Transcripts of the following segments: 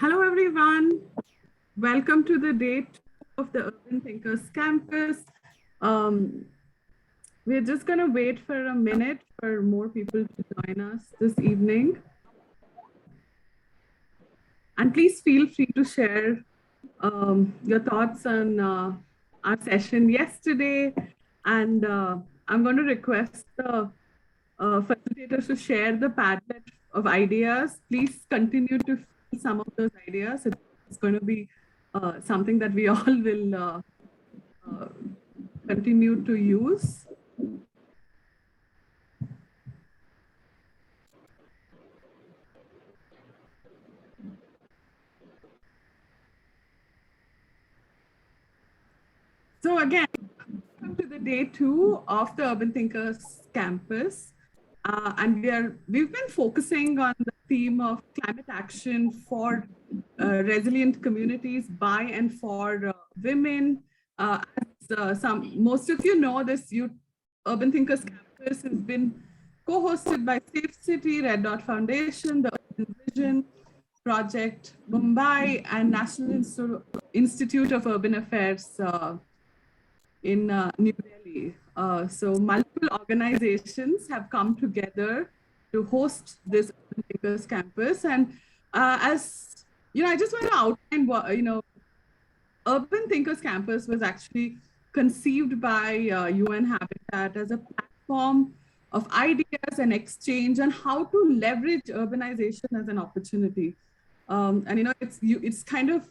Hello, everyone. Welcome to the day 2 of the Urban Thinkers Campus. We're just going to wait for a minute for more people to join us this evening. And please feel free to share your thoughts on our session yesterday. And I'm going to request the facilitators to share the Padlet of ideas. Please continue to fill some of those ideas. It's going to be something that we all will continue to use. So again, welcome to the day 2 of the Urban Thinkers Campus. And we've been focusing on the theme of climate action for resilient communities by and for women. Most of you know, this Urban Thinkers Campus has been co-hosted by Safe City, Red Dot Foundation, the Urban Vision Project Mumbai, and National Institute of Urban Affairs in New Delhi. So multiple organizations have come together to host this Urban Thinkers Campus. And as you know, I just want to outline what, Urban Thinkers Campus was actually conceived by UN Habitat as a platform of ideas and exchange and how to leverage urbanization as an opportunity. And it's kind of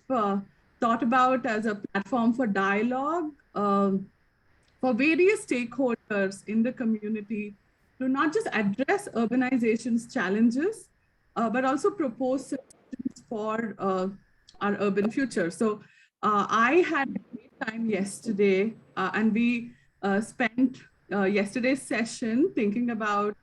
thought about as a platform for dialogue for various stakeholders in the community to not just address urbanization's challenges, but also propose solutions for our urban future. So I had a great time yesterday, and we spent yesterday's session thinking about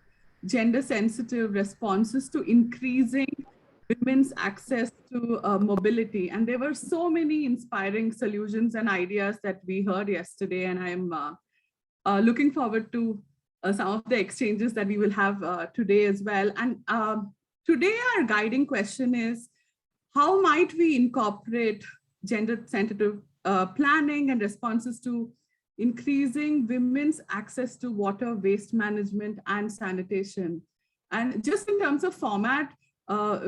gender-sensitive responses to increasing women's access to mobility. And there were so many inspiring solutions and ideas that we heard yesterday. And I'm looking forward to some of the exchanges that we will have today as well. And today our guiding question is, how might we incorporate gender-sensitive planning and responses to increasing women's access to water, waste management, and sanitation? And just in terms of format,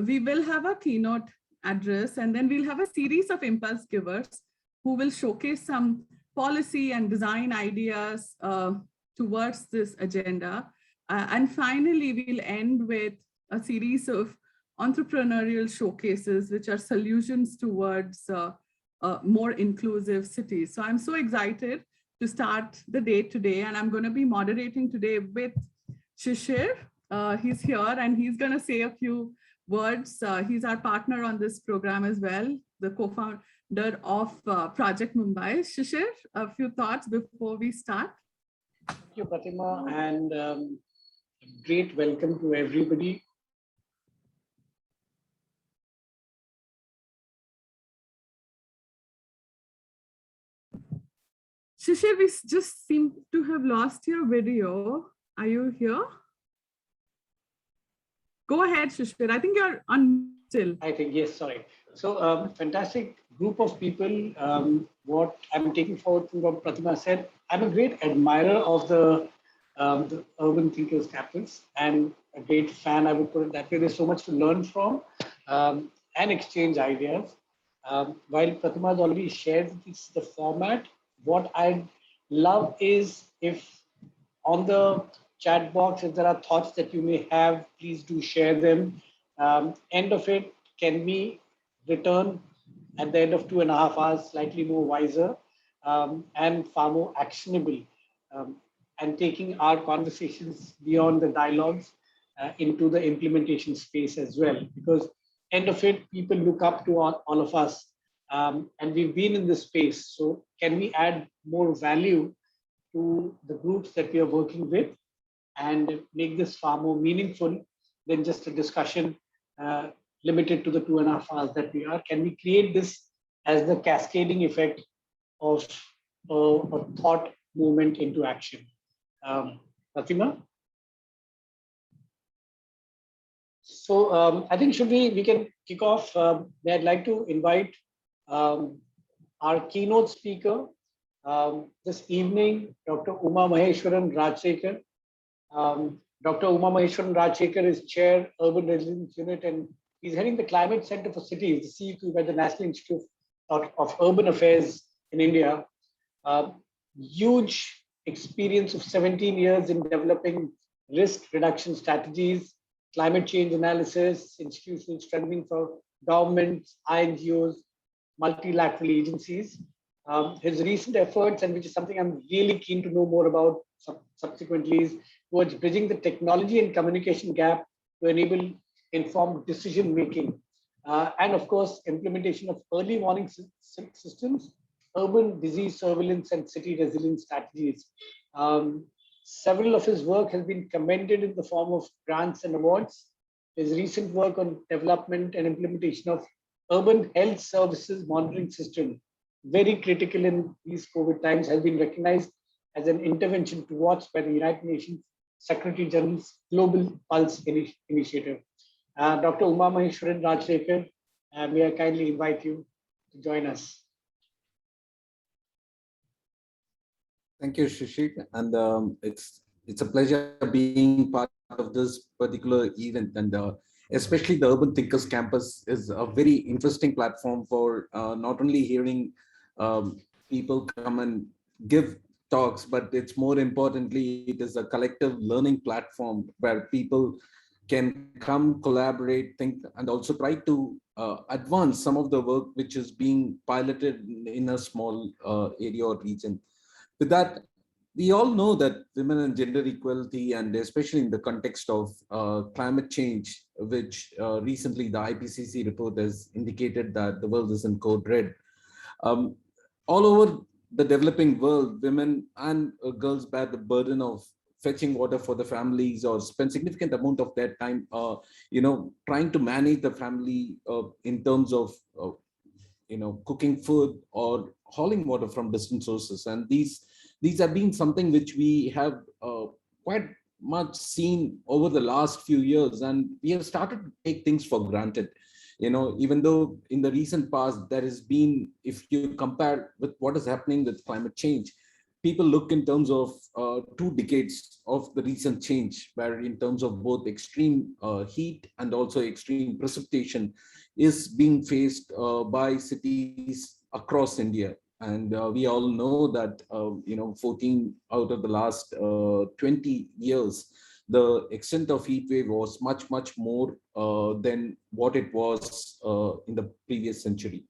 we will have a keynote address, and then we'll have a series of impulse givers who will showcase some policy and design ideas towards this agenda. And finally, we'll end with a series of entrepreneurial showcases, which are solutions towards more inclusive cities. So I'm so excited to start the day today, and I'm going to be moderating today with Shishir. He's here, and he's going to say a few words. He's our partner on this program as well, the co-founder of Project Mumbai. Shishir, a few thoughts before we start. Thank you, Pratima, and great welcome to everybody. Shishir, we just seem to have lost your video. Are you here? Go ahead, Shishir. I think you're on still. I think, yes, sorry. So fantastic group of people. What I'm taking forward from what Pratima said, I'm a great admirer of the Urban Thinkers Campus and a great fan, I would put it that way. There's so much to learn from and exchange ideas. While Pratima has already shared the format, what I'd love is if on the chat box, if there are thoughts that you may have, please do share them. End of it, can we return at the end of 2.5 hours, slightly more wiser and far more actionable, and taking our conversations beyond the dialogues into the implementation space as well. Because end of it, people look up to all of us, and we've been in this space. So can we add more value to the groups that we are working with and make this far more meaningful than just a discussion limited to the 2.5 hours that we are? Can we create this as the cascading effect of a thought movement into action? Pratima? I think we can kick off. I'd like to invite um, our keynote speaker this evening, Dr. Uma Maheshwaran Rajsekar. Dr. Uma Maheshwaran Rajsekar is Chair, Urban Resilience Unit, and he's heading the Climate Center for Cities, the CEQ, by the National Institute of Urban Affairs in India. Huge experience of 17 years in developing risk reduction strategies, climate change analysis, institutional strengthening for governments, INGOs, multilateral agencies. His recent efforts, and which is something I'm really keen to know more about subsequently, is towards bridging the technology and communication gap to enable informed decision making. And of course, implementation of early warning systems, urban disease surveillance, and city resilience strategies. Several of his work has been commended in the form of grants and awards. His recent work on development and implementation of urban health services monitoring system, very critical in these COVID times, has been recognized as an intervention to watch by the United Nations Secretary General's Global Pulse Initiative. Dr. Uma Maheshwaran Rajsekar, may I kindly invite you to join us. Thank you, Shishik, and it's a pleasure being part of this particular event, and especially the Urban Thinkers Campus is a very interesting platform for not only hearing people come and give talks, but it's more importantly, it is a collective learning platform where people can come, collaborate, think, and also try to advance some of the work which is being piloted in a small area or region. With that, we all know that women and gender equality, and especially in the context of climate change, which recently the IPCC report has indicated that the world is in code red. All over the developing world, women and girls bear the burden of fetching water for the families, or spend significant amount of their time, trying to manage the family in terms of, cooking food or hauling water from distant sources. And these have been something which we have quite much seen over the last few years, and we have started to take things for granted. Even though in the recent past there has been, if you compare with what is happening with climate change, people look in terms of 2 decades of the recent change, where in terms of both extreme heat and also extreme precipitation is being faced by cities across India. And we all know that 14 out of the last 20 years, the extent of heat wave was much more than what it was in the previous century.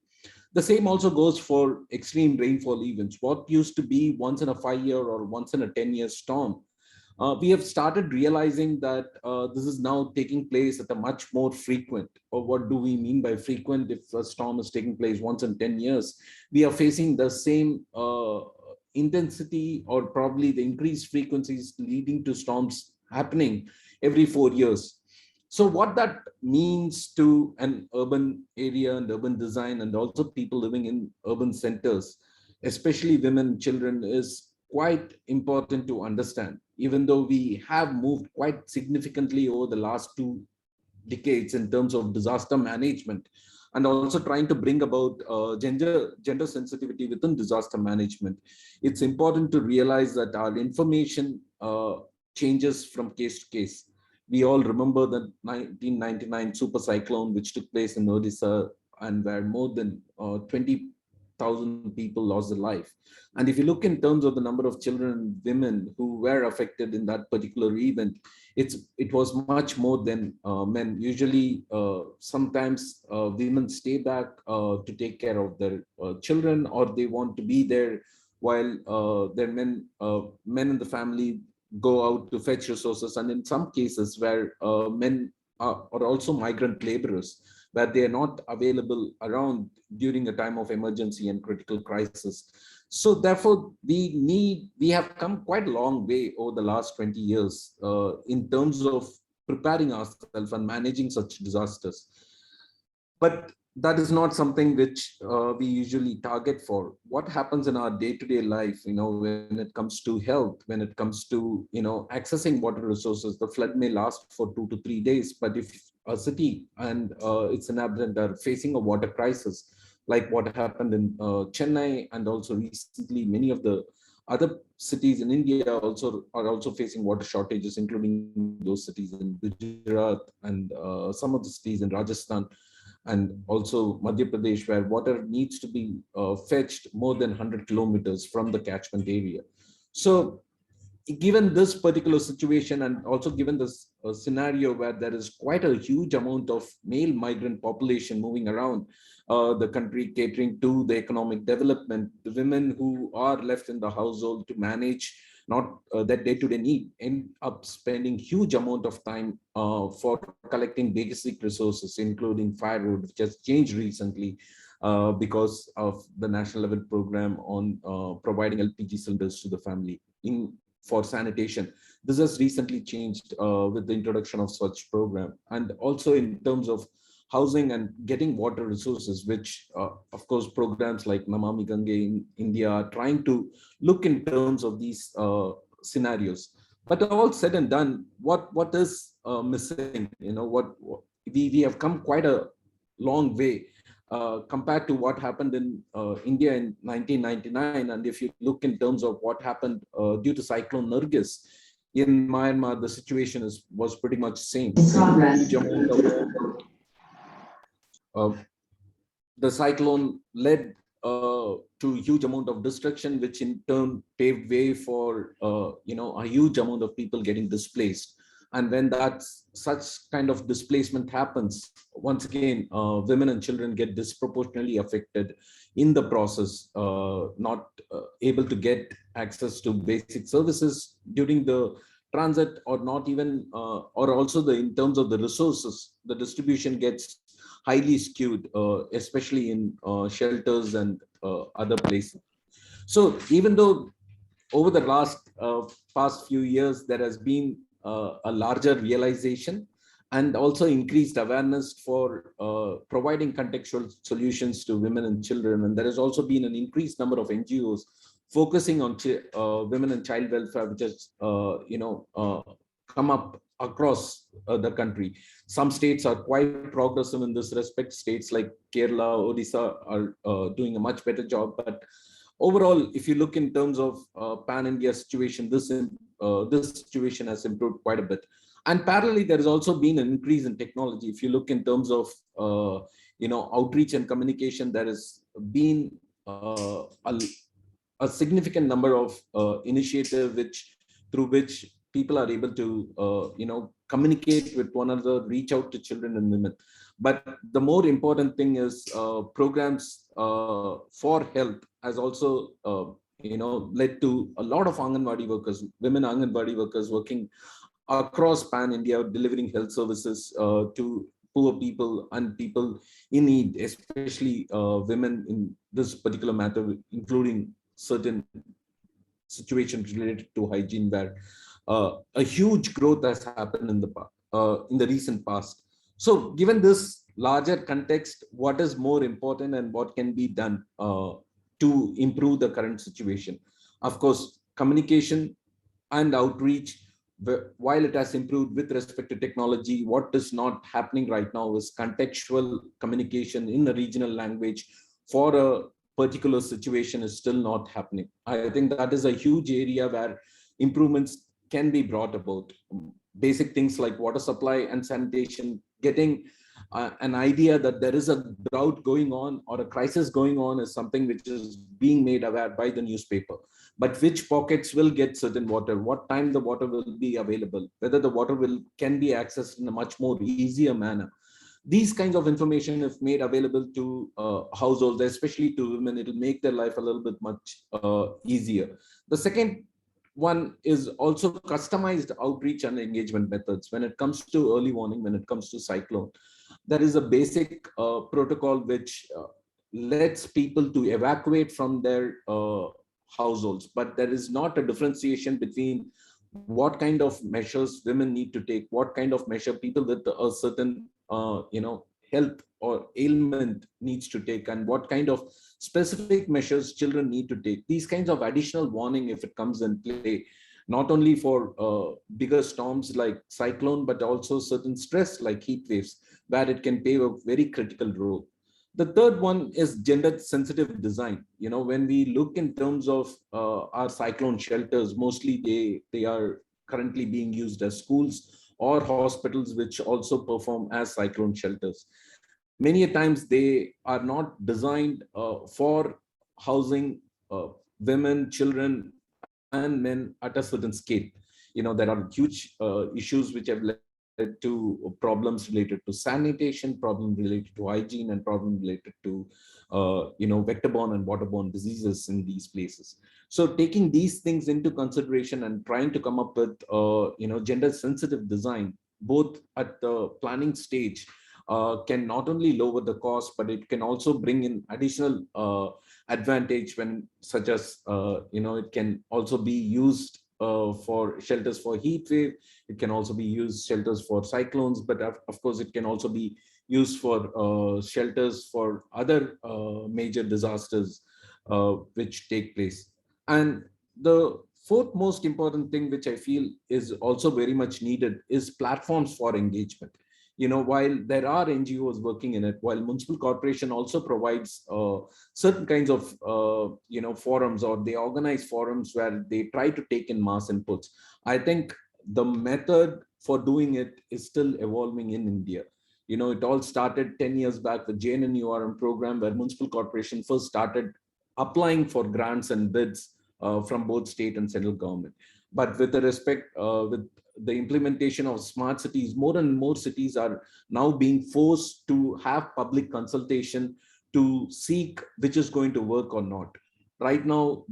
The same also goes for extreme rainfall events. What used to be once in a 5-year or once in a 10-year storm, we have started realizing that this is now taking place at a much more frequent. Or what do we mean by frequent? If a storm is taking place once in 10 years, we are facing the same intensity, or probably the increased frequencies leading to storms happening every 4 years. So what that means to an urban area and urban design, and also people living in urban centers, especially women and children, is quite important to understand. Even though we have moved quite significantly over the last 2 decades in terms of disaster management, and also trying to bring about gender sensitivity within disaster management, it's important to realize that our information changes from case to case. We all remember the 1999 super cyclone, which took place in Odisha, and where more than 20,000 people lost their life. And if you look in terms of the number of children and women who were affected in that particular event, it was much more than men. Usually, sometimes women stay back to take care of their children, or they want to be there while their men in the family go out to fetch resources. And in some cases where men are also migrant laborers, where they are not available around during a time of emergency and critical crisis. So therefore, we have come quite a long way over the last 20 years in terms of preparing ourselves and managing such disasters. But that is not something which we usually target for. What happens in our day-to-day life, when it comes to health, when it comes to, accessing water resources, the flood may last for 2 to 3 days. But if a city and its inhabitants are facing a water crisis, like what happened in Chennai, and also recently many of the other cities in India are also facing water shortages, including those cities in Gujarat and some of the cities in Rajasthan and also Madhya Pradesh, where water needs to be fetched more than 100 kilometers from the catchment area. So given this particular situation, and also given this scenario where there is quite a huge amount of male migrant population moving around the country, catering to the economic development, the women who are left in the household to manage not that day-to-day need end up spending huge amount of time for collecting basic resources, including firewood, which has changed recently because of the national level program on providing LPG cylinders to the family in for sanitation. This has recently changed with the introduction of such program, and also in terms of housing and getting water resources, which of course programs like Namami Gange in India are trying to look in terms of these scenarios. But all said and done, what is missing? We have come quite a long way compared to what happened in India in 1999. And if you look in terms of what happened due to Cyclone Nargis in Myanmar, the situation was pretty much same. Uh, the cyclone led to huge amount of destruction, which in turn paved way for a huge amount of people getting displaced. And when such kind of displacement happens, once again, women and children get disproportionately affected in the process, not able to get access to basic services during the transit, or not even, or also in terms of the resources, the distribution gets highly skewed, especially in shelters and other places. So even though over the past few years, there has been a larger realization and also increased awareness for providing contextual solutions to women and children. And there has also been an increased number of NGOs focusing on women and child welfare, which has come up across the country. Some states are quite progressive in this respect. States like Kerala, Odisha are doing a much better job. But overall, if you look in terms of pan-India situation, this situation has improved quite a bit. And parallelly, there has also been an increase in technology. If you look in terms of outreach and communication, there has been a significant number of initiatives through which people are able to communicate with one another, reach out to children and women. But the more important thing is programs for health has also led to a lot of Anganwadi workers, women Anganwadi workers working across pan India, delivering health services to poor people and people in need, especially women in this particular matter, including certain situations related to hygiene, where a huge growth has happened in the recent past. So given this larger context, what is more important and what can be done to improve the current situation? Of course, communication and outreach, while it has improved with respect to technology, what is not happening right now is contextual communication in a regional language for a particular situation is still not happening. I think that is a huge area where improvements can be brought about. Basic things like water supply and sanitation, getting an idea that there is a drought going on or a crisis going on is something which is being made aware by the newspaper. But which pockets will get certain water, what time the water will be available, whether the water can be accessed in a much more easier manner. These kinds of information, if made available to households, especially to women, it will make their life a little bit much easier. The second one is also customized outreach and engagement methods. When it comes to early warning, when it comes to cyclone, there is a basic protocol which lets people to evacuate from their households, but there is not a differentiation between what kind of measures women need to take, what kind of measure people with a certain health or ailment needs to take, and what kind of specific measures children need to take. These kinds of additional warning, if it comes in play, not only for bigger storms like cyclone, but also certain stress like heat waves, where it can play a very critical role. The third one is gender sensitive design. When we look in terms of our cyclone shelters, mostly they are currently being used as schools or hospitals, which also perform as cyclone shelters. Many a times they are not designed for housing women, children, and men at a certain scale. There are huge issues which have led to problems related to sanitation, problem related to hygiene, and problem related to vector-borne and waterborne diseases in these places. So taking these things into consideration and trying to come up with gender sensitive design, both at the planning stage, can not only lower the cost, but it can also bring in additional advantage, when such as it can also be used for shelters for heat wave. It can also be used shelters for cyclones, but of course it can also be used for shelters for other major disasters which take place. And the fourth most important thing, which I feel is also very much needed, is platforms for engagement. While there are NGOs working in it, while municipal corporation also provides certain kinds of forums, or they organize forums where they try to take in mass inputs. I think the method for doing it is still evolving in India. It all started 10 years back with JNNURM program, where municipal corporation first started applying for grants and bids from both state and central government. But with the respect, with the implementation of smart cities, more and more cities are now being forced to have public consultation to seek which is going to work or not. Right now,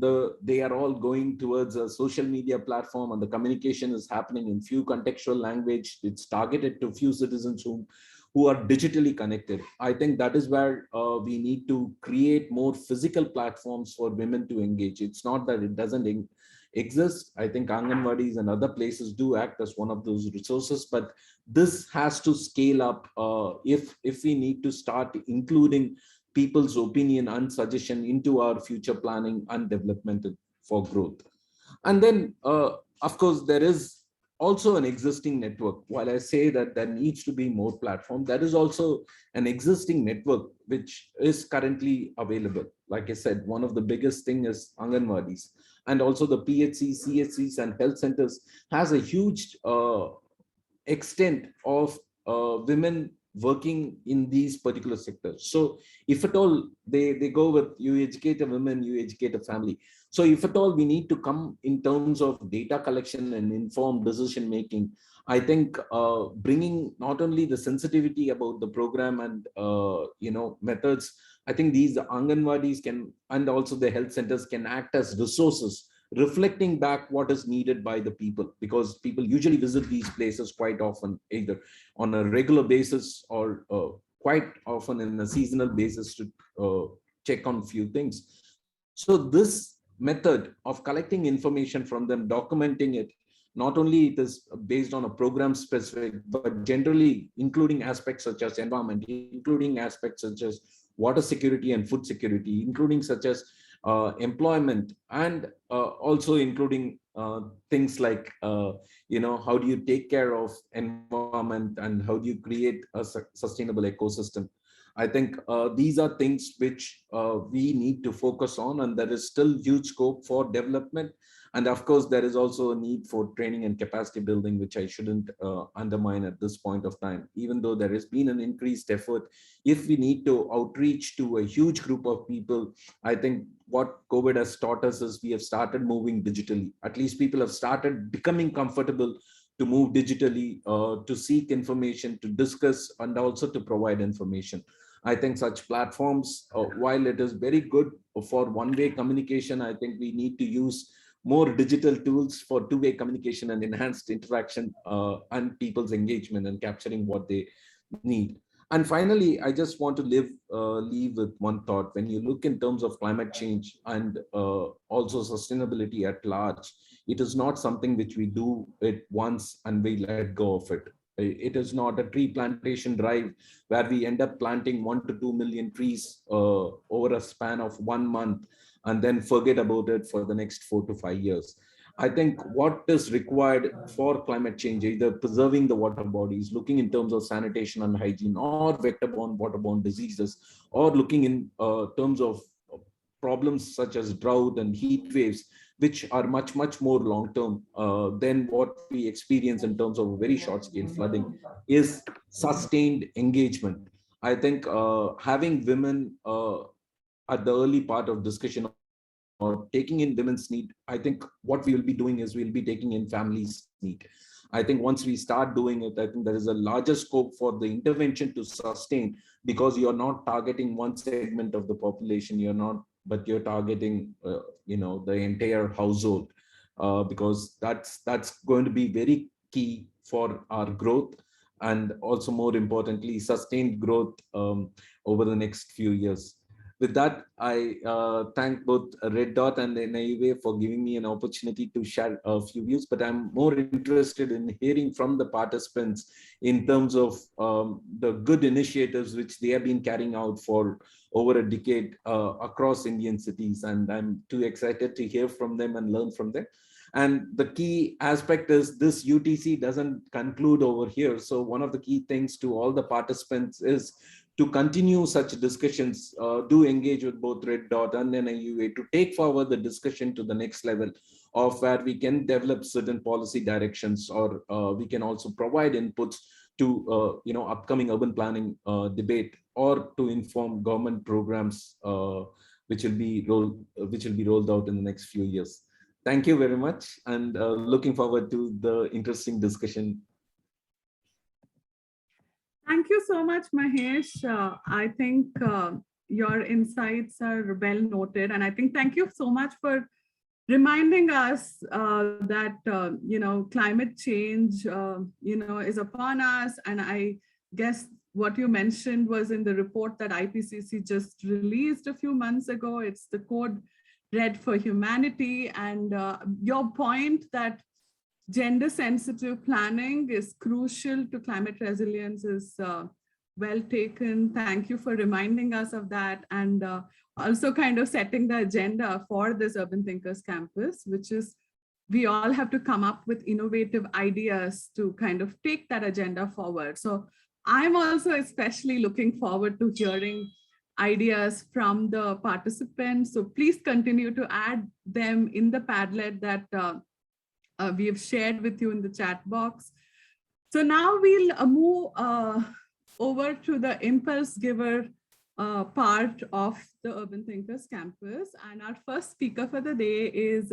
they are all going towards a social media platform, and the communication is happening in few contextual language. It's targeted to few citizens who are digitally connected. I think that is where we need to create more physical platforms for women to engage. It's not that it doesn't exist. I think Anganwadis and other places do act as one of those resources, but this has to scale up if we need to start including people's opinion and suggestion into our future planning and development for growth. And then, of course, there is also an existing network. While I say that there needs to be more platform, there is also an existing network which is currently available. Like I said, one of the biggest thing is Anganwadis, and also the PHCs, CHCs, and health centers has a huge extent of women working in these particular sectors. So if at all they go with, you educate a woman, you educate a family. So if at all we need to come in terms of data collection and informed decision making, I think bringing not only the sensitivity about the program and methods, I think these Anganwadis can, and also the health centers can act as resources, reflecting back what is needed by the people, because people usually visit these places quite often, either on a regular basis or quite often in a seasonal basis, to check on few things. So this method of collecting information from them, documenting it, not only it is based on a program specific, but generally including aspects such as environment, including aspects such as water security and food security, including such as employment, and also including things like how do you take care of environment, and how do you create a sustainable ecosystem. I think these are things which we need to focus on, and there is still huge scope for development. And of course, there is also a need for training and capacity building, which I shouldn't undermine at this point of time, even though there has been an increased effort. If we need to outreach to a huge group of people, I think what COVID has taught us is we have started moving digitally. At least people have started becoming comfortable to move digitally, to seek information, to discuss, and also to provide information. I think such platforms, while it is very good for one-way communication, I think we need to use more digital tools for two-way communication and enhanced interaction and people's engagement and capturing what they need. And finally, I just want to leave with one thought. When you look in terms of climate change and also sustainability at large, it is not something which we do it once and we let go of it. It is not a tree plantation drive where we end up planting 1 to 2 million trees over a span of 1 month and then forget about it for the next 4 to 5 years. I think what is required for climate change, either preserving the water bodies, looking in terms of sanitation and hygiene, or vector-borne, waterborne diseases, or looking in terms of problems such as drought and heat waves, which are much, much more long-term than what we experience in terms of very short-scale flooding, is sustained engagement. I think having women at the early part of discussion or taking in women's need, I think what we will be doing is we'll be taking in families' need. I think once we start doing it, I think there is a larger scope for the intervention to sustain, because you're not targeting one segment of the population, but you're targeting, the entire household, because that's going to be very key for our growth, and also more importantly, sustained growth over the next few years. With that, I thank both Red Dot and NIUA for giving me an opportunity to share a few views, but I'm more interested in hearing from the participants in terms of the good initiatives which they have been carrying out for over a decade across Indian cities. And I'm too excited to hear from them and learn from them. And the key aspect is this UTC doesn't conclude over here. So one of the key things to all the participants is to continue such discussions, do engage with both Red Dot and NIUA to take forward the discussion to the next level of where we can develop certain policy directions, or we can also provide inputs to upcoming urban planning debate, or to inform government programs which will be rolled out in the next few years. Thank you very much, and looking forward to the interesting discussion. Thank you so much, Mahesh. I think your insights are well noted. And I think thank you so much for reminding us that, climate change, is upon us. And I guess what you mentioned was in the report that IPCC just released a few months ago. It's the Code Red for Humanity. And your point that gender sensitive planning is crucial to climate resilience is well taken. Thank you for reminding us of that, and also kind of setting the agenda for this Urban Thinkers Campus, which is we all have to come up with innovative ideas to kind of take that agenda forward. So I'm also especially looking forward to hearing ideas from the participants. So please continue to add them in the Padlet that we have shared with you in the chat box. So now we'll move over to the impulse giver part of the Urban Thinkers Campus. And our first speaker for the day is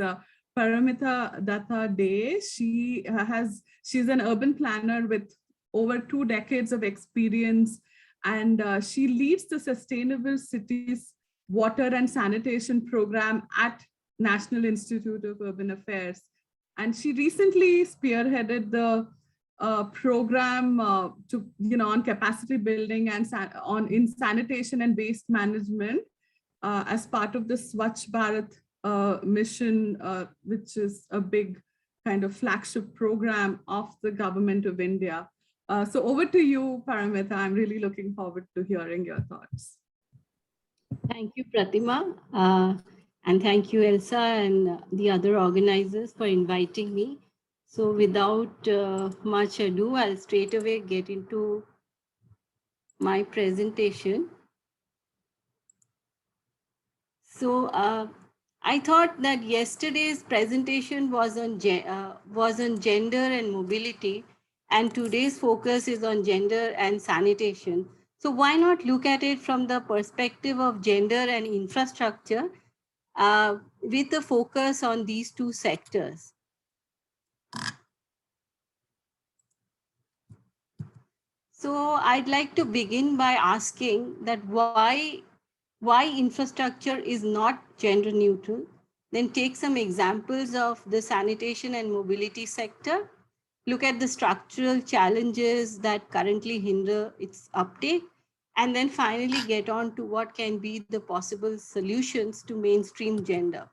Paramita Datta Dey. She's an urban planner with over 2 decades of experience, and she leads the Sustainable Cities Water and Sanitation Program at National Institute of Urban Affairs. And she recently spearheaded the program on capacity building and in sanitation and waste management as part of the Swachh Bharat mission, which is a big kind of flagship program of the government of India. So over to you, Paramita. I'm really looking forward to hearing your thoughts. Thank you, Pratima. And thank you, Elsa, and the other organizers for inviting me. So without much ado, I'll straight away get into my presentation. So I thought that yesterday's presentation was on gender and mobility, and today's focus is on gender and sanitation. So why not look at it from the perspective of gender and infrastructure, with a focus on these two sectors. So I'd like to begin by asking that why infrastructure is not gender neutral, then take some examples of the sanitation and mobility sector, look at the structural challenges that currently hinder its uptake, and then finally get on to what can be the possible solutions to mainstream gender.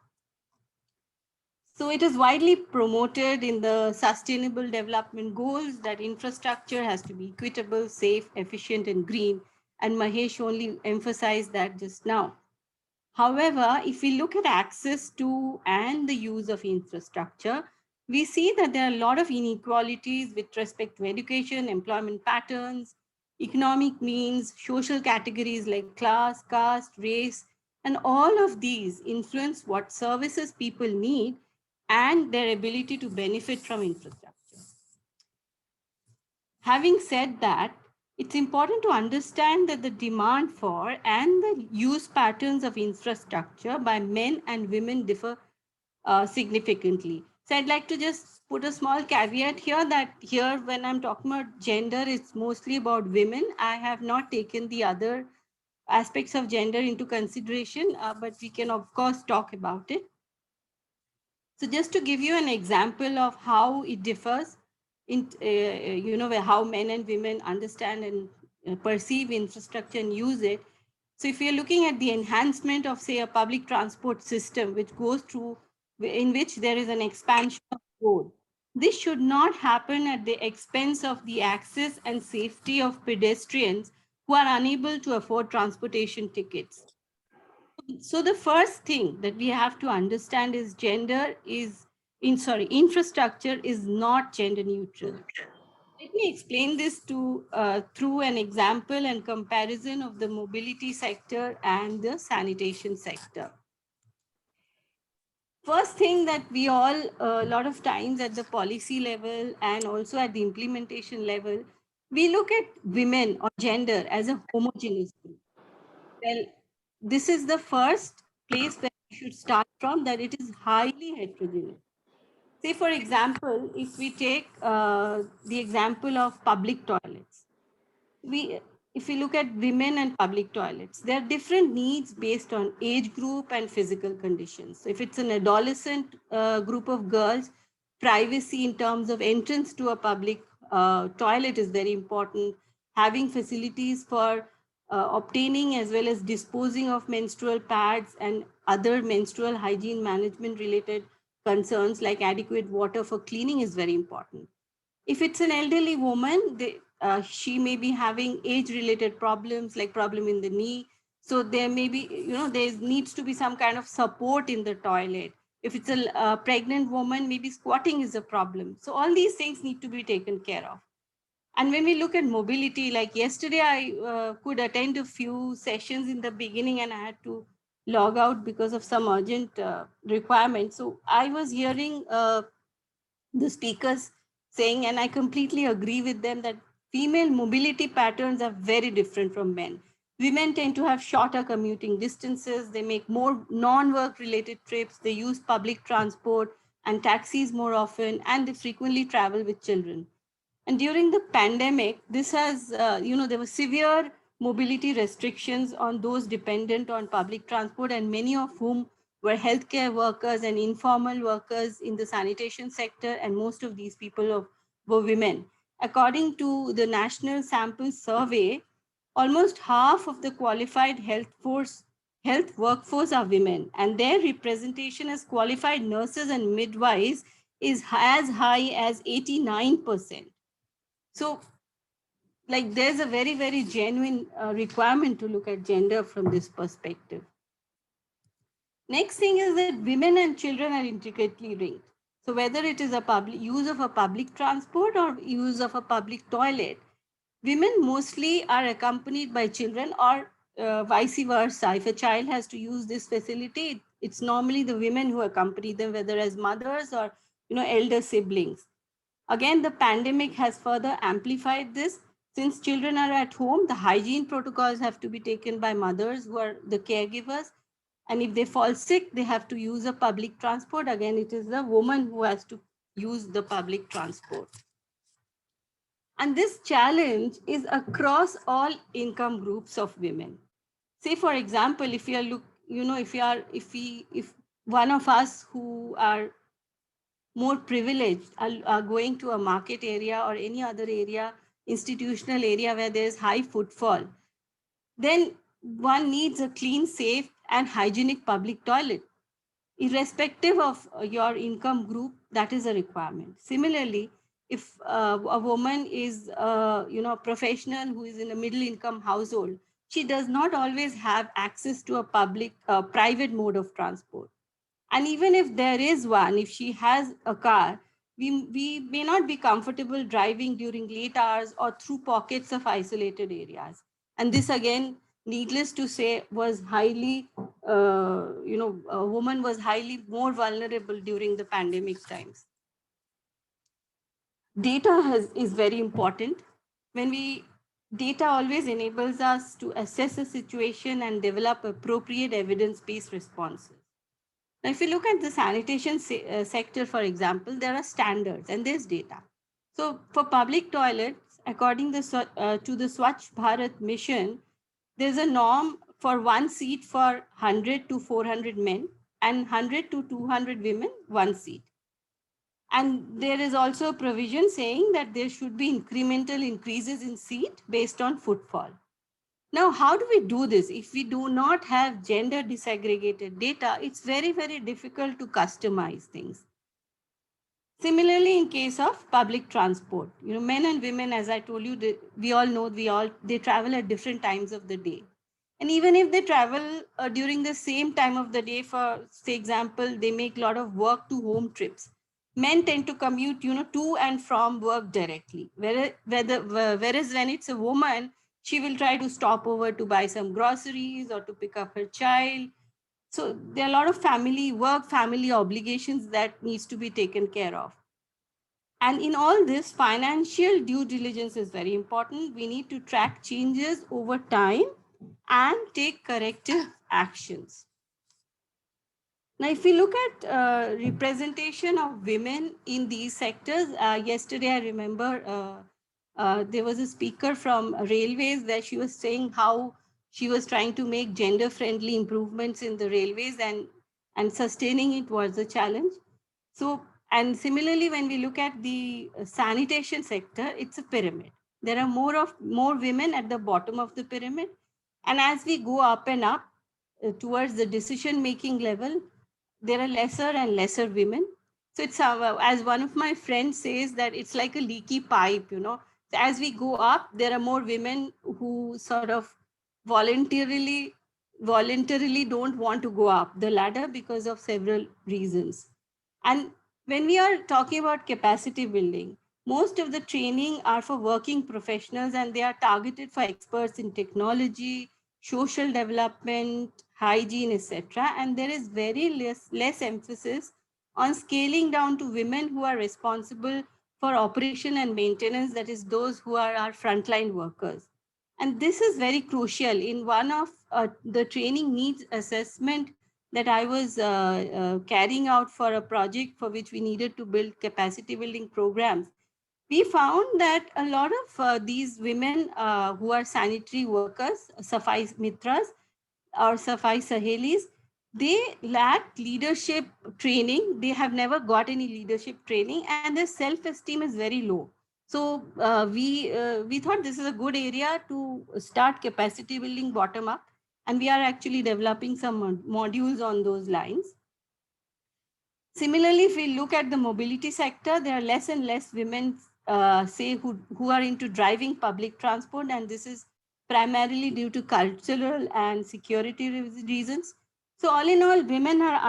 So it is widely promoted in the Sustainable Development Goals that infrastructure has to be equitable, safe, efficient, and green. And Mahesh only emphasized that just now. However, if we look at access to and the use of infrastructure, we see that there are a lot of inequalities with respect to education, employment patterns, economic means, social categories like class, caste, race, and all of these influence what services people need and their ability to benefit from infrastructure. Having said that, it's important to understand that the demand for and the use patterns of infrastructure by men and women differ significantly. So I'd like to just put a small caveat here that here when I'm talking about gender, it's mostly about women. I have not taken the other aspects of gender into consideration, but we can of course talk about it. So just to give you an example of how it differs in, how men and women understand and perceive infrastructure and use it. So if you're looking at the enhancement of, say, a public transport system, which goes through, in which there is an expansion of road, this should not happen at the expense of the access and safety of pedestrians who are unable to afford transportation tickets. So the first thing that we have to understand is infrastructure is not gender neutral. Let me explain this through an example and comparison of the mobility sector and the sanitation sector. First thing that we all, a lot of times at the policy level and also at the implementation level, we look at women or gender as a homogeneous group. Well, this is the first place where we should start from, that it is highly heterogeneous. Say, for example, if we take the example of public toilets, we if we look at women and public toilets, there are different needs based on age group and physical conditions. So if it's an adolescent group of girls, privacy in terms of entrance to a public toilet is very important. Having facilities for obtaining as well as disposing of menstrual pads and other menstrual hygiene management related concerns like adequate water for cleaning is very important. If it's an elderly woman, she may be having age related problems like problem in the knee. So there may be, there needs to be some kind of support in the toilet. If it's a pregnant woman, maybe squatting is a problem. So all these things need to be taken care of. And when we look at mobility, like yesterday, I could attend a few sessions in the beginning and I had to log out because of some urgent requirement. So I was hearing the speakers saying, and I completely agree with them, that female mobility patterns are very different from men. Women tend to have shorter commuting distances, they make more non-work related trips, they use public transport and taxis more often, and they frequently travel with children. And during the pandemic, this has, there were severe mobility restrictions on those dependent on public transport, and many of whom were healthcare workers and informal workers in the sanitation sector, and most of these people were women. According to the National Sample Survey, almost half of the qualified health workforce are women, and their representation as qualified nurses and midwives is as high as 89%. So, like, there's a very, very genuine requirement to look at gender from this perspective. Next thing is that women and children are intricately linked. So whether it is a public use of a public transport or use of a public toilet, women mostly are accompanied by children, or vice versa. If a child has to use this facility, it's normally the women who accompany them, whether as mothers or elder siblings. Again, the pandemic has further amplified this. Since children are at home, the hygiene protocols have to be taken by mothers who are the caregivers. And if they fall sick, they have to use a public transport. Again, it is the woman who has to use the public transport. And this challenge is across all income groups of women. Say, for example, if one of us who are more privileged are going to a market area or any other area, institutional area where there's high footfall, then one needs a clean, safe, and hygienic public toilet. Irrespective of your income group, that is a requirement. Similarly, if a woman is a professional who is in a middle income household, she does not always have access to a private mode of transport. And even if there is one, if she has a car, we may not be comfortable driving during late hours or through pockets of isolated areas. And this again, needless to say, was highly, a woman was highly more vulnerable during the pandemic times. Data is very important. Data always enables us to assess a situation and develop appropriate evidence-based responses. Now, if you look at the sanitation sector, for example, there are standards and there's data. So for public toilets, according to the Swachh Bharat mission, there's a norm for one seat for 100 to 400 men and 100 to 200 women, one seat. And there is also a provision saying that there should be incremental increases in seat based on footfall. Now, how do we do this? If we do not have gender disaggregated data, it's very, very difficult to customize things. Similarly, in case of public transport, men and women, as I told you, we all know they travel at different times of the day. And even if they travel during the same time of the day, for say example, they make a lot of work to home trips. Men tend to commute, to and from work directly. Whereas when it's a woman, she will try to stop over to buy some groceries or to pick up her child. So there are a lot of family obligations that needs to be taken care of. And in all this, financial due diligence is very important. We need to track changes over time and take corrective actions. Now, if we look at representation of women in these sectors, yesterday I remember there was a speaker from railways where she was saying how she was trying to make gender-friendly improvements in the railways, and sustaining it was a challenge. So, and similarly, when we look at the sanitation sector, it's a pyramid. There are more women at the bottom of the pyramid, and as we go up and up towards the decision-making level, there are lesser and lesser women. So it's as one of my friends says, that it's like a leaky pipe, So as we go up, there are more women who sort of voluntarily don't want to go up the ladder because of several reasons. And when we are talking about capacity building, most of the training are for working professionals, and they are targeted for experts in technology, social development, hygiene, etc. And there is very less emphasis on scaling down to women who are responsible for operation and maintenance, that is, those who are our frontline workers. And this is very crucial. In one of the training needs assessment that I was carrying out for a project for which we needed to build capacity building programs, we found that a lot of these women who are sanitary workers, Safai Mitras or Safai Sahelis, they lack leadership training. They have never got any leadership training, and their self-esteem is very low. So we thought this is a good area to start capacity building bottom up, and we are actually developing some modules on those lines. Similarly, if we look at the mobility sector, there are less and less women, who are into driving public transport, and this is primarily due to cultural and security reasons. So all in all, women are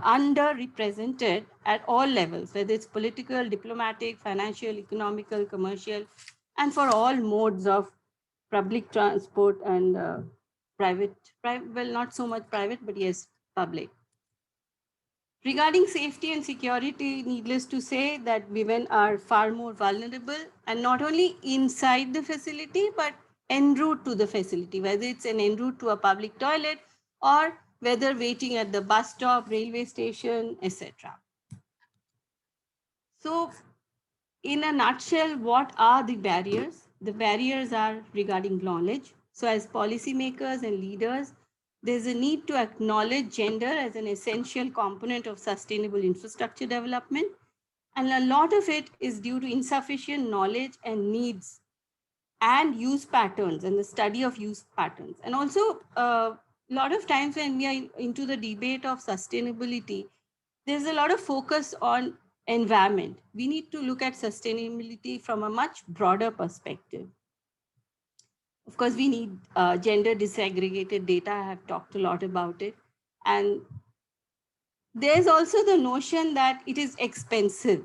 underrepresented at all levels, whether it's political, diplomatic, financial, economical, commercial, and for all modes of public transport and private, well, not so much private, but yes, public. Regarding safety and security, needless to say that women are far more vulnerable, and not only inside the facility, but en route to the facility, whether it's an en route to a public toilet or whether waiting at the bus stop, railway station, etc. So in a nutshell, what are the barriers? The barriers are regarding knowledge. So as policymakers and leaders, there's a need to acknowledge gender as an essential component of sustainable infrastructure development. And a lot of it is due to insufficient knowledge and needs and use patterns and the study of use patterns. And also a lot of times when we are into the debate of sustainability, there's a lot of focus on environment. We need to look at sustainability from a much broader perspective. Of course, we need gender disaggregated data. I have talked a lot about it. And there's also the notion that it is expensive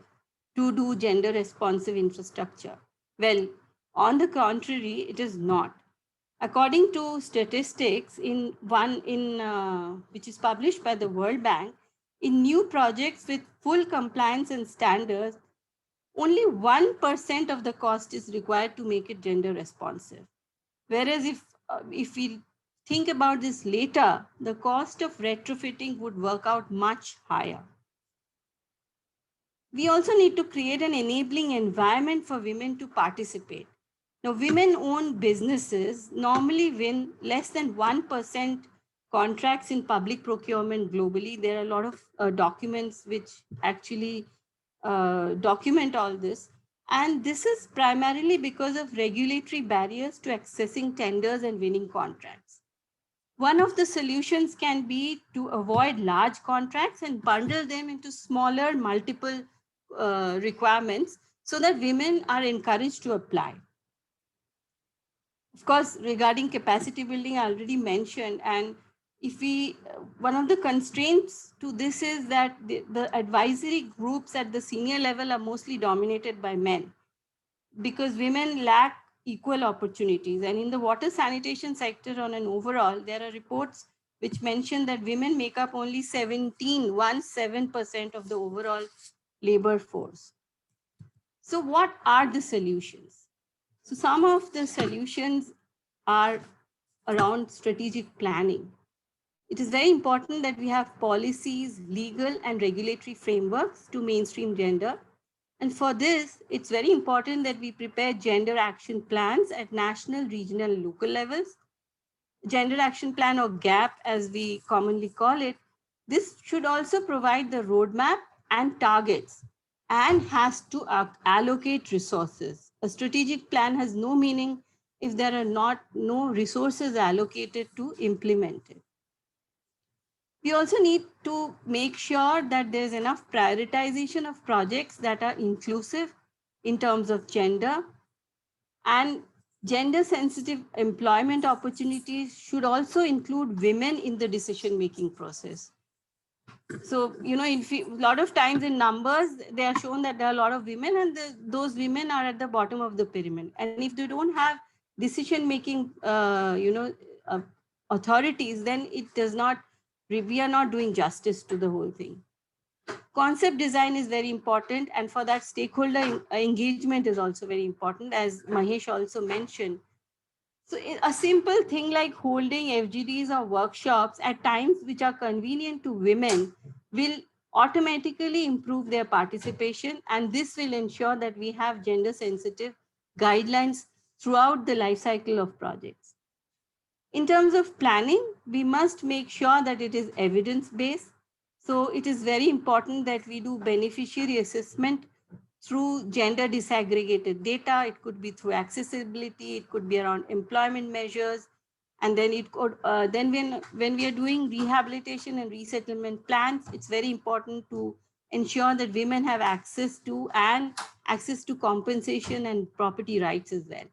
to do gender responsive infrastructure. Well, on the contrary, it is not. According to statistics which is published by the World Bank, in new projects with full compliance and standards, only 1% of the cost is required to make it gender responsive. Whereas if we think about this later, the cost of retrofitting would work out much higher. We also need to create an enabling environment for women to participate. Now, women-owned businesses normally win less than 1% contracts in public procurement globally. There are a lot of documents which actually document all this. And this is primarily because of regulatory barriers to accessing tenders and winning contracts. One of the solutions can be to avoid large contracts and bundle them into smaller multiple requirements so that women are encouraged to apply. Of course, regarding capacity building, I already mentioned, and one of the constraints to this is that the advisory groups at the senior level are mostly dominated by men because women lack equal opportunities. And in the water sanitation sector on an overall, there are reports which mention that women make up only 17% of the overall labor force. So what are the solutions? So some of the solutions are around strategic planning. It is very important that we have policies, legal and regulatory frameworks to mainstream gender. And for this, it's very important that we prepare gender action plans at national, regional, and local levels. Gender action plan, or GAP as we commonly call it, this should also provide the roadmap and targets and has to allocate resources. A strategic plan has no meaning if there are no resources allocated to implement it. We also need to make sure that there's enough prioritization of projects that are inclusive in terms of gender, and gender sensitive employment opportunities should also include women in the decision making process. So, a lot of times in numbers, they are shown that there are a lot of women and those women are at the bottom of the pyramid. And if they don't have decision making, authorities, then we are not doing justice to the whole thing. Concept design is very important, and for that stakeholder engagement is also very important, as Mahesh also mentioned. So a simple thing like holding FGDs or workshops at times which are convenient to women will automatically improve their participation, and this will ensure that we have gender sensitive guidelines throughout the life cycle of projects. In terms of planning, we must make sure that it is evidence-based. So it is very important that we do beneficiary assessment through gender disaggregated data. It could be through accessibility, it could be around employment measures. And then it could, then when we are doing rehabilitation and resettlement plans, it's very important to ensure that women have access to compensation and property rights as well.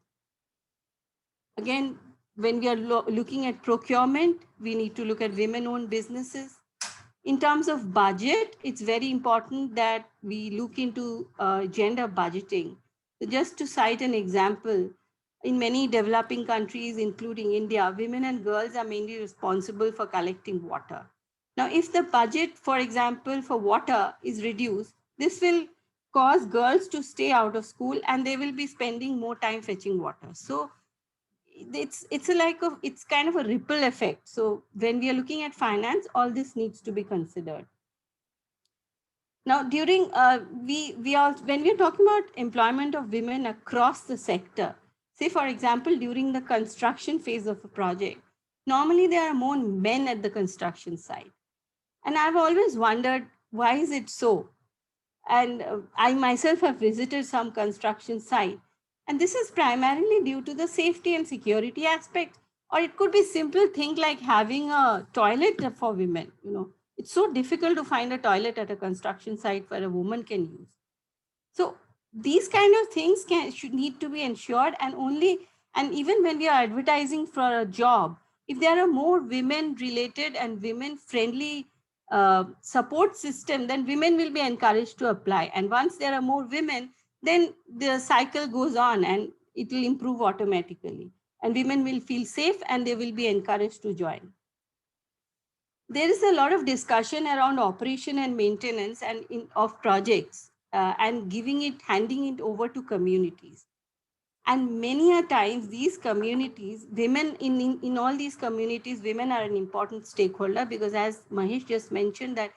Again, when we are looking at procurement, we need to look at women-owned businesses. In terms of budget, it's very important that we look into gender budgeting. So just to cite an example, in many developing countries, including India, women and girls are mainly responsible for collecting water. Now, if the budget, for example, for water is reduced, this will cause girls to stay out of school and they will be spending more time fetching water. So it's kind of a ripple effect. So when we are looking at finance, all this needs to be considered. Now, during when we are talking about employment of women across the sector, say for example during the construction phase of a project, normally there are more men at the construction site, and I've always wondered why is it so. And I myself have visited some construction site. And this is primarily due to the safety and security aspect, or it could be simple thing like having a toilet for women. It's so difficult to find a toilet at a construction site where a woman can use. So these kind of things should need to be ensured, and only And even when we are advertising for a job, if there are more women related and women friendly support system, then women will be encouraged to apply. And once there are more women, then the cycle goes on and it will improve automatically. And women will feel safe and they will be encouraged to join. There is a lot of discussion around operation and maintenance of projects and handing it over to communities. And many a times these communities, women in all these communities, women are an important stakeholder, because as Mahesh just mentioned, that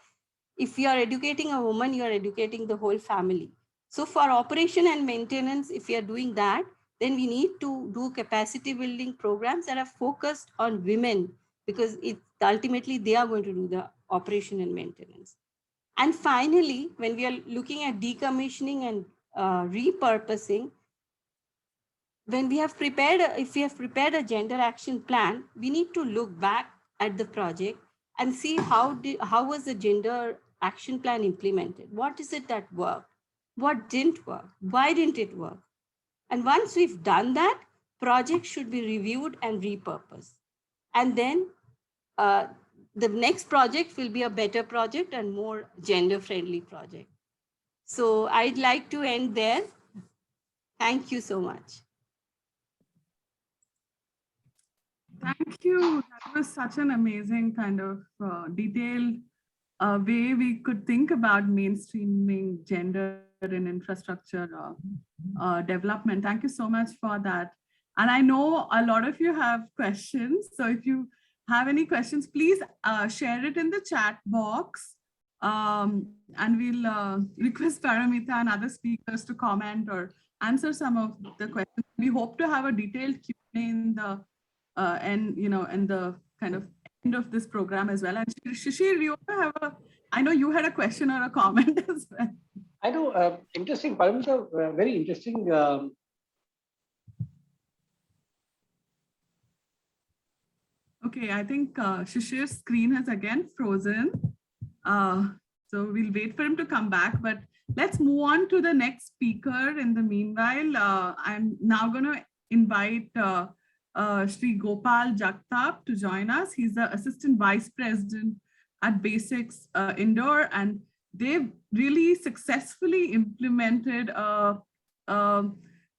if you are educating a woman, you are educating the whole family. So for operation and maintenance, if you are doing that, then we need to do capacity building programs that are focused on women, because ultimately they are going to do the operation and maintenance. And finally, when we are looking at decommissioning and repurposing, when we have prepared, if we have prepared a gender action plan, we need to look back at the project and see how was the gender action plan implemented? What is it that worked? What didn't work? Why didn't it work? And once we've done that, projects should be reviewed and repurposed. And then the next project will be a better project and more gender-friendly project. So I'd like to end there. Thank you so much. Thank you. That was such an amazing kind of detailed way we could think about mainstreaming gender in infrastructure development. Thank you so much for that. And I know a lot of you have questions. So if you have any questions, please share it in the chat box. And we'll request Paramita and other speakers to comment or answer some of the questions. We hope to have a detailed Q&A in the in the kind of end of this program as well. And Shishir, you have I know you had a question or a comment as well. I know, interesting, Paramita, very interesting. Okay, I think Shishir's screen has again frozen. So we'll wait for him to come back, but let's move on to the next speaker. In the meanwhile, I'm now going to invite Sri Gopal Jagtap to join us. He's the Assistant Vice President at Basics Indore, and they've really successfully implemented a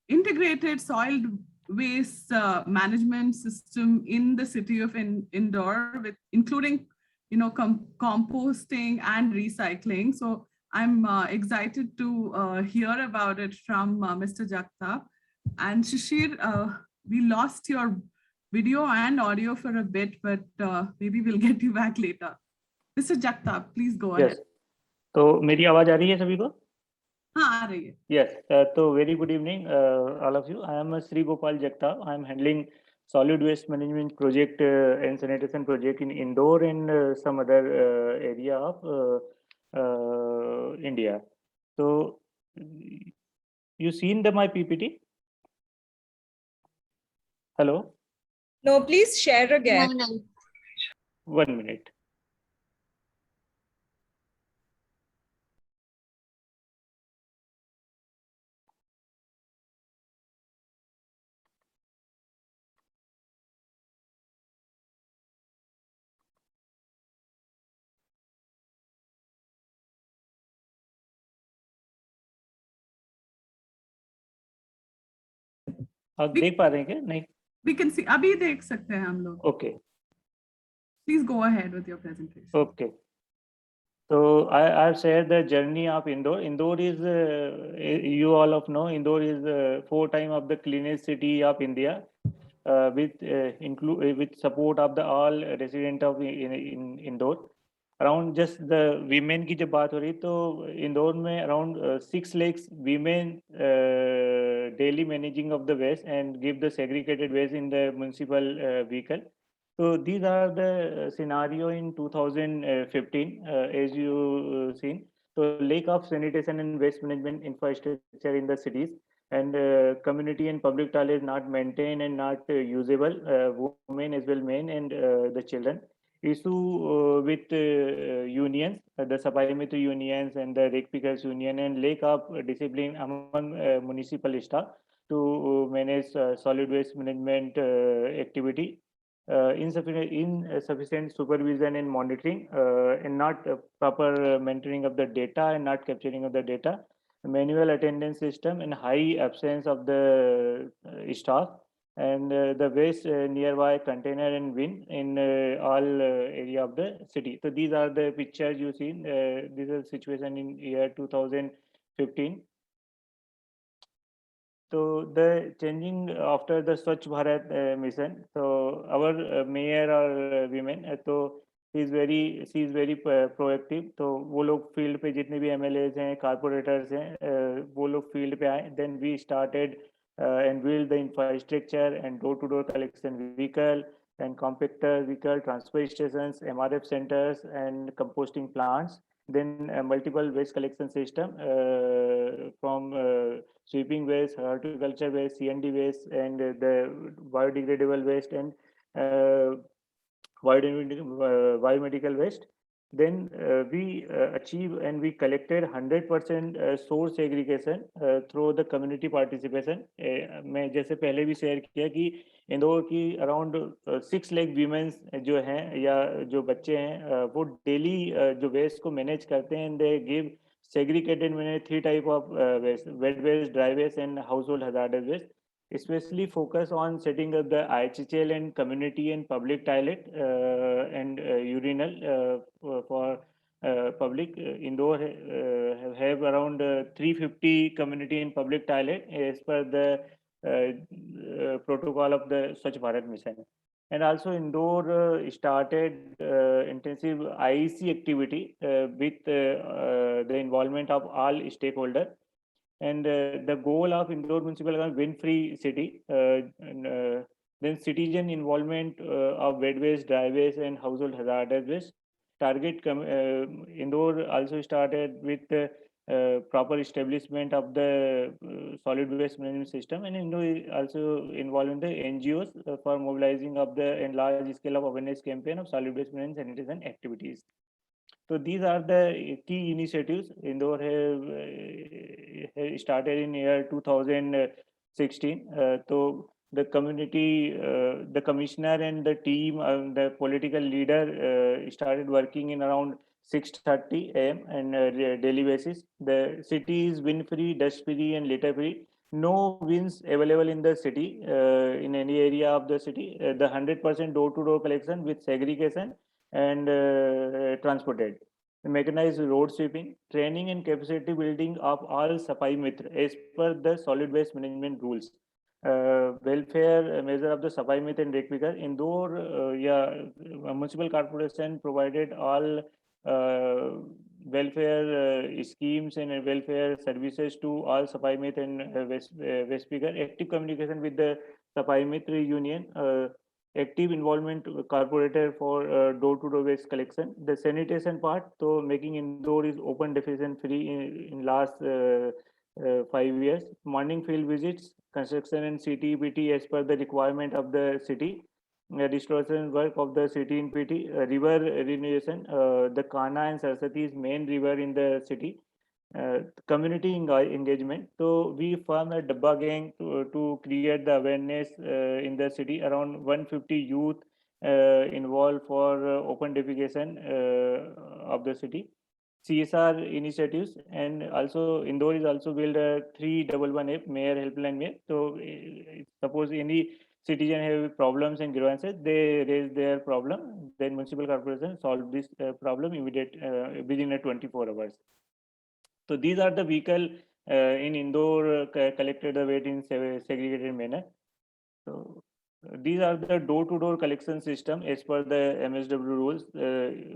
integrated soil waste management system in the city of Indore, with including composting and recycling. So I'm excited to hear about it from Mr. Jagtap. And Shishir, we lost your video and audio for a bit, but maybe we'll get you back later. Mr. Jagtap, please go ahead. Yes. तो मेरी आवाज आ रही है सभी को? हाँ, आ रही है. Yes. So very good evening, all of you. I am Sri Gopal Jagtap. I am handling solid waste management project and sanitation project in Indore and some other area of India. So you seen my PPT? Hello? No, please share again. 1 minute. आप देख पा रहे हैं क्या? नहीं. We can see. अभी देख सकते हैं हम लोग. Okay. Please go ahead with your presentation. Okay. So I've shared the journey of Indore. Indore is, you all of know, Indore is 4 times of the cleanest city of India, with support of the all resident of in Indore. Around just the women की जब बात हो रही तो इंदौर में around 6 lakhs women daily managing of the waste and give the segregated waste in the municipal vehicle. So these are the scenario in 2015, as you seen. So lack of sanitation and waste management infrastructure in the cities, and community and public toilet not maintained and not usable, women as well men and the children. Issue with unions, the Sapai Mitra unions and the rake pickers union, and lack of discipline among municipal staff. to manage solid waste management activity. Insufficient supervision and monitoring, and not proper mentoring of the data and not capturing of the data, manual attendance system and high absence of the staff, and the waste nearby container and bin in all area of the city. So these are the pictures you see. This is situation in year 2015. So the changing after the Swachh Bharat mission. So our mayor or women, so she is very proactive. तो वो लोग field पे जितने भी MLAs हैं, corporators हैं, वो लोग field पे आए. Then we started and build the infrastructure and door-to-door collection vehicle and compactor vehicle, transfer stations, MRF centers, and composting plants. Then multiple waste collection system from sweeping waste, horticulture waste, CND waste, and the biodegradable waste and biomedical waste. Then we achieve and we collected 100% source segregation through the community participation. मैं जैसे पहले भी share किया कि इंदौर की around 6 lakh women's जो हैं या जो बच्चे हैं वो डेली जो वेस्ट को मैनेज करते हैं. दे गिव segregated मैंने 3 type of waste: wet waste, dry waste, and household hazardous waste. Especially focus on setting up the IHL and community and public toilet and urinal for public. Indore have around 350 community and public toilet as per the protocol of the Swachh Bharat mission. And also Indore started intensive IEC activity with the involvement of all stakeholders. And the goal of Indore municipal government, wind-free city. Then citizen involvement of wet waste, dry waste, and household hazardous waste. Target Indore also started with proper establishment of the solid waste management system, and Indore also involved in the NGOs for mobilizing of the and large scale of awareness campaign of solid waste management sanitation activities. So these are the key initiatives Indore have started in year 2016. So the community, the commissioner and the team, the political leader started working in around 6:30 a.m. and daily basis. The city is wind-free, dust-free, and litter-free. No bins available in the city, in any area of the city. The 100% door-to-door collection with segregation and transported. Mechanized road sweeping, training and capacity building of all Safai Mitra as per the solid waste management rules. Welfare measure of the Safai Mitra and Rekviker. Indore, municipal corporation provided all welfare schemes and welfare services to all Safai Mitra and waste speaker. Active communication with the Safai Mitra union. Active involvement corporator for door-to-door waste collection. The sanitation part, so making Indore is open deficient free in last 5 years. Morning field visits, construction and CTPT as per the requirement of the city. Restoration work of the city in PT. River renovation, the Kana and Saraswati is main river in the city. Community engagement. So we form a Dabba gang to create the awareness in the city. Around 150 youth involved for open defecation of the city. CSR initiatives, and also Indore is also build a 311 app, mayor helpline mayor. So suppose any citizen have problems and grievances, they raise their problem, then municipal corporation solve this problem immediate within a 24 hours. So these are the vehicle in Indore collected the weight in segregated manner. So these are the door-to-door collection system as per the MSW rules.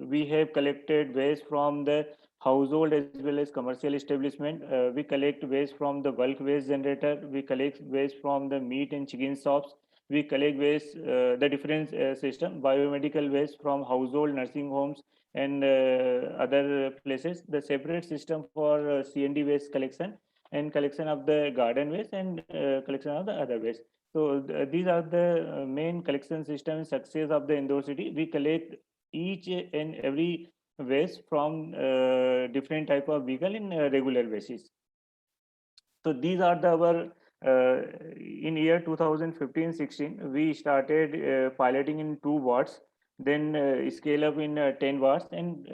We have collected waste from the household as well as commercial establishment. We collect waste from the bulk waste generator. We collect waste from the meat and chicken shops. We collect waste, the different system, biomedical waste from household, nursing homes, and other places. The separate system for CND waste collection and collection of the garden waste and collection of the other waste. So these are the main collection system success of the Indore city. We collect each and every waste from different type of vehicle in regular basis. So these are our in year 2015-16, we started piloting in 2 wards, then scale up in 10 wards, and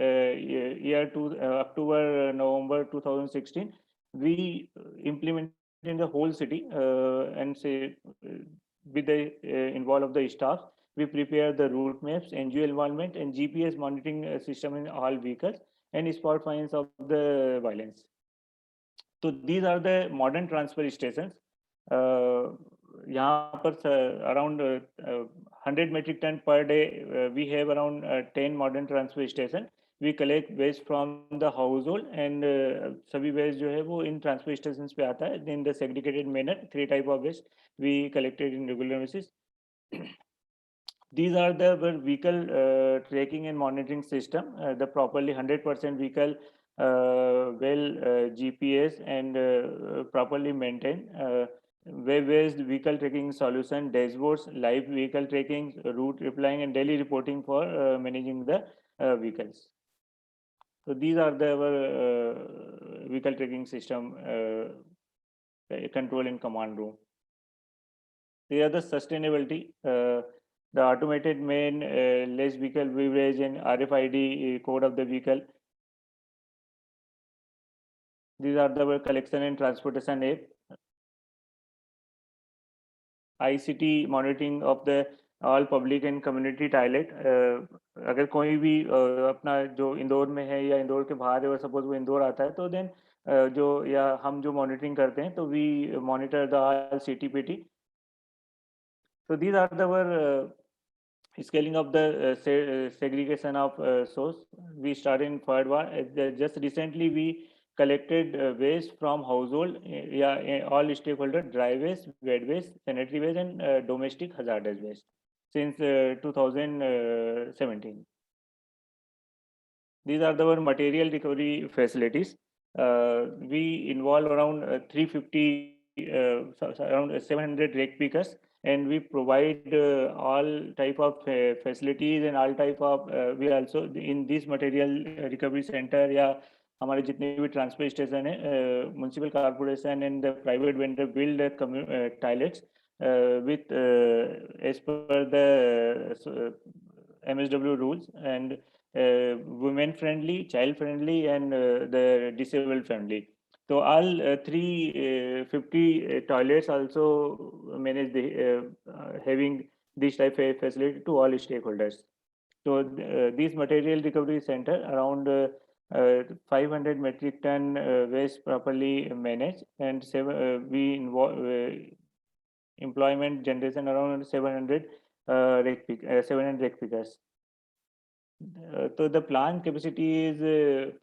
October, November 2016, we implemented in the whole city, and say with the involve of the staff, we prepare the route maps, NGO involvement, and GPS monitoring system in all vehicles, and spot finds of the violence. So these are the modern transfer stations. यहाँ पर around 100 metric ton per day, we have around 10 modern transfer station. We collect waste from the household, and सभी waste जो है वो in transfer stations पे आता है in the segregated manner. 3 type of waste we collected in regular basis. These are the vehicle tracking and monitoring system. The properly 100% vehicle GPS and properly maintained. Web-based vehicle tracking solution, dashboards, live vehicle tracking, route replying, and daily reporting for managing the vehicles. So these are the vehicle tracking system control and command room. They are the sustainability. The automated main less vehicle beverage and RFID code of the vehicle. These are the collection and transportation app. ICT monitoring of the all public and community toilet. अगर कोई भी अपना जो इंदौर में है या इंदौर के बाहर है और सपोज वो इंदौर आता है तो देन जो या हम जो मॉनिटरिंग करते हैं तो we monitor the all CTPT. So these are the scaling of the segregation of source. We started in third one. Just recently we collected waste from household, all stakeholder, dry waste, wet waste, sanitary waste, and domestic hazardous waste since 2017. These are the material recovery facilities. We involve around 350, around 700 rake pickers, and we provide all type of facilities and all type of we also in this material recovery center या हमारे जितने भी transfer station है municipal corporation and the private vendor build toilets with as per the MSW rules and women friendly, child friendly, and the disabled friendly. So all 350 toilets also manage the having this type of facility to all stakeholders. So this material recovery center around 500 metric ton waste properly managed, and we involve employment generation around 700 700 rake pickers. So the plant capacity is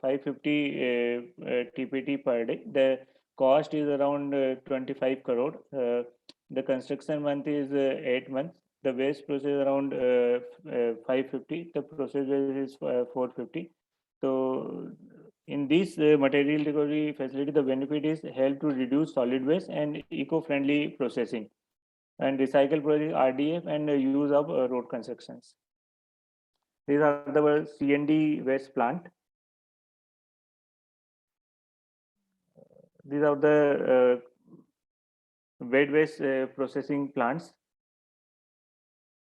550 TPT per day. The cost is around 25 crore. The construction month is 8 months. The waste process around 550. The process is 450. So in this material recovery facility, the benefit is help to reduce solid waste and eco-friendly processing, and recycle project RDF, and use of road constructions. These are the C&D waste plant. These are the wet waste processing plants.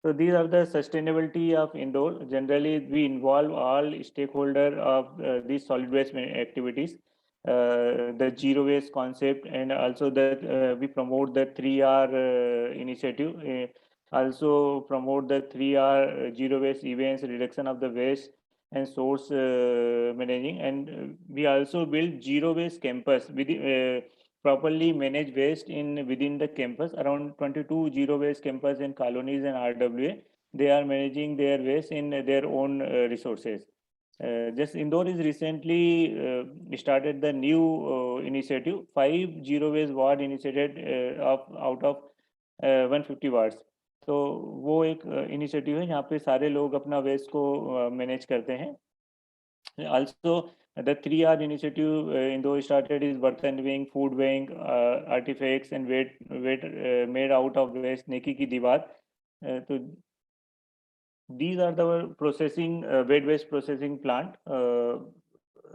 So these are the sustainability of Indore. Generally, we involve all stakeholder of these solid waste activities. The zero waste concept, and also that we promote the 3R initiative. Also promote the 3R zero waste events, reduction of the waste, and source managing. And we also build zero waste campus with properly manage waste within the campus. Around 22 zero waste campus in colonies and RWA. They are managing their waste in their own resources. Just Indore is recently started the new initiative, 5 zero waste ward initiated out of 150 wards. तो वो एक initiative है जहाँ पे सारे लोग अपना waste को मैनेज करते हैं. Also, the 3R initiative Indore started is Bartan Bank, Food Bank, artifacts, and weight made out of waste, Neki ki Diwar. So these are the processing wet waste processing plant,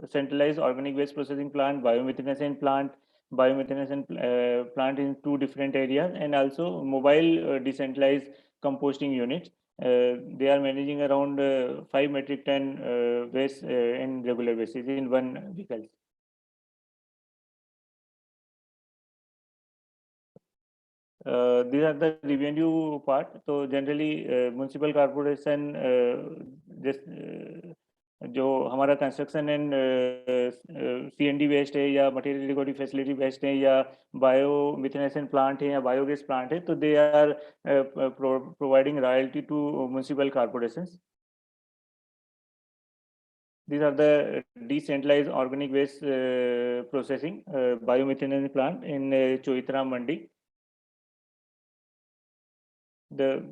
centralized organic waste processing plant, biomethane plant, biomethanation plant in 2 different areas, and also mobile decentralized composting units. They are managing around 5 metric ton waste in regular basis in one vehicle. These are the revenue part. So generally municipal corporation just जो हमारा construction and CND waste है या material recovery facility waste है या bio methanation plant है या biogas plant है, तो they are providing royalty to municipal corporations. These are the decentralized organic waste processing biomethane plant in Choitra Mandi. The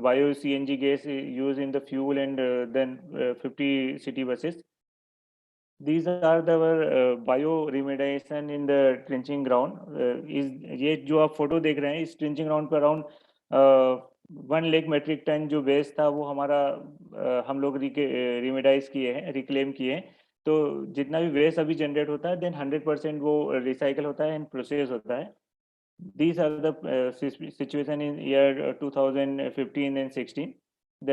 bio CNG gas used in the fuel and then 50 city buses. These are the bio remediation in the trenching ground. ये जो आप photo देख रहे हैं इस trenching ground पर around 1 lakh metric ton जो waste था वो हमारा हम लोग रिमेडाइज किए हैं, रिक्लेम किए हैं. तो जितना भी वेस्ट अभी जनरेट होता है देन 100% वो रिसाइकल होता है एंड प्रोसेस होता है. These are the situation in year 2015 and 16.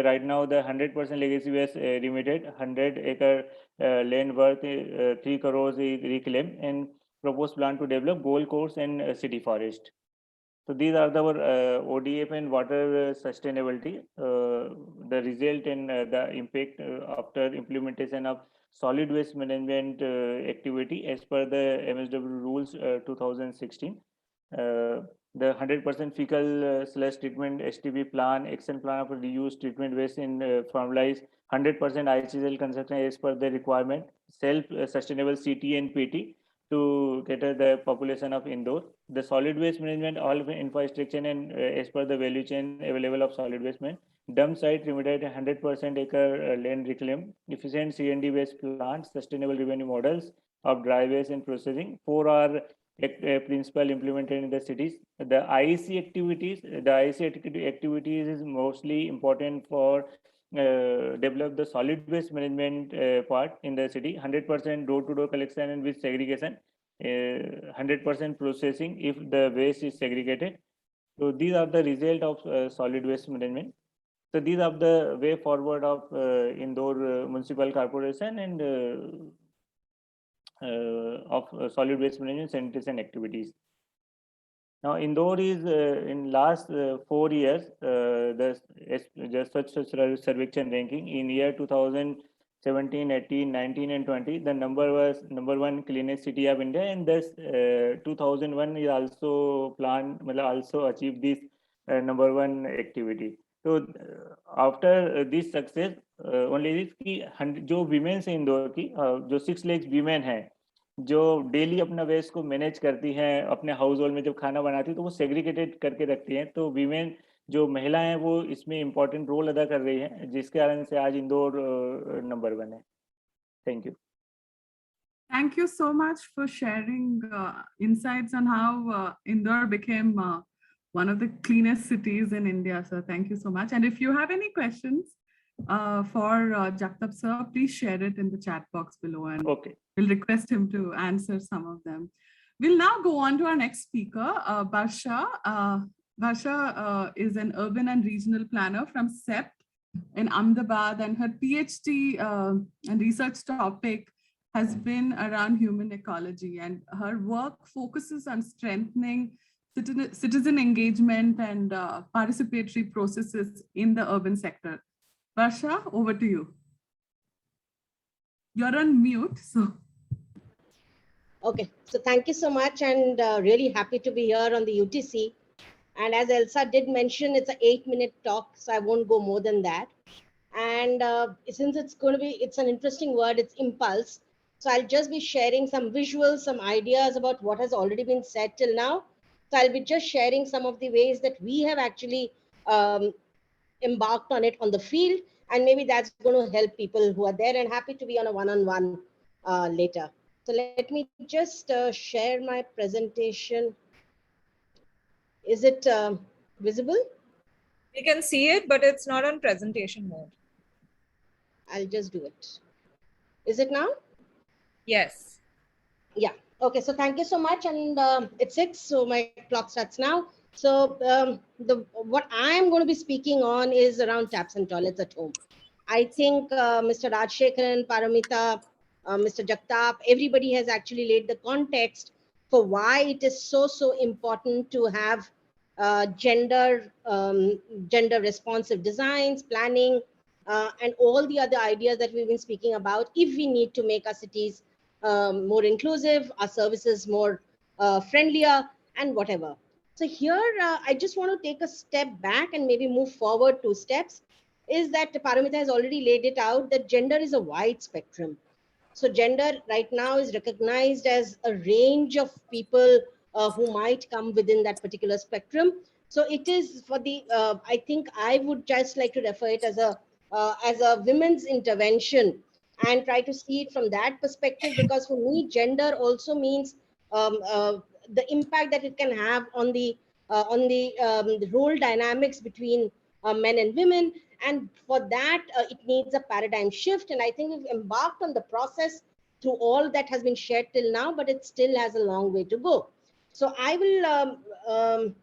Right now the 100% legacy waste remitted, 100 acre land worth 3 crores reclaimed, and proposed plan to develop golf course and city forest. So these are the ODF and water sustainability. The result and the impact after implementation of solid waste management activity as per the MSW rules 2016. The 100% fecal slash treatment STB plan, action plan of reuse treatment waste in formalized 100% ICL construction as per the requirement, self-sustainable CT and PT to cater the population of Indore. The solid waste management, all infrastructure and as per the value chain available of solid waste management. Dump site remediate 100% acre land reclaim, efficient CND waste plants, sustainable revenue models of dry waste and processing. 4 are principle implemented in the cities. The IEC activities is mostly important for develop the solid waste management part in the city. 100% door-to-door collection and with segregation, 100% processing if the waste is segregated. So these are the result of solid waste management. So these are the way forward of Indore Municipal Corporation and of solid waste management sanitation activities. Now Indore is in last 4 years the Swachh Sarvekshan ranking in year 2017, 18, 19 and 20. The number was number 1 cleanest city of India, and thus 2001 is also planned, also achieved this number 1 activity. So after this success, only this कि जो women's है इंदौर की जो 6 lakhs women हैं जो daily अपना waste को manage करती हैं, अपने हाउस होल्ड में जब खाना बनाती है तो वो सेग्रीगेटेड करके रखती हैं. तो वीमेन जो महिला हैं वो इसमें इम्पोर्टेंट रोल अदा कर रही हैं, जिसके कारण से आज इंदौर नंबर 1 है. Thank you. Thank you so much for sharing insights on how Indore became one of the cleanest cities in India, sir. Thank you so much. And if you have any questions for Jagtap sir, please share it in the chat box below, and we'll request him to answer some of them. We'll now go on to our next speaker, Barsha. Barsha is an urban and regional planner from CEPT in Ahmedabad, and her PhD and research topic has been around human ecology, and her work focuses on strengthening citizen engagement and participatory processes in the urban sector. Barsha, over to you. You're on mute, so. Okay, so thank you so much, and really happy to be here on the UTC. And as Elsa did mention, it's an 8-minute talk, so I won't go more than that. And since it's an interesting word, it's impulse. So I'll just be sharing some visuals, some ideas about what has already been said till now. So I'll be just sharing some of the ways that we have actually embarked on it on the field, and maybe that's going to help people who are there, and happy to be on a one-on-one later. So let me just share my presentation. Is it visible? We can see it, but it's not on presentation mode. I'll just do it. Is it now? Yes. Yeah. Okay, so thank you so much. And it's 6, so my clock starts now. So what I am going to be speaking on is around taps and toilets at home. I think Mr. Rajshekharan, Paramita, Mr. Jagtap, everybody has actually laid the context for why it is so important to have gender responsive designs, planning, and all the other ideas that we've been speaking about if we need to make our cities more inclusive, our services more friendlier, and whatever. So here, I just want to take a step back and maybe move forward 2 steps. Is that Paramita has already laid it out that gender is a wide spectrum. So gender right now is recognized as a range of people who might come within that particular spectrum. So it is for the, I think I would just like to refer it as a women's intervention and try to see it from that perspective, because for me, gender also means the impact that it can have on the role dynamics between men and women. And for that, it needs a paradigm shift. And I think we've embarked on the process through all that has been shared till now, but it still has a long way to go. So I will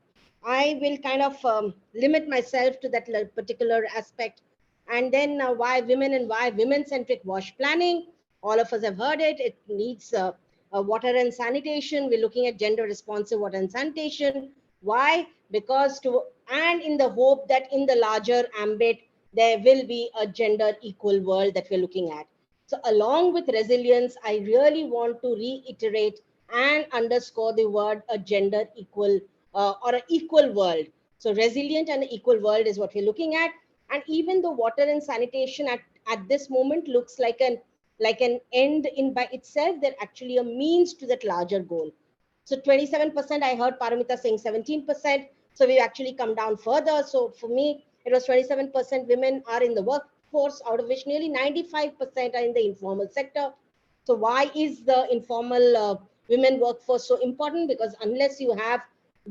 kind of limit myself to that particular aspect. And then why women and why women-centric wash planning. All of us have heard it. It needs water and sanitation. We're looking at gender responsive water and sanitation. Why? Because and in the hope that in the larger ambit, there will be a gender equal world that we're looking at. So along with resilience, I really want to reiterate and underscore the word a gender equal or an equal world. So resilient and equal world is what we're looking at. And even the water and sanitation at this moment looks like an end in by itself, they're actually a means to that larger goal. So 27%, I heard Paramita saying 17%. So we've actually come down further. So for me, it was 27% women are in the workforce, out of which nearly 95% are in the informal sector. So why is the informal women workforce so important? Because unless you have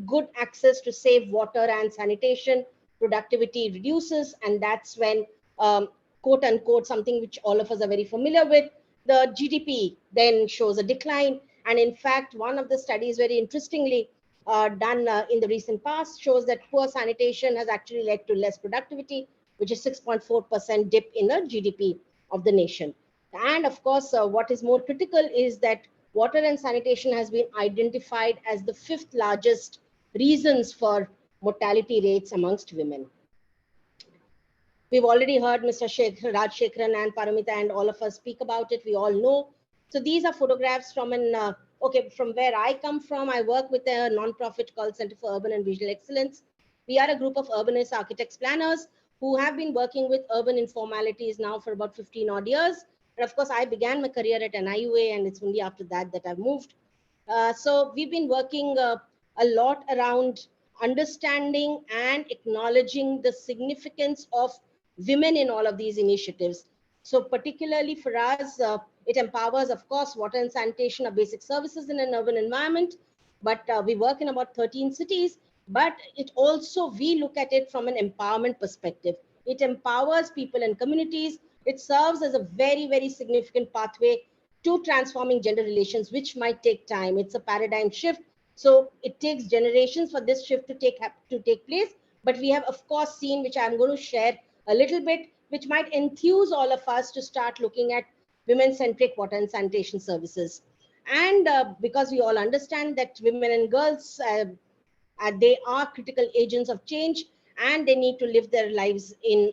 good access to safe water and sanitation, productivity reduces. And that's when, quote unquote, something which all of us are very familiar with, the GDP then shows a decline. And in fact, one of the studies very interestingly done in the recent past shows that poor sanitation has actually led to less productivity, which is 6.4% dip in the GDP of the nation. And of course, what is more critical is that water and sanitation has been identified as the 5th largest reasons for mortality rates amongst women. We've already heard Mr. Rajshekharan and Paramita and all of us speak about it. We all know. So these are photographs from from where I come from. I work with a non-profit called Center for Urban and Visual Excellence. We are a group of urbanist architects planners who have been working with urban informalities now for about 15 odd years. And of course, I began my career at NIUA, and it's only after that that I've moved. So we've been working a lot around understanding and acknowledging the significance of women in all of these initiatives. So particularly for us, it empowers, of course, water and sanitation are basic services in an urban environment, but we work in about 13 cities, but it also, we look at it from an empowerment perspective. It empowers people and communities. It serves as a very significant pathway to transforming gender relations, which might take time. It's a paradigm shift. So it takes generations for this shift to take place. But we have, of course, seen, which I'm going to share a little bit, which might enthuse all of us to start looking at women-centric water and sanitation services. And because we all understand that women and girls, they are critical agents of change, and they need to live their lives in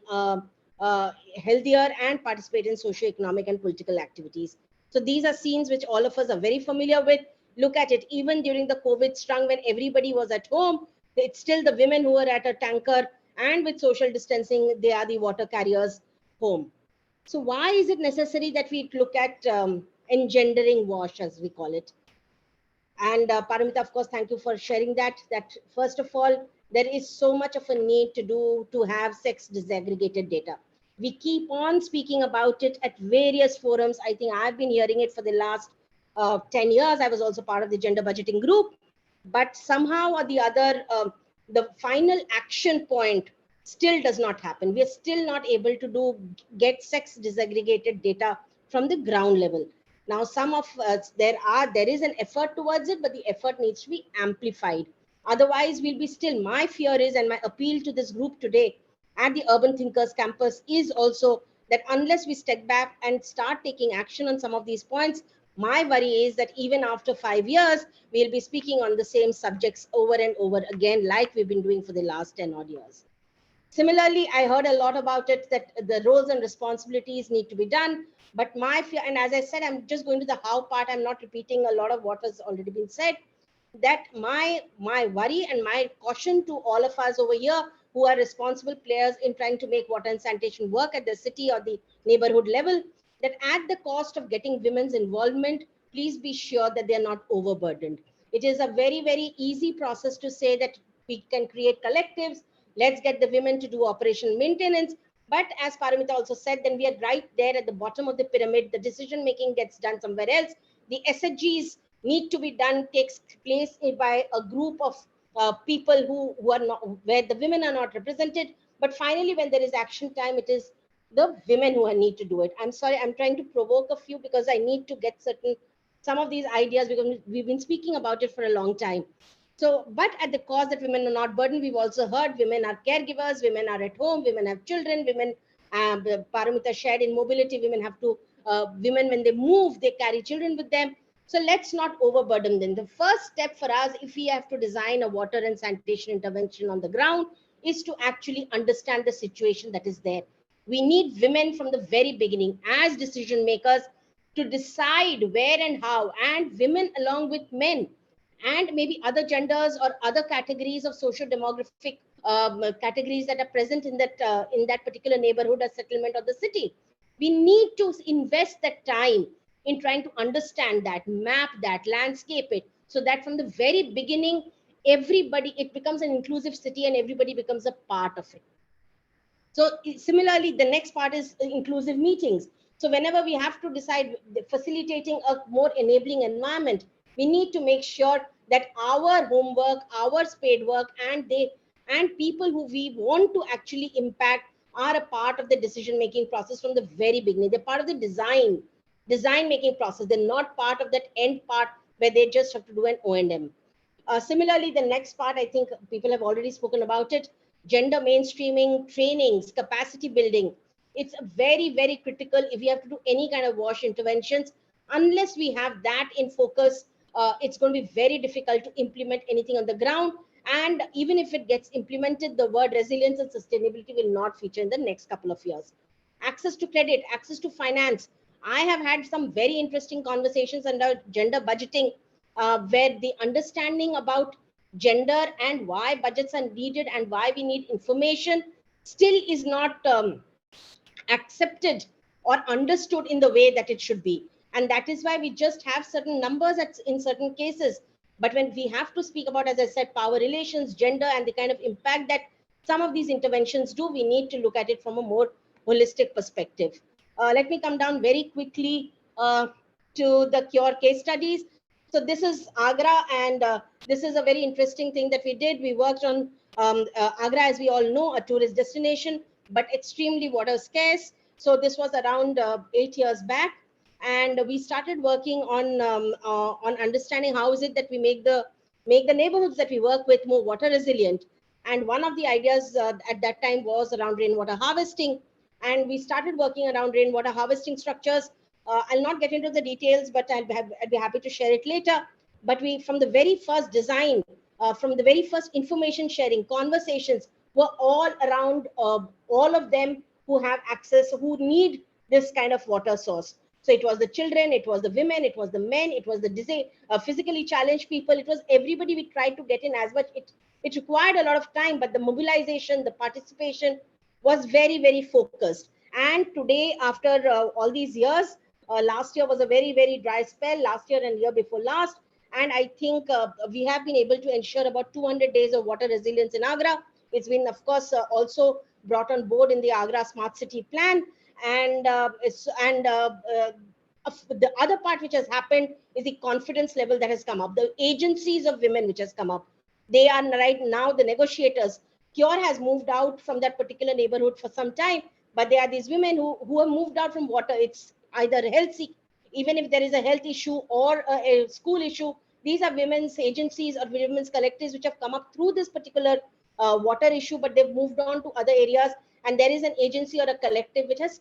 healthier and participate in socio-economic and political activities. So these are scenes which all of us are very familiar with. Look at it, even during the COVID strung, when everybody was at home, it's still the women who are at a tanker, and with social distancing, they are the water carriers home. So why is it necessary that we look at engendering wash, as we call it? And Paramita, of course, thank you for sharing that. That first of all, there is so much of a need to have sex disaggregated data. We keep on speaking about it at various forums. I think I've been hearing it for the last 10 years. I was also part of the gender budgeting group, but somehow or the other, the final action point still does not happen. We are still not able to get sex disaggregated data from the ground level. Now, some of there is an effort towards it, but the effort needs to be amplified. Otherwise, we'll be still. My fear is, and my appeal to this group today at the Urban Thinkers Campus is also that unless we step back and start taking action on some of these points, my worry is that even after 5 years, we'll be speaking on the same subjects over and over again, like we've been doing for the last 10 odd years. Similarly, I heard a lot about it, that the roles and responsibilities need to be done. But my fear, and as I said, I'm just going to the how part, I'm not repeating a lot of what has already been said, that my worry and my caution to all of us over here who are responsible players in trying to make water and sanitation work at the city or the neighborhood level, that at the cost of getting women's involvement, please be sure that they're not overburdened. It is a very, very easy process to say that we can create collectives, let's get the women to do operation maintenance. But as Paramita also said, then we are right there at the bottom of the pyramid. The decision making gets done somewhere else. The SHGs need to be done, takes place by a group of people who are not, where the women are not represented. But finally, when there is action time, it is the women who need to do it. I'm sorry, I'm trying to provoke a few because I need to get some of these ideas because we've been speaking about it for a long time. So, but at the cause that women are not burdened, we've also heard women are caregivers, women are at home, women have children, women, Paramita shared in mobility, women have to, women when they move, they carry children with them. So let's not overburden them. The first step for us, if we have to design a water and sanitation intervention on the ground, is to actually understand the situation that is there. We need women from the very beginning as decision makers to decide where and how, and women along with men and maybe other genders or other categories of social demographic categories that are present in that particular neighborhood or settlement of the city. We need to invest that time in trying to understand that, map that, landscape it, so that from the very beginning, everybody, it becomes an inclusive city and everybody becomes a part of it. So similarly, the next part is inclusive meetings. So whenever we have to decide facilitating a more enabling environment, we need to make sure that our homework, our spade work, and people who we want to actually impact are a part of the decision-making process from the very beginning. They're part of the design-making process. They're not part of that end part where they just have to do an O&M. Similarly, the next part, I think people have already spoken about it, gender mainstreaming, trainings, capacity building. It's very, very critical if we have to do any kind of WASH interventions. Unless we have that in focus, it's going to be very difficult to implement anything on the ground. And even if it gets implemented, the word resilience and sustainability will not feature in the next couple of years. Access to credit, access to finance. I have had some very interesting conversations under gender budgeting, where the understanding about gender and why budgets are needed and why we need information still is not accepted or understood in the way that it should be. And that is why we just have certain numbers in certain cases. But when we have to speak about, as I said, power relations, gender, and the kind of impact that some of these interventions do, we need to look at it from a more holistic perspective. Let me come down very quickly to the Cure case studies. So this is Agra, and this is a very interesting thing that we did. We worked on Agra, as we all know, a tourist destination, but extremely water scarce. So this was around 8 years back, and we started working on understanding how is it that we make the neighborhoods that we work with more water resilient. And one of the ideas at that time was around rainwater harvesting, and we started working around rainwater harvesting structures. I'll not get into the details, but I'd be happy to share it later. But we, from the very first design, from the very first information sharing, conversations were all around all of them who have access, who need this kind of water source. So it was the children, it was the women, it was the men, it was the physically challenged people. It was everybody we tried to get in as much. It required a lot of time, but the mobilization, the participation was very, very focused. And today, after all these years, last year was a very, very dry spell, last year and year before last. And I think we have been able to ensure about 200 days of water resilience in Agra. It's been, of course, also brought on board in the Agra Smart City Plan. And the other part which has happened is the confidence level that has come up. The agencies of women which has come up. They are right now the negotiators. Cure has moved out from that particular neighborhood for some time, but there are these women who have moved out from water. It's either health even if there is a health issue or a school issue, these are women's agencies or women's collectives which have come up through this particular water issue, but they've moved on to other areas. And there is an agency or a collective which has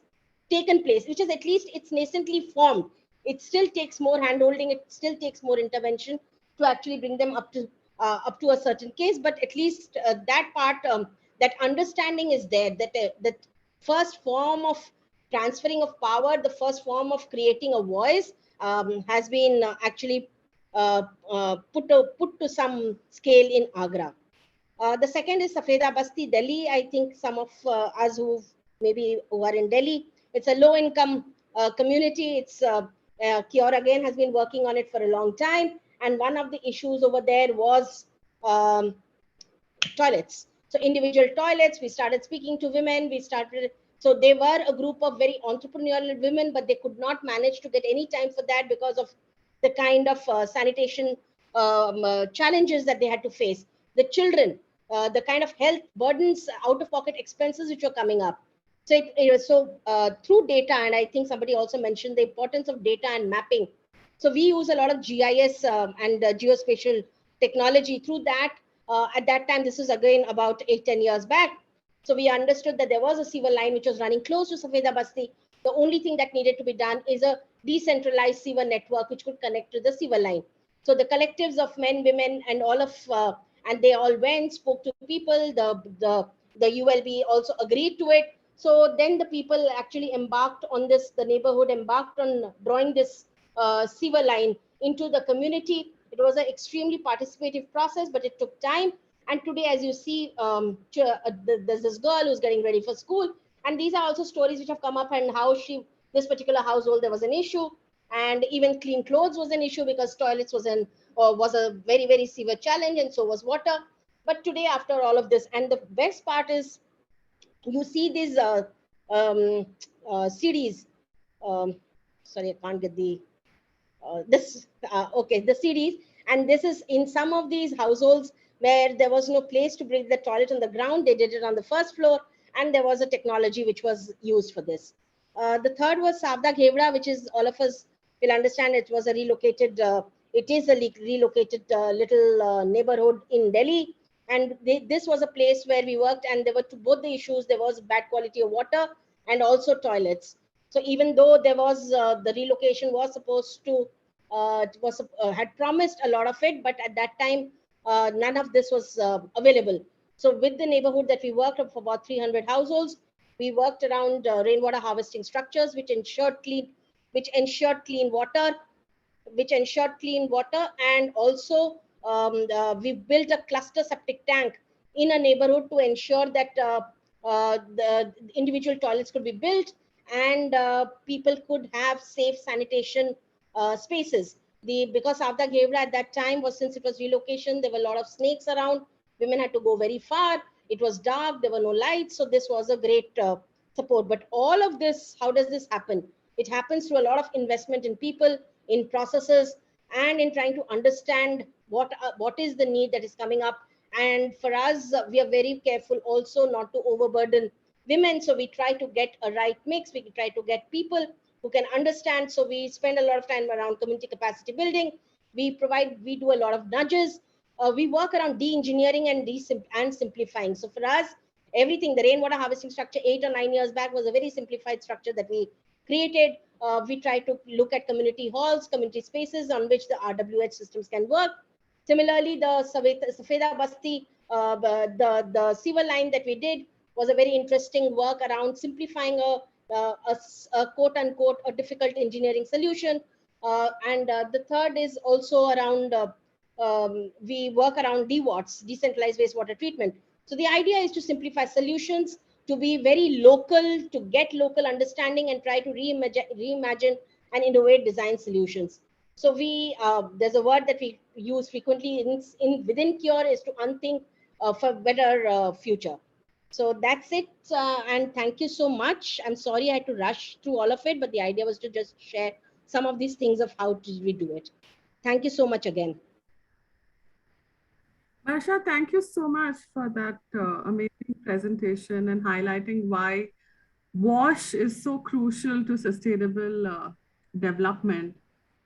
taken place, which is at least it's nascently formed. It still takes more handholding. It still takes more intervention to actually bring them up to a certain case. But at least that part, that understanding is there. That first form of transferring of power, the first form of creating a voice, has been actually put to some scale in Agra. The second is Safeda Basti, Delhi. I think some of us who are in Delhi, it's a low-income community. It's Kior again has been working on it for a long time, and one of the issues over there was toilets. So individual toilets. We started speaking to women. So they were a group of very entrepreneurial women, but they could not manage to get any time for that because of the kind of sanitation challenges that they had to face. The children, the kind of health burdens, out-of-pocket expenses which were coming up. So through data, and I think somebody also mentioned the importance of data and mapping. So we use a lot of GIS and geospatial technology. Through that, at that time, this is again about 8-10 years back. So we understood that there was a sewer line which was running close to Safeda Basti. The only thing that needed to be done is a decentralized sewer network which could connect to the sewer line. So the collectives of men, women, and all of and they all went, spoke to people. The ULB also agreed to it. So then the people actually embarked on this. The neighborhood embarked on drawing this sewer line into the community. It was an extremely participative process, but it took time. And today, as you see, there's this girl who's getting ready for school. And these are also stories which have come up, and how this particular household, there was an issue. And even clean clothes was an issue because toilets was a very, very severe challenge, and so was water. But today, after all of this, and the best part is, you see these CDs. Sorry, I can't get the the CDs. And this is in some of these households where there was no place to bring the toilet on the ground. They did it on the first floor, and there was a technology which was used for this. The third was Savda Ghevra, which is, all of us will understand, it was a relocated, it is a relocated little neighborhood in Delhi. And this was a place where we worked, and there were both the issues. There was bad quality of water and also toilets. So even though there was the relocation was supposed to had promised a lot of it, but at that time none of this was available. So with the neighborhood that we worked for about 300 households, we worked around rainwater harvesting structures which ensured clean water, and also we built a cluster septic tank in a neighborhood to ensure that the individual toilets could be built, and people could have safe sanitation spaces. Because Savda Ghevra at that time was, since it was relocation, there were a lot of snakes around. Women had to go very far. It was dark. There were no lights. So this was a great support. But all of this, how does this happen? It happens through a lot of investment in people, in processes, and in trying to understand what is the need that is coming up. And for us, we are very careful also not to overburden women. So we try to get a right mix. We try to get people who can understand. So we spend a lot of time around community capacity building. We do a lot of nudges. We work around de-engineering and simplifying. So for us, everything, the rainwater harvesting structure 8 or 9 years back was a very simplified structure that we created. We try to look at community halls, community spaces on which the RWH systems can work. Similarly, the Safeda Basti, the sewer line that we did was a very interesting work around simplifying a quote unquote a difficult engineering solution. And the third is also around we work around DWATs, decentralized wastewater treatment. So the idea is to simplify solutions, to be very local, to get local understanding, and try to reimagine and innovate design solutions. So there's a word that we use frequently within Cure is to unthink for better future. So that's it. And thank you so much. I'm sorry I had to rush through all of it, but the idea was to just share some of these things of how we do it. Thank you so much again. Marsha, thank you so much for that amazing presentation and highlighting why WASH is so crucial to sustainable development.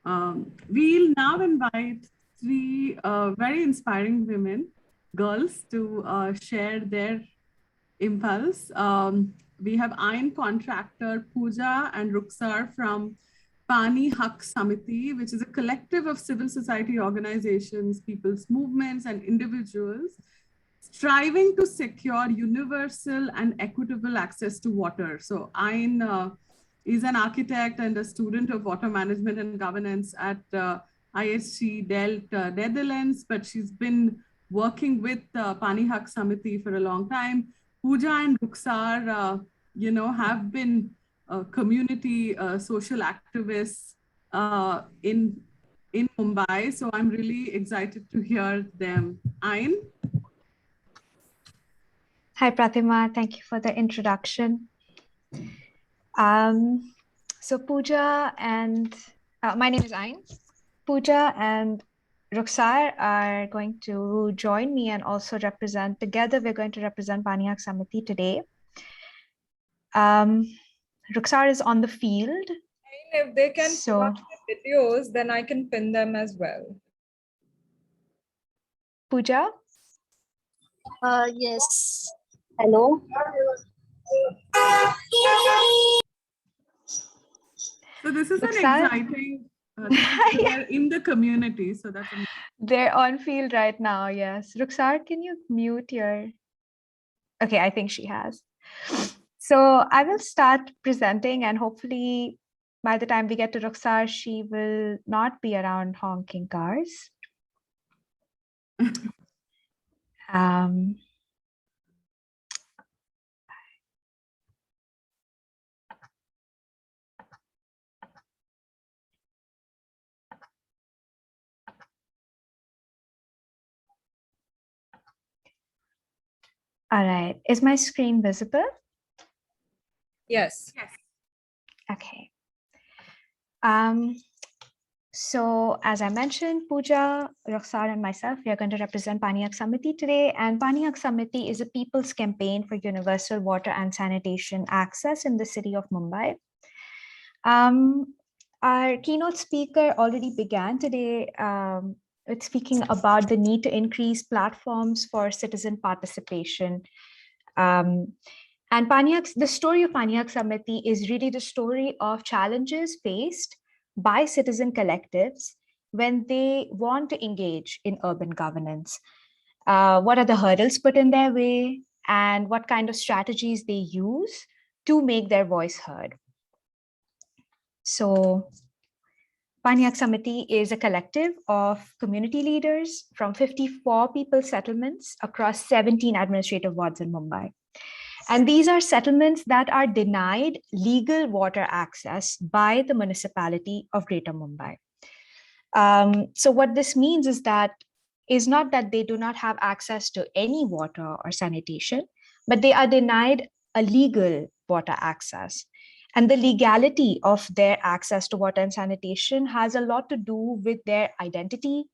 We'll now invite three very inspiring women, girls, to share their impulse. We have Ayn contractor Pooja and Ruksar from Pani Hak Samiti, which is a collective of civil society organizations, people's movements, and individuals striving to secure universal and equitable access to water. So Ayn is an architect and a student of water management and governance at IHG Delft, Netherlands, but she's been working with Pani Hak Samiti for a long time. Pooja and Ruksar, have been community social activists in Mumbai. So I'm really excited to hear them. Ayn? Hi, Pratima. Thank you for the introduction. So Pooja and my name is Ayn. Pooja and Ruksar are going to join me and also represent, together we're going to represent Pani Hak Samiti today. Ruksar is on the field. If they can watch the videos, then I can pin them as well. Pooja? Yes. Hello. So this is an Ruksar? exciting they're in the community. So that's amazing. They're on field right now, yes. Ruksar, can you mute your... Okay, I think she has. So I will start presenting, and hopefully by the time we get to Ruksar, she will not be around honking cars. All right, is my screen visible? Yes. Okay. So as I mentioned, Pooja, Ruksar, and myself, we are going to represent Pani Hak Samiti today. And Pani Hak Samiti is a people's campaign for universal water and sanitation access in the city of Mumbai. Our keynote speaker already began today with speaking about the need to increase platforms for citizen participation. And the story of Pani Hak Samiti is really the story of challenges faced by citizen collectives when they want to engage in urban governance. What are the hurdles put in their way, and what kind of strategies they use to make their voice heard. So Pani Hak Samiti is a collective of community leaders from 54 people settlements across 17 administrative wards in Mumbai. And these are settlements that are denied legal water access by the municipality of Greater Mumbai. So what this means is not that they do not have access to any water or sanitation, but they are denied a legal water access. And the legality of their access to water and sanitation has a lot to do with their identity,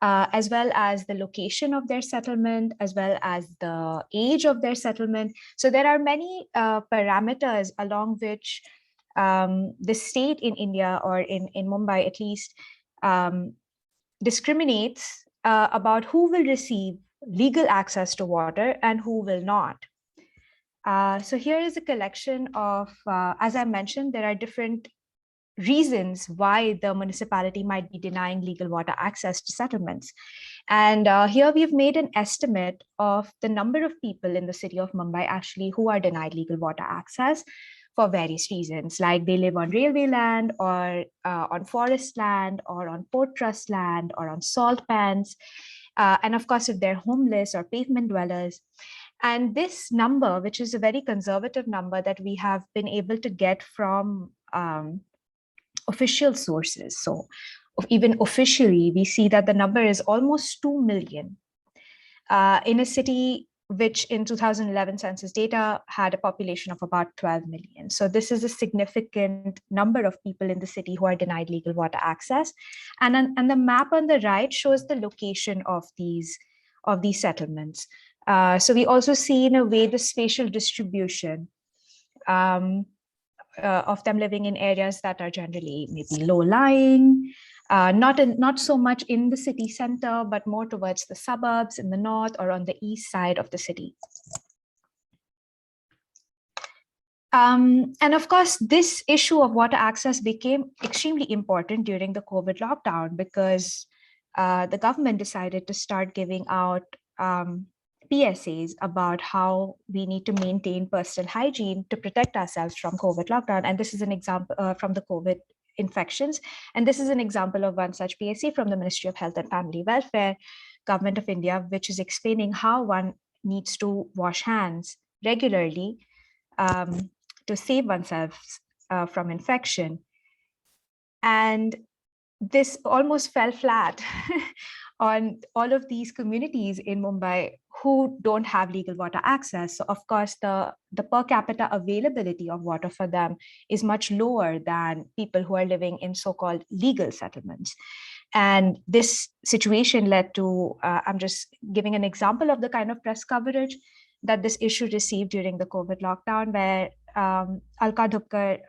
as well as the location of their settlement, as well as the age of their settlement. So there are many parameters along which the state in India, or in Mumbai at least, discriminates about who will receive legal access to water and who will not. So here is a collection of, as I mentioned, there are different reasons why the municipality might be denying legal water access to settlements. And here we've made an estimate of the number of people in the city of Mumbai actually who are denied legal water access for various reasons, like they live on railway land, or on forest land, or on port trust land, or on salt pans. And of course, if they're homeless or pavement dwellers. And this number, which is a very conservative number that we have been able to get from official sources. So even officially, we see that the number is almost 2 million in a city which in 2011 census data had a population of about 12 million. So this is a significant number of people in the city who are denied legal water access. And the map on the right shows the location of these settlements. So we also see in a way the spatial distribution. of them living in areas that are generally maybe low-lying, not so much in the city center, but more towards the suburbs in the north or on the east side of the city. And of course, this issue of water access became extremely important during the COVID lockdown because the government decided to start giving out PSAs about how we need to maintain personal hygiene to protect ourselves from COVID lockdown. And this is an example from the COVID infections. And this is an example of one such PSA from the Ministry of Health and Family Welfare, Government of India, which is explaining how one needs to wash hands regularly to save oneself from infection. And this almost fell flat on all of these communities in Mumbai who don't have legal water access. So of course, the per capita availability of water for them is much lower than people who are living in so-called legal settlements. And this situation led to, I'm just giving an example of the kind of press coverage that this issue received during the COVID lockdown, where Alka Dhupkar,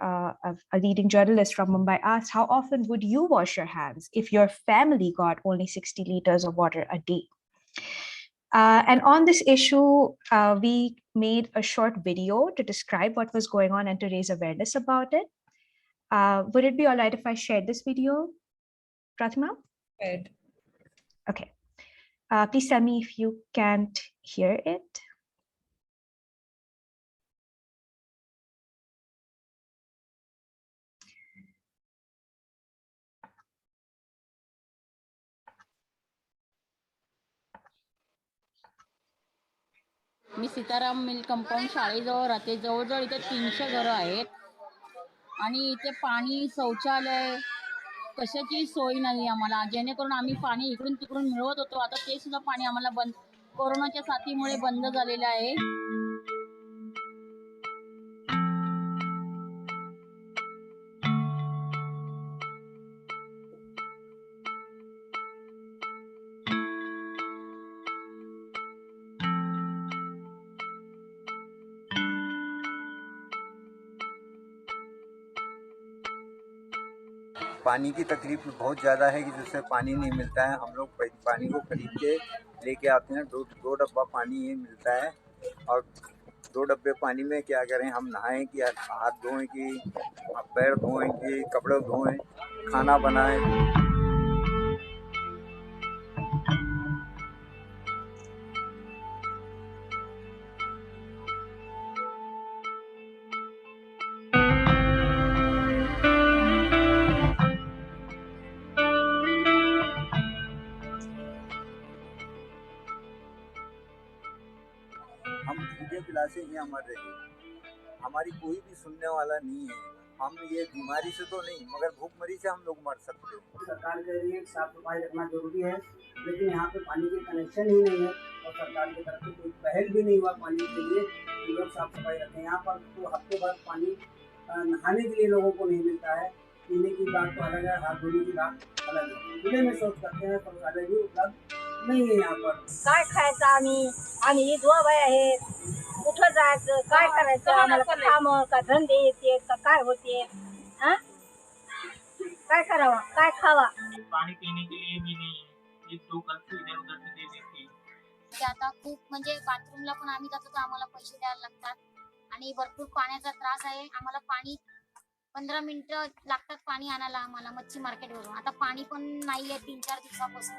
a leading journalist from Mumbai, asked, how often would you wash your hands if your family got only 60 liters of water a day? And on this issue, we made a short video to describe what was going on and to raise awareness about it. Would it be all right if I shared this video, Pratima? Right. Okay. Please tell me if you can't hear it. मी Sitaram mill compound शाळेजवळ राहते. जवळजवळ इथे 300 घरं आहेत आणि इथे पाणी, शौचालय कशाची सोय नाही आम्हाला, जेणेकरून आम्ही पाणी इकडून तिकडून मिळवत होतो. आता ते सुद्धा पाणी आम्हाला बंद, कोरोनाच्या साथीमुळे बंद झालेलं आहे. पानी की तकलीफ बहुत ज़्यादा है कि जिससे पानी नहीं मिलता है. हम लोग पानी को खरीद के लेके आते हैं. दो डब्बा पानी ही मिलता है और 2 डब्बे पानी में क्या करें, हम नहाएं कि हाथ धोएं कि पैर धोएं कि कपड़े धोएं, खाना बनाएं. हम भूखे प्यासे यहाँ मर रहे हैं. हमारी कोई भी सुनने वाला नहीं है. हम ये बीमारी से तो नहीं, मगर भूखमरी से हम लोग मर सकते हैं. सरकार कह रही है साफ सफाई रखना जरूरी है, लेकिन यहाँ पे पानी के कनेक्शन ही नहीं है और सरकार की तरफ से कोई पहल भी नहीं हुआ पानी के लिए कि लोग साफ सफाई रखें. यहाँ पर तो हफ्ते भर पानी नहाने के लिए लोगों को नहीं मिलता है. पीने की बात तो अलग है, हाथ धोने की बात अलग है. खुले में शौच करते हैं, शौचालय भी उपलब्ध नाही आहे यहाँ पर. काय खायचं आम्ही धुवाबाई आहेत, कुठं जायचं, काय करायचं, आम्हाला काम का धंदे येते का काय होते, काय करावं, काय खावा. पाणी पिणे के लिए भी नहीं है. एक दो कल से इधर उधर से दे देती है. आता खूप म्हणजे बाथरूमला पण आम्ही जातो तर आम्हाला पैसे द्यायला लागतात आणि भरपूर पाण्याचा त्रास आहे. आम्हाला पाणी 15 मिनिटं लागतात पाणी आणायला आम्हाला मच्छी मार्केटवरून. आता पाणी पण नाही आहे 3-4 दिवसापासून.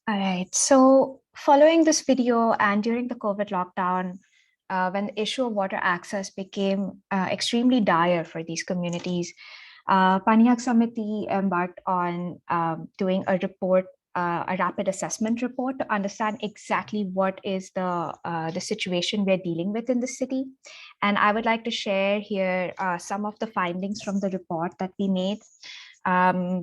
All right, so following this video and during the COVID lockdown, when the issue of water access became extremely dire for these communities, Paniyak Samiti embarked on doing a report a rapid assessment report to understand exactly what is the situation we're dealing with in the city. And I would like to share here some of the findings from the report that we made.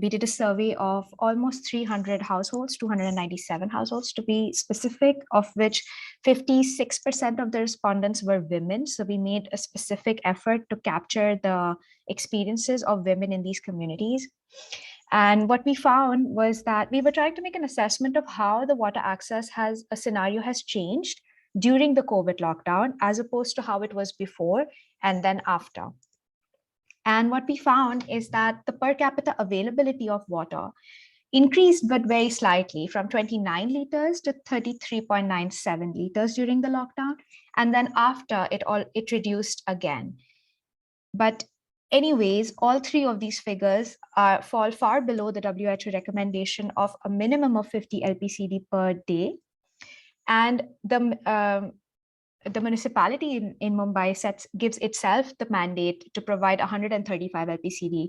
We did a survey of almost 300 households, 297 households to be specific, of which 56% of the respondents were women. So we made a specific effort to capture the experiences of women in these communities. And what we found was that we were trying to make an assessment of how the water access scenario has changed during the COVID lockdown, as opposed to how it was before and then after. And what we found is that the per capita availability of water increased, but very slightly, from 29 liters to 33.97 liters during the lockdown. And then after it reduced again. But anyways, all three of these figures fall far below the WHO recommendation of a minimum of 50 LPCD per day. And the municipality in Mumbai gives itself the mandate to provide 135 LPCD.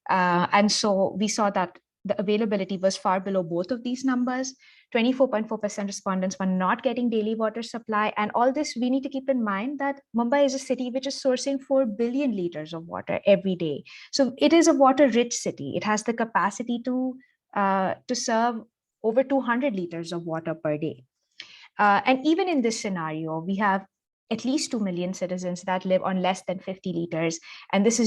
And so we saw that the availability was far below both of these numbers. 24.4% respondents were not getting daily water supply. And all this, we need to keep in mind that Mumbai is a city which is sourcing 4 billion liters of water every day. So it is a water-rich city. It has the capacity to serve over 200 liters of water per day. And even in this scenario, we have at least 2 million citizens that live on less than 50 liters. And this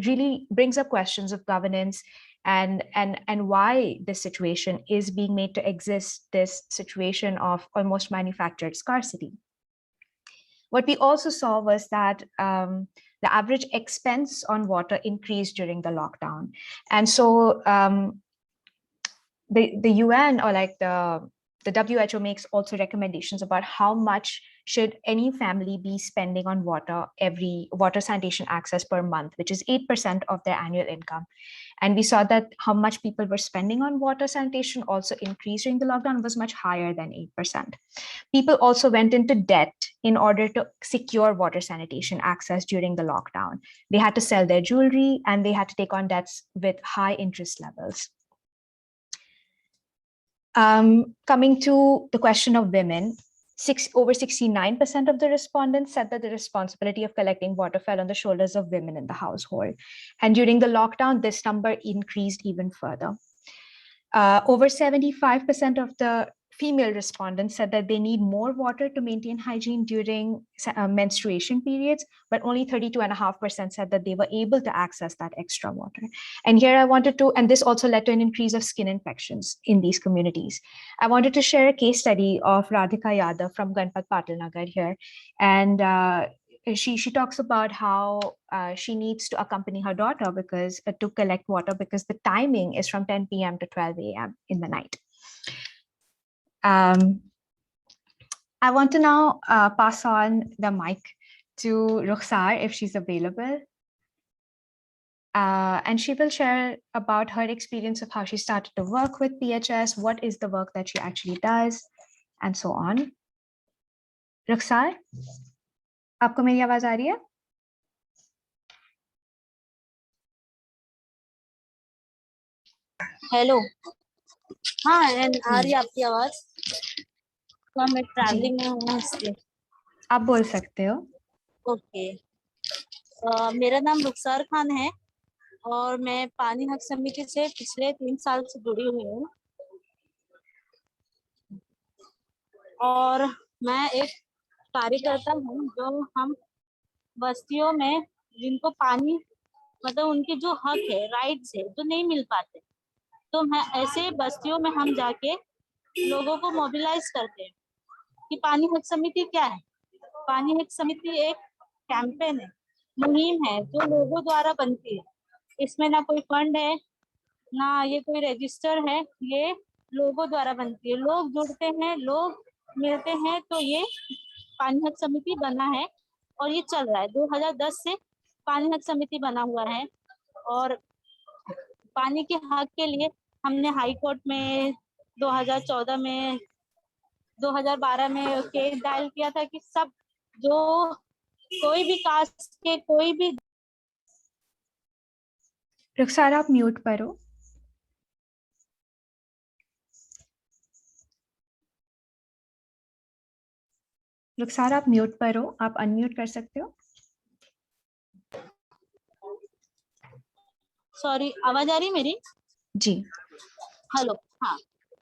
really brings up questions of governance and why this situation is being made to exist, this situation of almost manufactured scarcity. What we also saw was that the average expense on water increased during the lockdown. And so the UN, or like the WHO, makes also recommendations about how much should any family be spending on water sanitation access per month, which is 8% of their annual income. And we saw that how much people were spending on water sanitation also increased during the lockdown, was much higher than 8%. People also went into debt in order to secure water sanitation access during the lockdown. They had to sell their jewelry and they had to take on debts with high interest levels. Coming to the question of women, over 69% of the respondents said that the responsibility of collecting water fell on the shoulders of women in the household. And during the lockdown, this number increased even further. Over 75% of the female respondents said that they need more water to maintain hygiene during menstruation periods, but only 32.5% said that they were able to access that extra water. And here I wanted to, and this also led to an increase of skin infections in these communities. I wanted to share a case study of Radhika Yadav from Ganpat Patalnagar here. And she talks about how she needs to accompany her daughter to collect water because the timing is from 10 p.m. to 12 a.m. in the night. I want to now pass on the mic to Rukhsar if she's available. And she will share about her experience of how she started to work with PHS, what is the work that she actually does, and so on. Rukhsar, आपको मेरी आवाज आ रही है? Hello, हाँ आ रही है आपकी आवाज? तो मैं ट्रैवलिंग में हूँ इसलिए। आप बोल सकते हो। ओके, मेरा नाम रुखसार खान है और मैं पानी हक समिति से पिछले 3 साल से जुड़ी हुई हूँ और मैं एक कार्यकर्ता हूँ जो हम बस्तियों में जिनको पानी मतलब उनके जो हक है, राइट्स है, जो नहीं मिल पाते, तो मैं ऐसे बस्तियों में हम जाके लोगों को मोबिलाइज करते हैं कि पानी हक समिति क्या है। पानी हक समिति एक कैंपेन है, मुहिम है जो लोगों द्वारा बनती है। इसमें ना कोई फंड है, ना ये कोई रजिस्टर है, ये लोगों द्वारा बनती है। लोग जुड़ते हैं, लोग मिलते हैं, तो ये पानी हक समिति बना है और ये चल रहा है। 2010 से पानी हक समिति बना हुआ है और पानी के हक के लिए हमने हाई कोर्ट में 2014 में 2012 में केस दायर किया था कि सब जो कोई भी कास्ट के कोई भी। रुखसार आप म्यूट पर हो। रुखसार आप म्यूट पर हो, आप अनम्यूट कर सकते हो। सॉरी, आवाज आ रही मेरी? जी। हेलो। हाँ,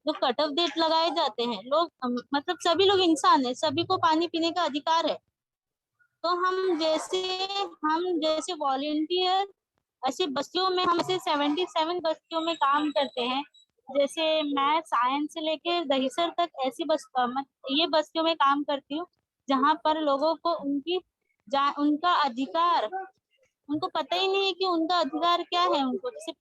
जो कट ऑफ डेट लगाए जाते हैं लोग, मतलब सभी लोग इंसान है, सभी को पानी पीने का अधिकार है। तो हम जैसे वॉलेंटियर ऐसे बस्तियों में, हम ऐसे 77 बस्तियों में काम करते हैं। जैसे मैं सायंस से लेकर दहिसर तक ऐसी ये बस्तियों में काम करती हूँ जहाँ पर लोगों को उनका अधिकार, उनको पता ही नहीं है कि उनका अधिकार क्या है। उनको जैसे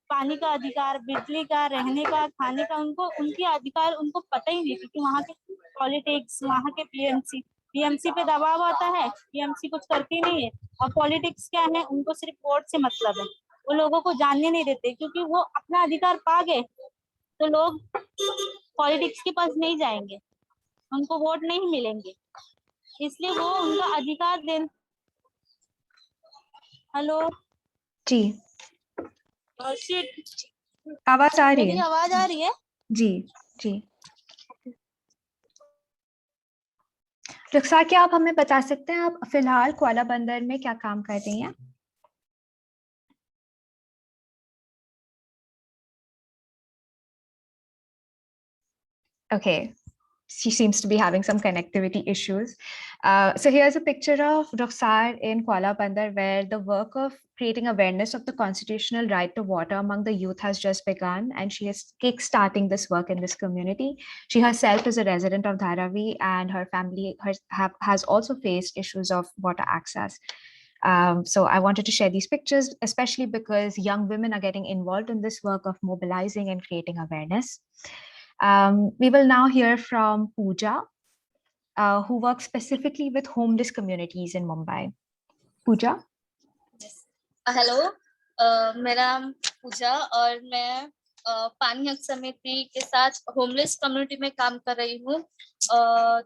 पानी का अधिकार, बिजली का, रहने का, खाने का, उनको उनके अधिकार उनको पता ही नहीं, क्योंकि वहाँ के पॉलिटिक्स, वहाँ के पीएमसी पे दबाव आता है, पीएमसी कुछ करती नहीं है। और पॉलिटिक्स क्या है, उनको सिर्फ वोट से मतलब है, वो लोगों को जानने नहीं देते, क्योंकि वो अपना अधिकार पा गए तो लोग पॉलिटिक्स के पास नहीं जाएंगे, उनको वोट नहीं मिलेंगे, इसलिए वो उनका अधिकार हेलो जी, शिट, आवाज आ रही मेरी है? आवाज आ रही है? जी जी। रुखसार, क्या आप हमें बता सकते हैं आप फिलहाल कुआला बंदर में क्या काम कर रही हैं? Okay, she seems to be having some connectivity issues. So here's a picture of Rukhsar in Kuala Bandar, where the work of creating awareness of the constitutional right to water among the youth has just begun, and she is kickstarting this work in this community. She herself is a resident of Dharavi, and her family has also faced issues of water access. So I wanted to share these pictures, especially because young women are getting involved in this work of mobilizing and creating awareness. We will now hear from Pooja, who works specifically with homeless communities in Mumbai. Pooja? Hello, मेरा नाम पूजा और मैं पानी हक समिति के साथ homeless community में काम कर रही हूँ।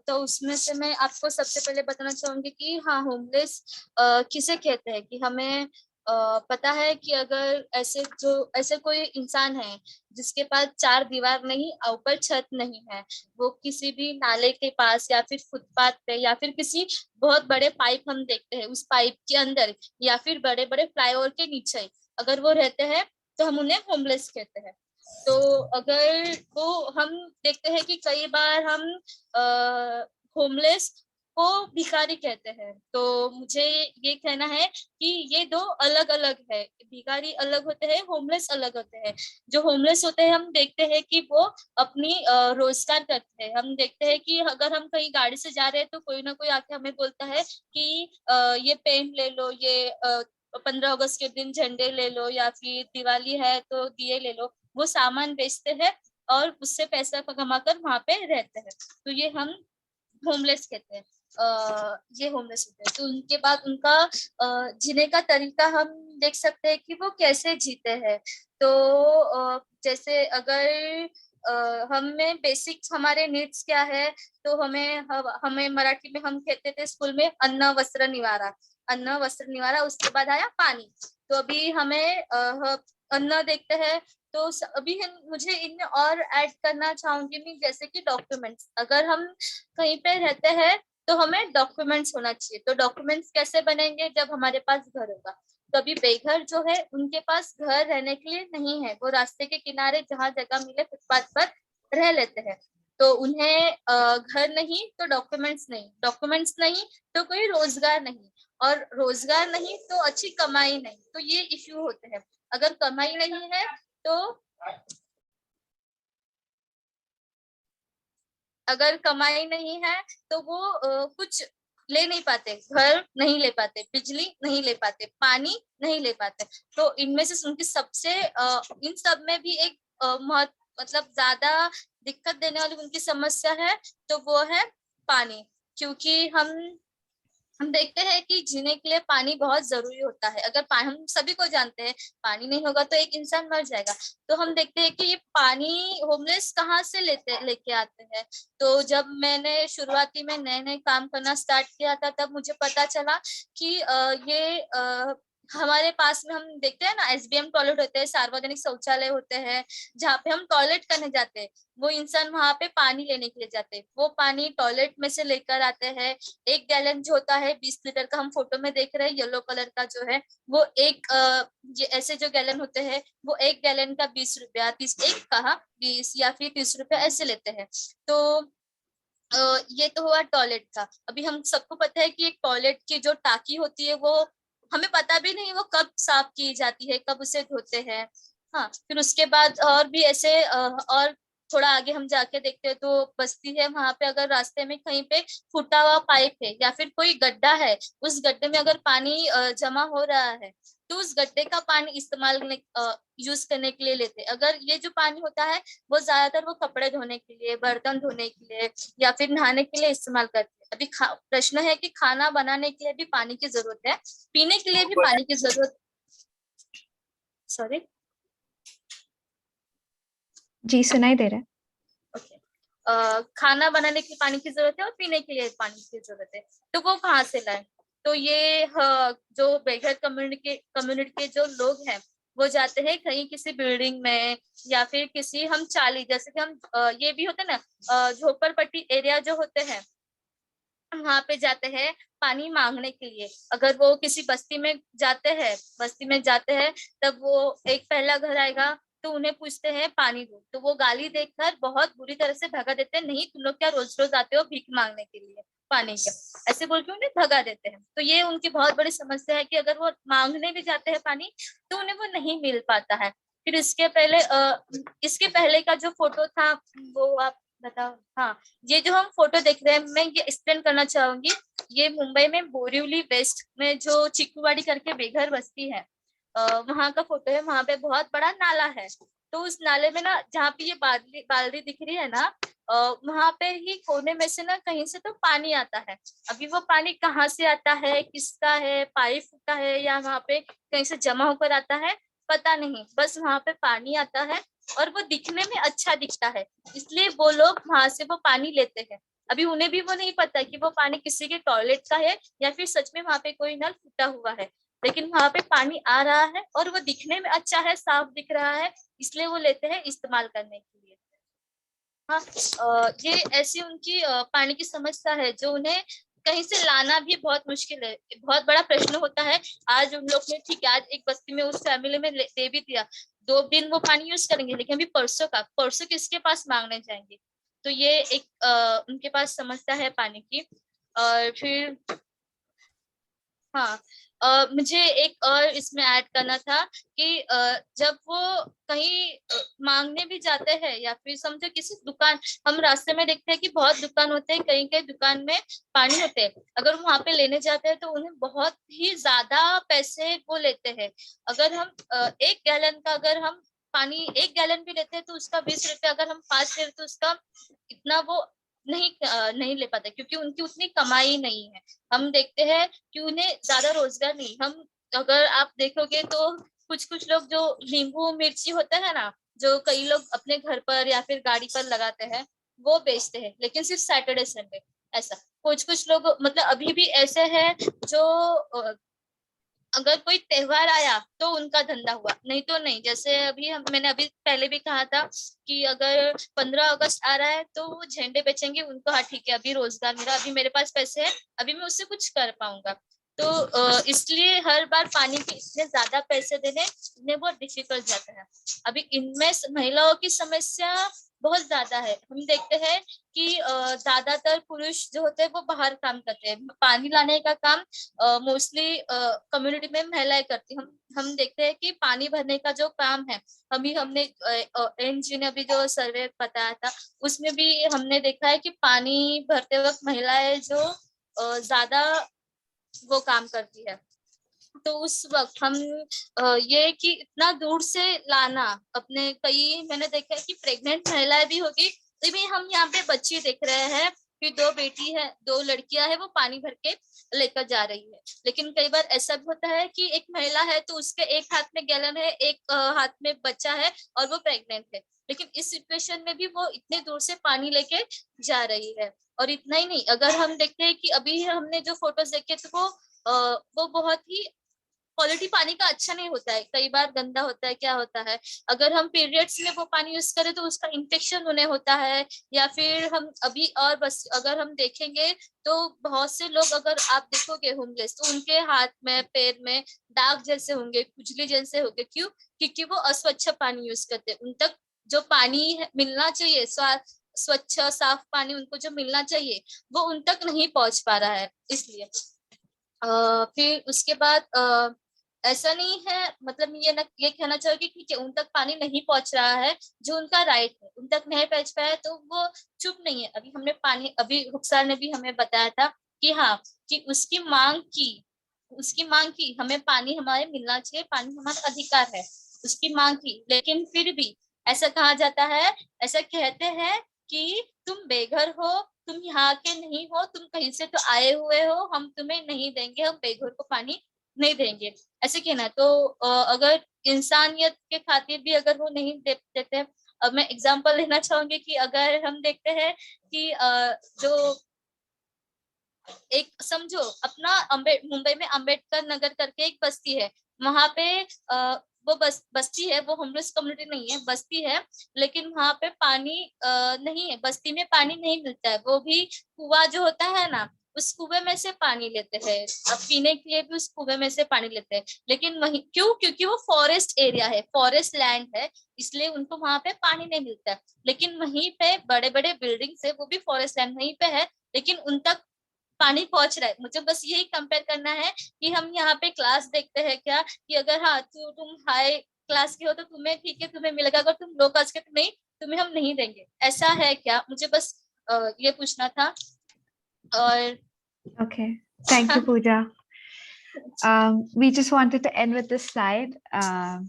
तो उसमें से मैं आपको सबसे पहले बताना चाहूंगी कि हाँ, होमलेस किसे कहते हैं, कि हमें पता है कि अगर ऐसे कोई इंसान है जिसके पास चार दीवार नहीं, ऊपर छत नहीं है, वो किसी भी नाले के पास या फिर फुटपाथ पे या फिर किसी बहुत बड़े पाइप हम देखते हैं उस पाइप के अंदर या फिर बड़े बड़े फ्लाईओवर के नीचे अगर वो रहते हैं तो हम उन्हें होमलेस कहते हैं। तो अगर वो हम देखते हैं कि कई बार हम होमलेस को भिखारी कहते हैं, तो मुझे ये कहना है कि ये दो अलग अलग है। भिखारी अलग होते हैं, होमलेस अलग होते हैं। जो होमलेस होते हैं हम देखते हैं कि वो अपनी रोजगार करते हैं। हम देखते हैं कि अगर हम कहीं गाड़ी से जा रहे हैं तो कोई ना कोई आके हमें बोलता है कि ये पेन ले लो, ये 15 अगस्त के दिन झंडे ले लो, या फिर दिवाली है तो दिए ले लो। वो सामान बेचते हैं और उससे पैसा कमाकर वहां पे रहते हैं, तो ये हम होमलेस कहते हैं। ये होमलेस होते हैं। तो उनके बाद उनका जीने का तरीका हम देख सकते हैं कि वो कैसे जीते हैं। तो जैसे अगर हमें बेसिक्स हमारे नीड्स क्या है, तो हमें मराठी में हम कहते थे स्कूल में अन्न वस्त्र निवारा, उसके बाद आया पानी। तो अभी हमें अन्न देखते हैं, तो अभी मुझे इनमें और ऐड करना चाहूंगी मैं, जैसे कि डॉक्यूमेंट्स। अगर हम कहीं पे रहते हैं तो हमें डॉक्यूमेंट्स होना चाहिए। तो डॉक्यूमेंट्स कैसे बनेंगे, जब हमारे पास घर होगा। तो अभी बेघर जो है उनके पास घर रहने के लिए नहीं है, वो रास्ते के किनारे जहाँ जगह मिले फुटपाथ पर रह लेते हैं। तो उन्हें घर नहीं तो डॉक्यूमेंट्स नहीं तो कोई रोजगार नहीं, और रोजगार नहीं तो अच्छी कमाई नहीं। तो ये इश्यू होते हैं। अगर कमाई नहीं है तो वो कुछ ले नहीं पाते, घर नहीं ले पाते, बिजली नहीं ले पाते, पानी नहीं ले पाते। तो इनमें से उनकी सबसे इन सब में भी एक मतलब ज्यादा दिक्कत देने वाली उनकी समस्या है, तो वो है पानी। क्योंकि हम देखते हैं कि जीने के लिए पानी बहुत जरूरी होता है। अगर हम सभी को जानते हैं पानी नहीं होगा तो एक इंसान मर जाएगा। तो हम देखते हैं कि ये पानी होमलेस कहाँ से लेके आते हैं। तो जब मैंने शुरुआती में नए काम करना स्टार्ट किया था, तब मुझे पता चला कि ये हमारे पास में हम देखते हैं ना SBM टॉयलेट होते हैं, सार्वजनिक शौचालय होते हैं, जहाँ पे हम टॉयलेट करने जाते हैं, वो इंसान वहां पे पानी लेने के लिए जाते हैं, वो पानी टॉयलेट में से लेकर आते हैं। 1 गैलन जो होता है 20 लीटर का, हम फोटो में देख रहे हैं येलो कलर का जो है, वो ये ऐसे जो गैलन होते हैं वो 1 गैलन का 20 रुपया, 30 एक कहा 20 या फिर 30 रुपया ऐसे लेते हैं। तो ये तो हुआ टॉयलेट का। अभी हम सबको पता है कि एक टॉयलेट की जो टाकी होती है वो हमें पता भी नहीं वो कब साफ की जाती है, कब उसे धोते हैं। हाँ, फिर उसके बाद और भी ऐसे और थोड़ा आगे हम जाके देखते हैं तो बस्ती है, वहां पे अगर रास्ते में कहीं पे फूटा हुआ पाइप है या फिर कोई गड्ढा है, उस गड्ढे में अगर पानी जमा हो रहा है तो उस गड्ढे का पानी इस्तेमाल यूज करने के लिए लेते हैं। अगर ये जो पानी होता है वो ज्यादातर वो कपड़े धोने के लिए, बर्तन धोने के लिए या फिर नहाने के लिए इस्तेमाल करते हैं। अभी प्रश्न है कि खाना बनाने के लिए भी पानी की जरूरत है, पीने के लिए भी पानी की जरूरत, सॉरी जी सुनाई दे रहा है। खाना बनाने के लिए पानी की जरूरत है और पीने के लिए पानी की जरूरत है, तो वो कहाँ से लाए? तो ये जो बेघर कम्युनिटी के जो लोग हैं वो जाते हैं कहीं किसी बिल्डिंग में या फिर किसी हम चाली, जैसे कि हम ये भी होते हैं ना झोपड़पट्टी एरिया जो होते हैं, वहां पे जाते हैं पानी मांगने के लिए। अगर वो किसी बस्ती में जाते हैं तब वो एक पहला घर आएगा तो उन्हें पूछते हैं पानी दो, तो वो गाली देकर बहुत बुरी तरह से भगा देते हैं, नहीं तुम लोग क्या रोज रोज आते हो भीख मांगने के लिए पानी का, ऐसे बोल के उन्हें भगा देते हैं। तो ये उनकी बहुत बड़ी समस्या है कि अगर वो मांगने भी जाते हैं पानी तो उन्हें वो नहीं मिल पाता है। फिर इसके पहले का जो फोटो था वो आप बताओ। हाँ, ये जो हम फोटो देख रहे हैं मैं ये एक्सप्लेन करना चाहूंगी। ये मुंबई में बोरिवली वेस्ट में जो चिक्कूवाड़ी करके बेघर बस्ती है वहां का फोटो है। वहां पे बहुत बड़ा नाला है, तो उस नाले में ना जहाँ पे ये बाल्टी दिख रही है ना वहां पे ही कोने में से ना कहीं से तो पानी आता है। अभी वो पानी कहाँ से आता है, किसका है, पाइप फूटा है या वहां पे कहीं से जमा होकर आता है पता नहीं, बस वहां पे पानी आता है और वो दिखने में अच्छा दिखता है, इसलिए वो लोग वहां से वो पानी लेते हैं। अभी उन्हें भी वो नहीं पता कि वो पानी किसी के टॉयलेट का है या फिर सच में वहां पे कोई नल फूटा हुआ है, लेकिन वहां पे पानी आ रहा है और वो दिखने में अच्छा है, साफ दिख रहा है, इसलिए वो लेते हैं इस्तेमाल करने के लिए। हाँ, ये ऐसी उनकी पानी की समस्या है जो उन्हें कहीं से लाना भी बहुत मुश्किल है। बहुत बड़ा प्रश्न होता है। आज उन लोग ने ठीक है, आज एक बस्ती में उस फैमिली में दे भी दिया, 2 दिन वो पानी यूज करेंगे, लेकिन अभी परसों किसके पास मांगने जाएंगे? तो ये एक उनके पास समस्या है पानी की। और फिर हाँ, मुझे एक और इसमें ऐड करना था कि जब वो कहीं मांगने भी जाते हैं या फिर समझो किसी दुकान, हम रास्ते में देखते हैं कि बहुत दुकान होते हैं, कहीं कहीं दुकान में पानी होते हैं, अगर वहां पे लेने जाते हैं तो उन्हें बहुत ही ज्यादा पैसे वो लेते हैं। अगर हम 1 गैलन का अगर हम पानी 1 गैलन भी लेते हैं तो उसका 20 रुपया, अगर हम 5 ले तो उसका इतना वो नहीं ले पाते, क्योंकि उनकी उतनी कमाई नहीं है। हम देखते हैं कि उन्हें ज्यादा रोजगार नहीं। हम अगर आप देखोगे तो कुछ कुछ लोग जो नींबू मिर्ची होता है ना, जो कई लोग अपने घर पर या फिर गाड़ी पर लगाते हैं वो बेचते हैं, लेकिन सिर्फ सैटरडे संडे। ऐसा कुछ कुछ लोग मतलब अभी भी ऐसे हैं जो अगर कोई त्योहार आया तो उनका धंधा हुआ, नहीं तो नहीं। जैसे मैंने अभी पहले भी कहा था कि अगर 15 अगस्त आ रहा है तो वो झंडे बेचेंगे, उनको हाँ ठीक है अभी रोजगार मिला, अभी मेरे पास पैसे है, अभी मैं उससे कुछ कर पाऊंगा। तो इसलिए हर बार पानी के इतने ज्यादा पैसे देने इन्हें बहुत डिफिकल्ट जाता है। अभी इनमें महिलाओं की समस्या बहुत ज्यादा है। हम देखते हैं कि ज्यादातर पुरुष जो होते हैं वो बाहर काम करते हैं, पानी लाने का काम मोस्टली कम्युनिटी में महिलाएं करती। हम देखते हैं कि पानी भरने का जो काम है, हमने एनजी ने अभी जो सर्वे बताया था उसमें भी हमने देखा है कि पानी भरते वक्त महिलाएं जो ज्यादा वो काम करती है। तो उस वक्त हम ये कि इतना दूर से लाना अपने, कई मैंने देखा है कि प्रेग्नेंट महिलाएं भी होगी, तो भी हम यहाँ पे बच्ची देख रहे हैं कि 2 लड़कियां है वो पानी भर के लेकर जा रही है। लेकिन कई बार ऐसा भी होता है कि एक महिला है तो उसके एक हाथ में गैलन है, एक हाथ में बच्चा है और वो प्रेग्नेंट है, लेकिन इस सिचुएशन में भी वो इतने दूर से पानी लेके जा रही है। और इतना ही नहीं, अगर हम देखते हैं कि अभी हमने जो फोटोज देखे तो वो बहुत ही क्वालिटी पानी का अच्छा नहीं होता है, कई बार गंदा होता है, क्या होता है, अगर हम पीरियड्स में वो पानी यूज करें तो उसका इन्फेक्शन होने होता है, या फिर हम अभी और बस अगर हम देखेंगे तो बहुत से लोग, अगर आप देखोगे होमलेस, तो उनके हाथ में पैर में दाग जैसे होंगे, खुजली जैसे होंगे, क्यों? क्योंकि वो अस्वच्छ पानी यूज करते हैं। उन तक जो पानी मिलना चाहिए, स्वच्छ साफ पानी उनको जो मिलना चाहिए, वो उन तक नहीं पहुंच पा रहा है। इसलिए फिर उसके बाद ऐसा नहीं है, मतलब ये कहना चाहोगे कि उन तक पानी नहीं पहुंच रहा है, जो उनका राइट है, उन तक नहीं पहुंच पाया तो वो चुप नहीं है। अभी हमने पानी, अभी रुखसार ने भी हमें बताया था कि हाँ, कि उसकी मांग की हमें पानी हमारे मिलना चाहिए, पानी हमारा अधिकार है, उसकी मांग की, लेकिन फिर भी ऐसा कहा जाता है, ऐसा कहते हैं कि तुम बेघर हो, तुम यहाँ के नहीं हो, तुम कहीं से तो आए हुए हो, हम तुम्हें नहीं देंगे, हम बेघर को पानी नहीं देंगे, ऐसे कहना। तो अगर इंसानियत के खातिर भी अगर वो नहीं देते हैं, अब मैं एग्जांपल लेना चाहूंगी कि अगर हम देखते हैं कि जो एक समझो अपना मुंबई में अंबेडकर नगर करके एक बस्ती है, वहां पे वो बस्ती है, वो होमलेस कम्युनिटी नहीं है, बस्ती है, लेकिन वहां पे पानी नहीं है, बस्ती में पानी नहीं मिलता है, वो भी कुआं जो होता है ना, उस कुएं में से पानी लेते हैं, अब पीने के लिए भी उस कुएं में से पानी लेते हैं, लेकिन वही क्यों? क्योंकि वो फॉरेस्ट एरिया है, फॉरेस्ट लैंड है, इसलिए उनको वहां पे पानी नहीं मिलता है। लेकिन वहीं पे बड़े बड़े बिल्डिंग्स है, वो भी फॉरेस्ट लैंड वहीं पे है, लेकिन उन तक पानी पहुंच रहा है। मुझे बस यही कंपेयर करना है कि हम यहाँ पे क्लास देखते हैं क्या, कि अगर हाँ तुम हाई क्लास के हो तो तुम्हें ठीक है, तुम्हें मिलेगा, अगर तुम लो क्लास के तो नहीं, तुम्हें हम नहीं देंगे, ऐसा है क्या? मुझे बस ये पूछना था। और Okay, thank you, Pooja. We just wanted to end with this slide,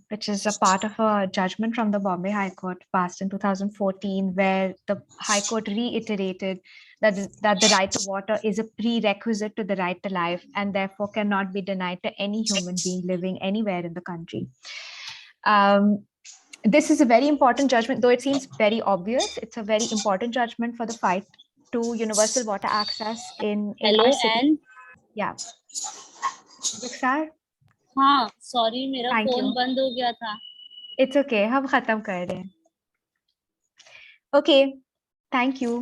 which is a part of a judgment from the Bombay High Court passed in 2014, where the High Court reiterated that the right to water is a prerequisite to the right to life and therefore cannot be denied to any human being living anywhere in the country. This is a very important judgment, though it seems very obvious. It's a very important judgment for the fight to universal water access in Hello, our city. Anne. Yeah. Rukhsar? हाँ, sorry मेरा Thank phone you. बंद हो गया था। It's okay, हम खत्म कर रहे हैं। Okay, thank you.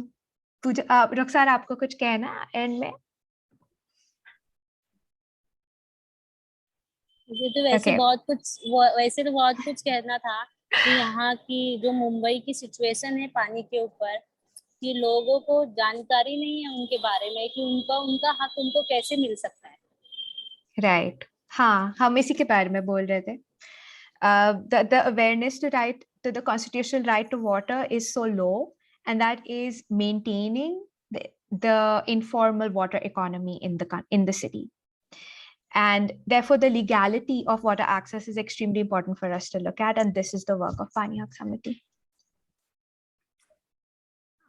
पूजा, रुखसार आपको कुछ कहना एंड में? मुझे तो वैसे Okay. वैसे तो बहुत कुछ कहना था कि यहाँ की जो मुंबई की सिचुएशन है पानी के ऊपर, कि लोगों को जानकारी नहीं है उनके बारे में, कि उनका हक उनको कैसे मिल सकता है। Right. हाँ, हम इसी के बारे में बोल रहे थे. The awareness to the constitutional right to water is so low, and that is maintaining the informal water economy in the city. And therefore, the legality of water access is extremely important for us to look at, and this is the work of Pani Haq Samiti.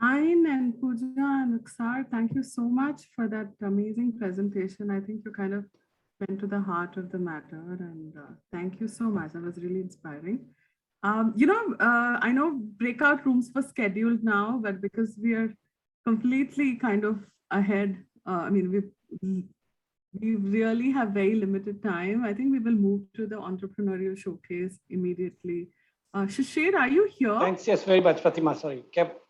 Ayn and Pooja and Rukhsar, thank you so much for that amazing presentation. I think you kind of went to the heart of the matter, and thank you so much. That was really inspiring. I know breakout rooms were scheduled now, but because we are completely kind of ahead, we really have very limited time. I think we will move to the Entrepreneurial Showcase immediately. Shishir, are you here? Thanks, yes, very much, Fatima. Sorry,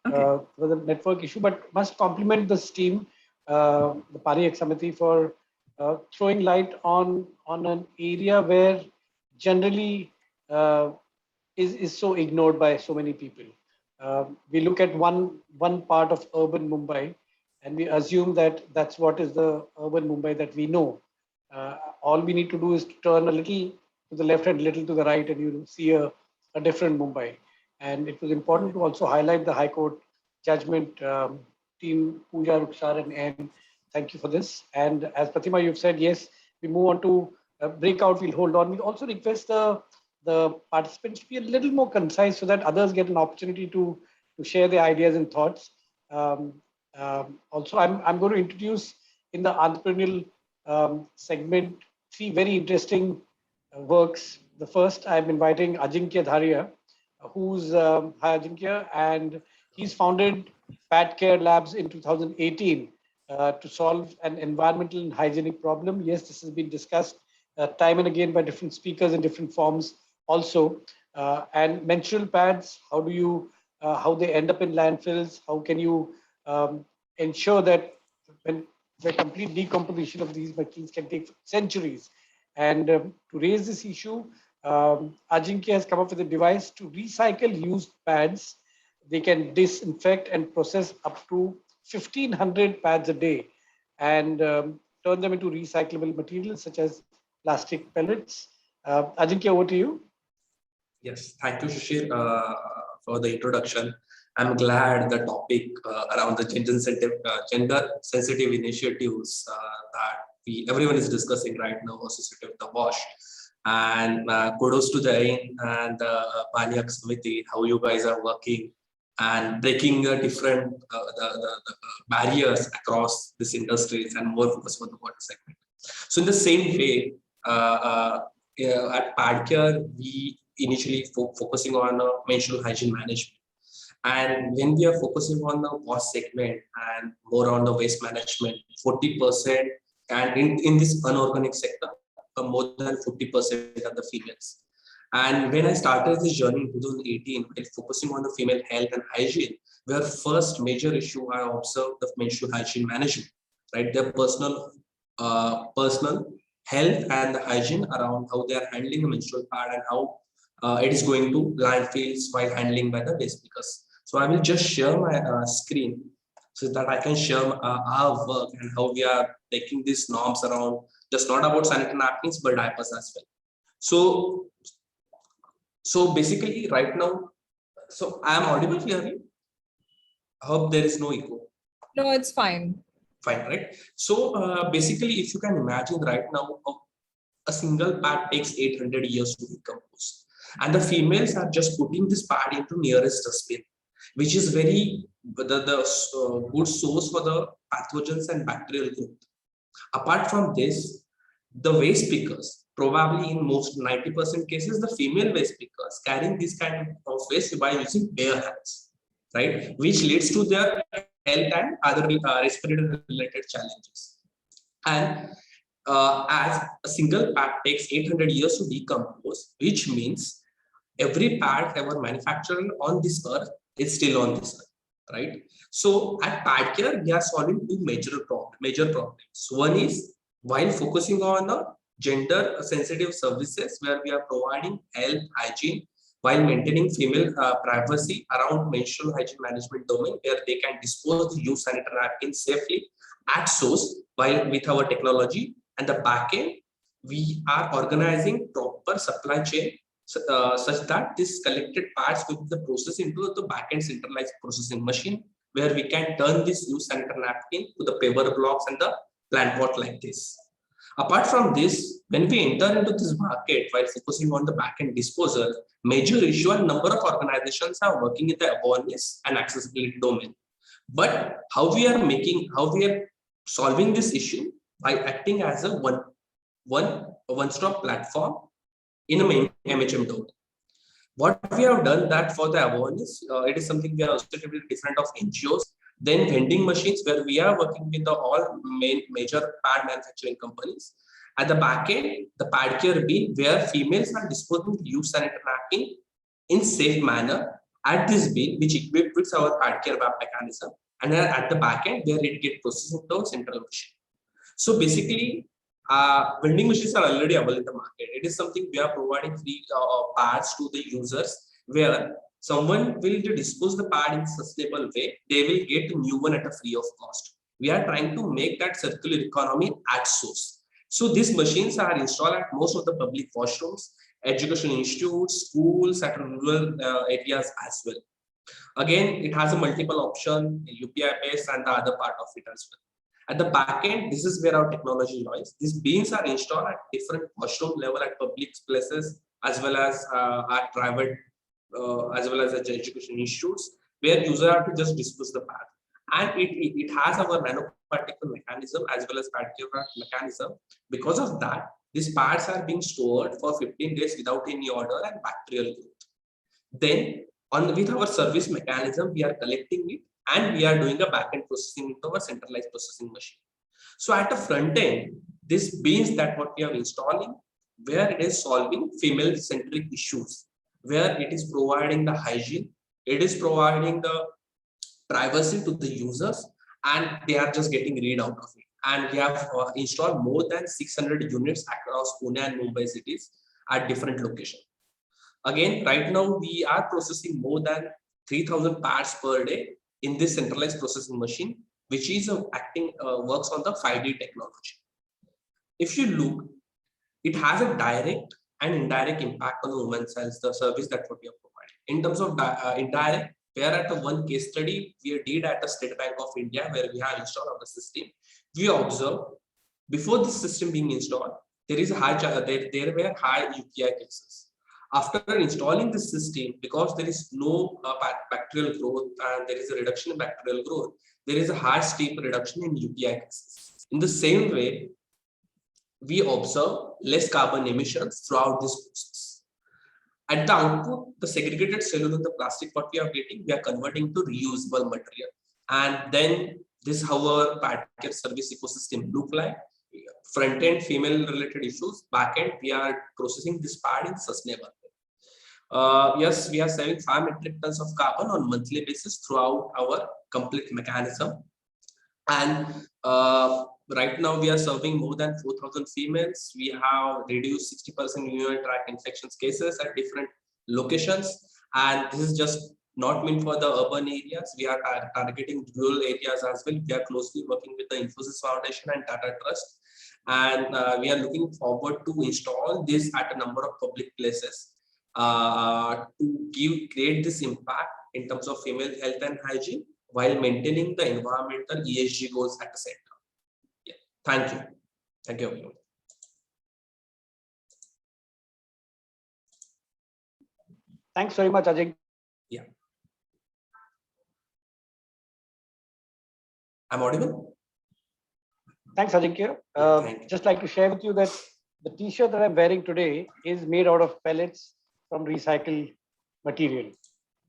was a network issue, but must compliment this team, the Pani Haq Samiti, for throwing light on an area where generally is so ignored by so many people. We look at one part of urban Mumbai, and we assume that that's what is the urban Mumbai that we know. All we need to do is to turn a little to the left and a little to the right, and you see a different Mumbai. And it was important to also highlight the High Court judgment. Team Pooja, Rukhsar, and Anne, thank you for this. And as Pratima, you've said, yes, we move on to breakout, we'll hold on. We also request the participants to be a little more concise so that others get an opportunity to share their ideas and thoughts. Also, I'm going to introduce in the entrepreneurial segment 3 very interesting works. The first, I'm inviting Ajinkya Dharia, who's hi Ajinkya, and he's founded Pet Care Labs in 2018 to solve an environmental and hygienic problem. Yes, this has been discussed time and again by different speakers in different forms also. And menstrual pads, how do you, how they end up in landfills? How can you ensure that when the complete decomposition of these machines can take centuries? And to raise this issue, Ajinkya has come up with a device to recycle used pads. They can disinfect and process up to 1,500 pads a day and turn them into recyclable materials such as plastic pellets. Ajinkya, over to you. Yes, thank you, Shishir, for the introduction. I'm glad the topic around the gender sensitive initiatives that everyone is discussing right now associated with the WASH. And kudos to Jain and Paniak Samiti, how you guys are working and breaking different the barriers across these industries and more focus on the water segment. So in the same way, at Padcare, we initially focusing on menstrual hygiene management. And when we are focusing on the wash segment and more on the waste management, 40%, and in this unorganic sector, more than 40% are the females. And when I started this journey in 2018, while focusing on the female health and hygiene, where first major issue I observed the menstrual hygiene management, right? Their personal health and the hygiene around how they are handling the menstrual pad and how it is going to landfills while handling by the waste pickers. So I will just share my screen so that I can share our work and how we are taking these norms around, just not about sanitary napkins, but diapers as well. So basically right now, so I am audible clearly? I hope there is no echo. No, it's fine. Fine, right? So basically, if you can imagine right now, a single pad takes 800 years to decompose. And the females are just putting this pad into nearest dustbin, which is very the good source for the pathogens and bacterial growth. Apart from this, the waste pickers, probably in most 90% cases, the female waste pickers carrying this kind of waste by using bare hands, right? Which leads to their health and other respiratory related challenges. And as a single pad takes 800 years to decompose, which means every pad ever manufactured on this earth is still on this earth, right? So at Padcare, we are solving two major problems. One is while focusing on the gender sensitive services where we are providing health, hygiene, while maintaining female privacy around menstrual hygiene management domain where they can dispose the used sanitary napkins safely at source while with our technology. And the backend, we are organizing proper supply chain such that this collected parts will be processed into the backend centralized processing machine where we can turn this used sanitary napkin to the paper blocks and the plant pot like this. Apart from this, when we enter into this market while focusing on the backend disposal, major issue and number of organizations are working in the awareness and accessibility domain. But how we are solving this issue by acting as a one-stop platform in a MHM domain. What we have done that for the awareness, it is something we are associated with different of NGOs. Then vending machines where we are working with all major pad manufacturing companies. At the back end, the Padcare bin where females are disposing the used sanitary napkin in safe manner at this bin, which equipped with our Padcare web mechanism, and at the back end where it gets processed into a central machine. So basically, vending machines are already available in the market. It is something we are providing free pads to the users where someone will dispose the pad in a sustainable way. They will get a new one at a free of cost. We are trying to make that circular economy at source. So these machines are installed at most of the public washrooms, education institutes, schools, at rural areas as well. Again, it has a multiple option, UPI based and the other part of it as well. At the back end, this is where our technology lies. These bins are installed at different washroom level at public places as well as at private as well as at education institutes where user have to just dispose the pad. And it has our nanoparticle mechanism as well as Padcare mechanism. Because of that, these pads are being stored for 15 days without any odor and bacterial growth. Then with our service mechanism, we are collecting it and we are doing a backend processing into our centralized processing machine. So at the front end, this means that what we are installing, where it is solving female-centric issues, where it is providing the hygiene, it is providing the privacy to the users, and they are just getting rid out of it. And we have installed more than 600 units across Pune and Mumbai cities at different locations. Again, right now we are processing more than 3,000 pads per day in this centralized processing machine, which is works on the 5D technology. If you look, it has a direct and indirect impact on the women's health, the service that what we are providing. In terms of indirect, we are at a one case study we did at the State Bank of India, where we have installed our system. We observe before this system being installed, there is a high there were high UTI cases. After installing this system, because there is no bacterial growth and there is a reduction in bacterial growth, there is a high steep reduction in UTI cases. In the same way, we observe less carbon emissions throughout this process. At the output, the segregated cellulose and the plastic what we are getting, we are converting to reusable material. And then this is how our pad care service ecosystem look like. Front end, female related issues. Back end, we are processing this pad in sustainable way. Yes, we are saving 5 metric tons of carbon on monthly basis throughout our complete mechanism. And right now we are serving more than 4,000 females. We have reduced 60% urinary tract infections cases at different locations. And this is just not meant for the urban areas. We are targeting rural areas as well. We are closely working with the Infosys Foundation and Tata Trust. And we are looking forward to install this at a number of public places to create this impact in terms of female health and hygiene, while maintaining the environmental ESG goals at the center. Yeah. Thank you. Thank you, everyone. Thanks very much, Ajay. Yeah. I'm audible? Thanks, Ajinkya. Just like to share with you that the t-shirt that I'm wearing today is made out of pellets from recycled material.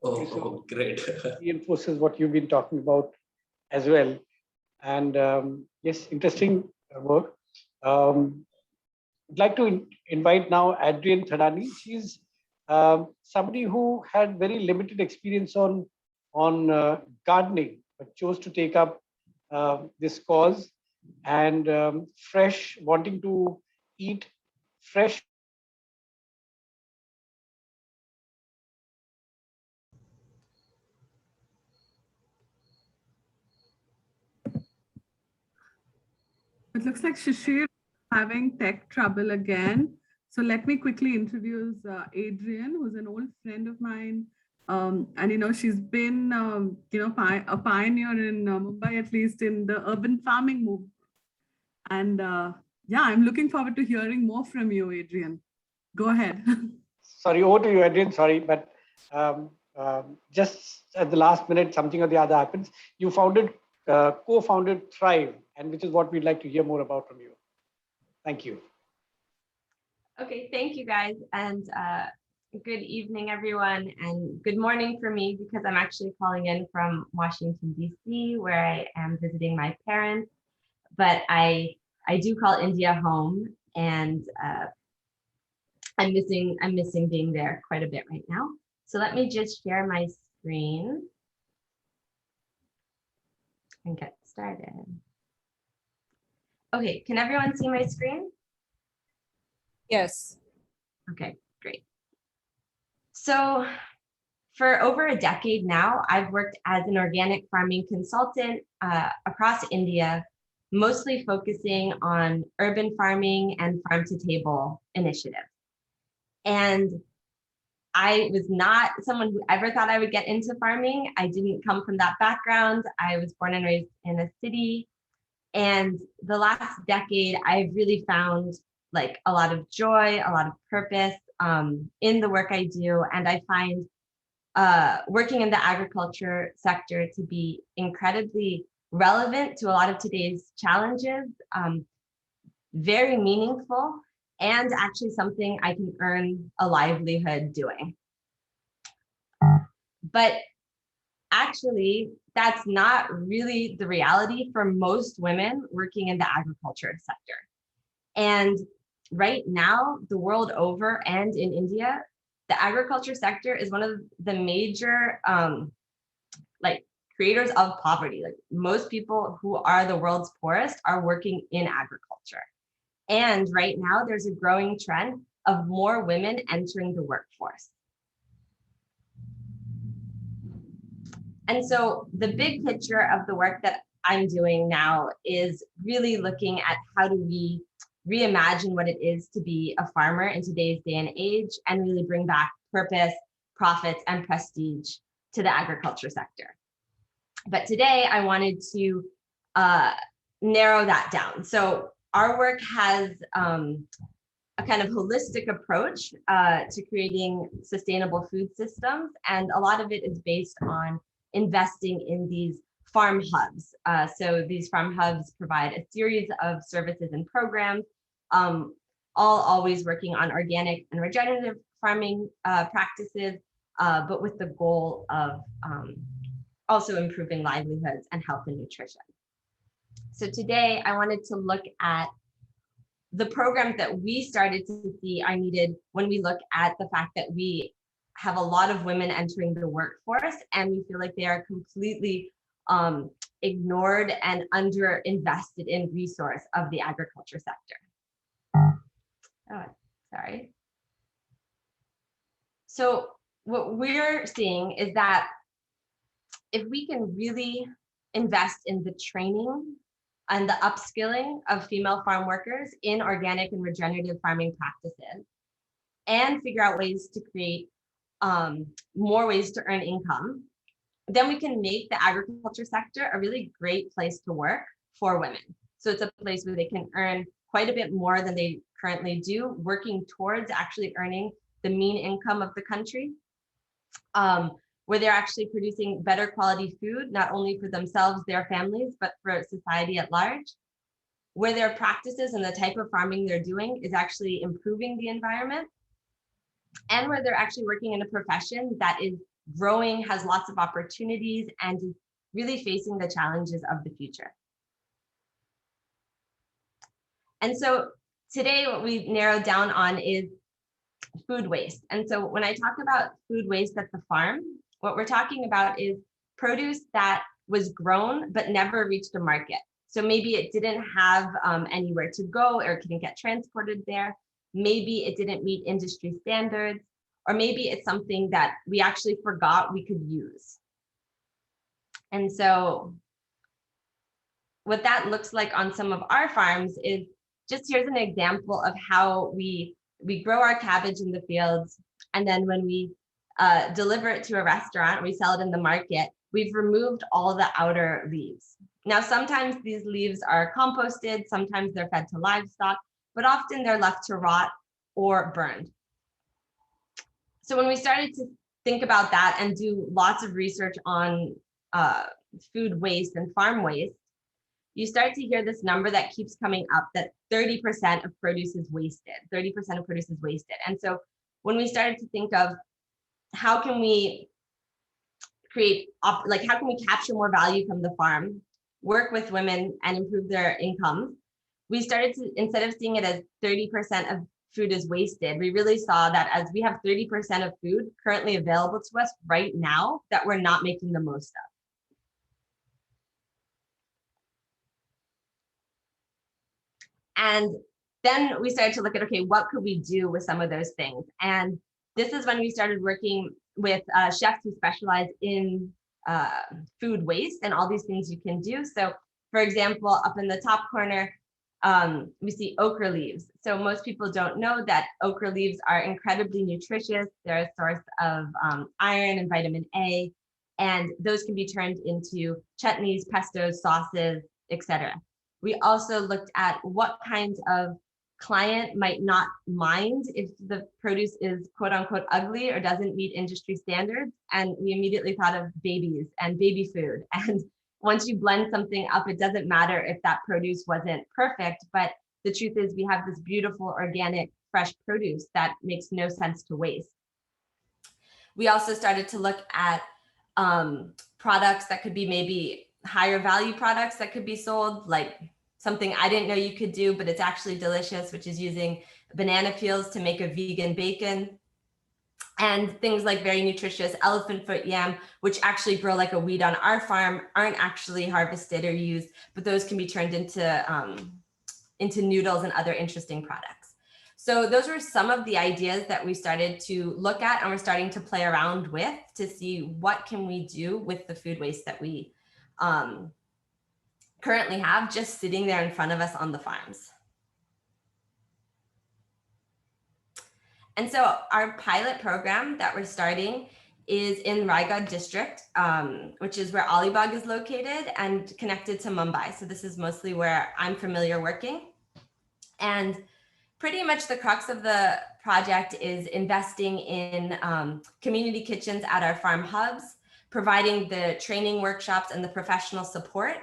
Oh, great. Reinforces what you've been talking about as well. And yes, interesting work. I'd like to invite now Adrienne Thadani. She's somebody who had very limited experience on gardening, but chose to take up this cause, and wanting to eat fresh. It looks like Shishir is having tech trouble again. So let me quickly introduce Adrienne, who's an old friend of mine. And she's been a pioneer in Mumbai, at least in the urban farming movement. And yeah, I'm looking forward to hearing more from you, Adrienne. Go ahead. Sorry, over to you, Adrienne. Sorry, but just at the last minute, something or the other happens. You co-founded Thrive, and which is what we'd like to hear more about from you. Thank you. Okay, thank you guys, and good evening, everyone, and good morning for me, because I'm actually calling in from Washington, D.C., where I am visiting my parents, but I do call India home, and I'm missing being there quite a bit right now. So let me just share my screen and get started. Okay, can everyone see my screen? Yes. Okay, great. So for over a decade now, I've worked as an organic farming consultant across India, mostly focusing on urban farming and farm-to-table initiatives. And I was not someone who ever thought I would get into farming. I didn't come from that background. I was born and raised in a city. And the last decade, I've really found like a lot of joy, a lot of purpose in the work I do. And I find working in the agriculture sector to be incredibly relevant to a lot of today's challenges, very meaningful, and actually something I can earn a livelihood doing. But actually, that's not really the reality for most women working in the agriculture sector. And right now, the world over and in India, the agriculture sector is one of the major like creators of poverty. Like most people who are the world's poorest are working in agriculture. And right now there's a growing trend of more women entering the workforce. And so the big picture of the work that I'm doing now is really looking at how do we reimagine what it is to be a farmer in today's day and age and really bring back purpose, profits, and prestige to the agriculture sector. But today I wanted to narrow that down. So our work has a kind of holistic approach to creating sustainable food systems. And a lot of it is based on investing in these farm hubs. So these farm hubs provide a series of services and programs, all always working on organic and regenerative farming practices, but with the goal of also improving livelihoods and health and nutrition. So today I wanted to look at the programs that we started to see are needed when we look at the fact that we have a lot of women entering the workforce and we feel like they are completely ignored and underinvested in resource of the agriculture sector. Oh, sorry. So what we're seeing is that if we can really invest in the training and the upskilling of female farm workers in organic and regenerative farming practices, and figure out ways to create more ways to earn income, then we can make the agriculture sector a really great place to work for women. So it's a place where they can earn quite a bit more than they currently do, working towards actually earning the mean income of the country, where they're actually producing better quality food, not only for themselves, their families, but for society at large, where their practices and the type of farming they're doing is actually improving the environment, and where they're actually working in a profession that is growing, has lots of opportunities, and is really facing the challenges of the future. And so today what we narrowed down on is food waste. And so when I talk about food waste at the farm, what we're talking about is produce that was grown but never reached a market. So maybe it didn't have anywhere to go, or it couldn't get transported there. Maybe it didn't meet industry standards, or maybe it's something that we actually forgot we could use. And so what that looks like on some of our farms is just here's an example of how we grow our cabbage in the fields, and then when we deliver it to a restaurant, we sell it in the market, we've removed all the outer leaves. Now, sometimes these leaves are composted, sometimes they're fed to livestock, but often they're left to rot or burned. So when we started to think about that and do lots of research on food waste and farm waste, you start to hear this number that keeps coming up, that 30% of produce is wasted, 30% of produce is wasted. And so when we started to think of how can we create, like how can we capture more value from the farm, work with women and improve their income, we started to, instead of seeing it as 30% of food is wasted, we really saw that as we have 30% of food currently available to us right now that we're not making the most of. And then we started to look at, okay, what could we do with some of those things? And this is when we started working with chefs who specialize in food waste and all these things you can do. So for example, up in the top corner, we see okra leaves. So most people don't know that okra leaves are incredibly nutritious. They're a source of iron and vitamin A, and those can be turned into chutneys, pestos, sauces, etc. We also looked at what kinds of client might not mind if the produce is quote unquote ugly or doesn't meet industry standards. And we immediately thought of babies and baby food. And once you blend something up, it doesn't matter if that produce wasn't perfect, but the truth is we have this beautiful organic fresh produce that makes no sense to waste. We also started to look at products that could be maybe higher value products that could be sold, like something I didn't know you could do, but it's actually delicious, which is using banana peels to make a vegan bacon. And things like very nutritious elephant foot yam, which actually grow like a weed on our farm, aren't actually harvested or used, but those can be turned into noodles and other interesting products. So those were some of the ideas that we started to look at and we're starting to play around with to see what can we do with the food waste that we currently have just sitting there in front of us on the farms. And so our pilot program that we're starting is in Raigad district, which is where Alibag is located and connected to Mumbai. So this is mostly where I'm familiar working. And pretty much the crux of the project is investing in community kitchens at our farm hubs, providing the training workshops and the professional support,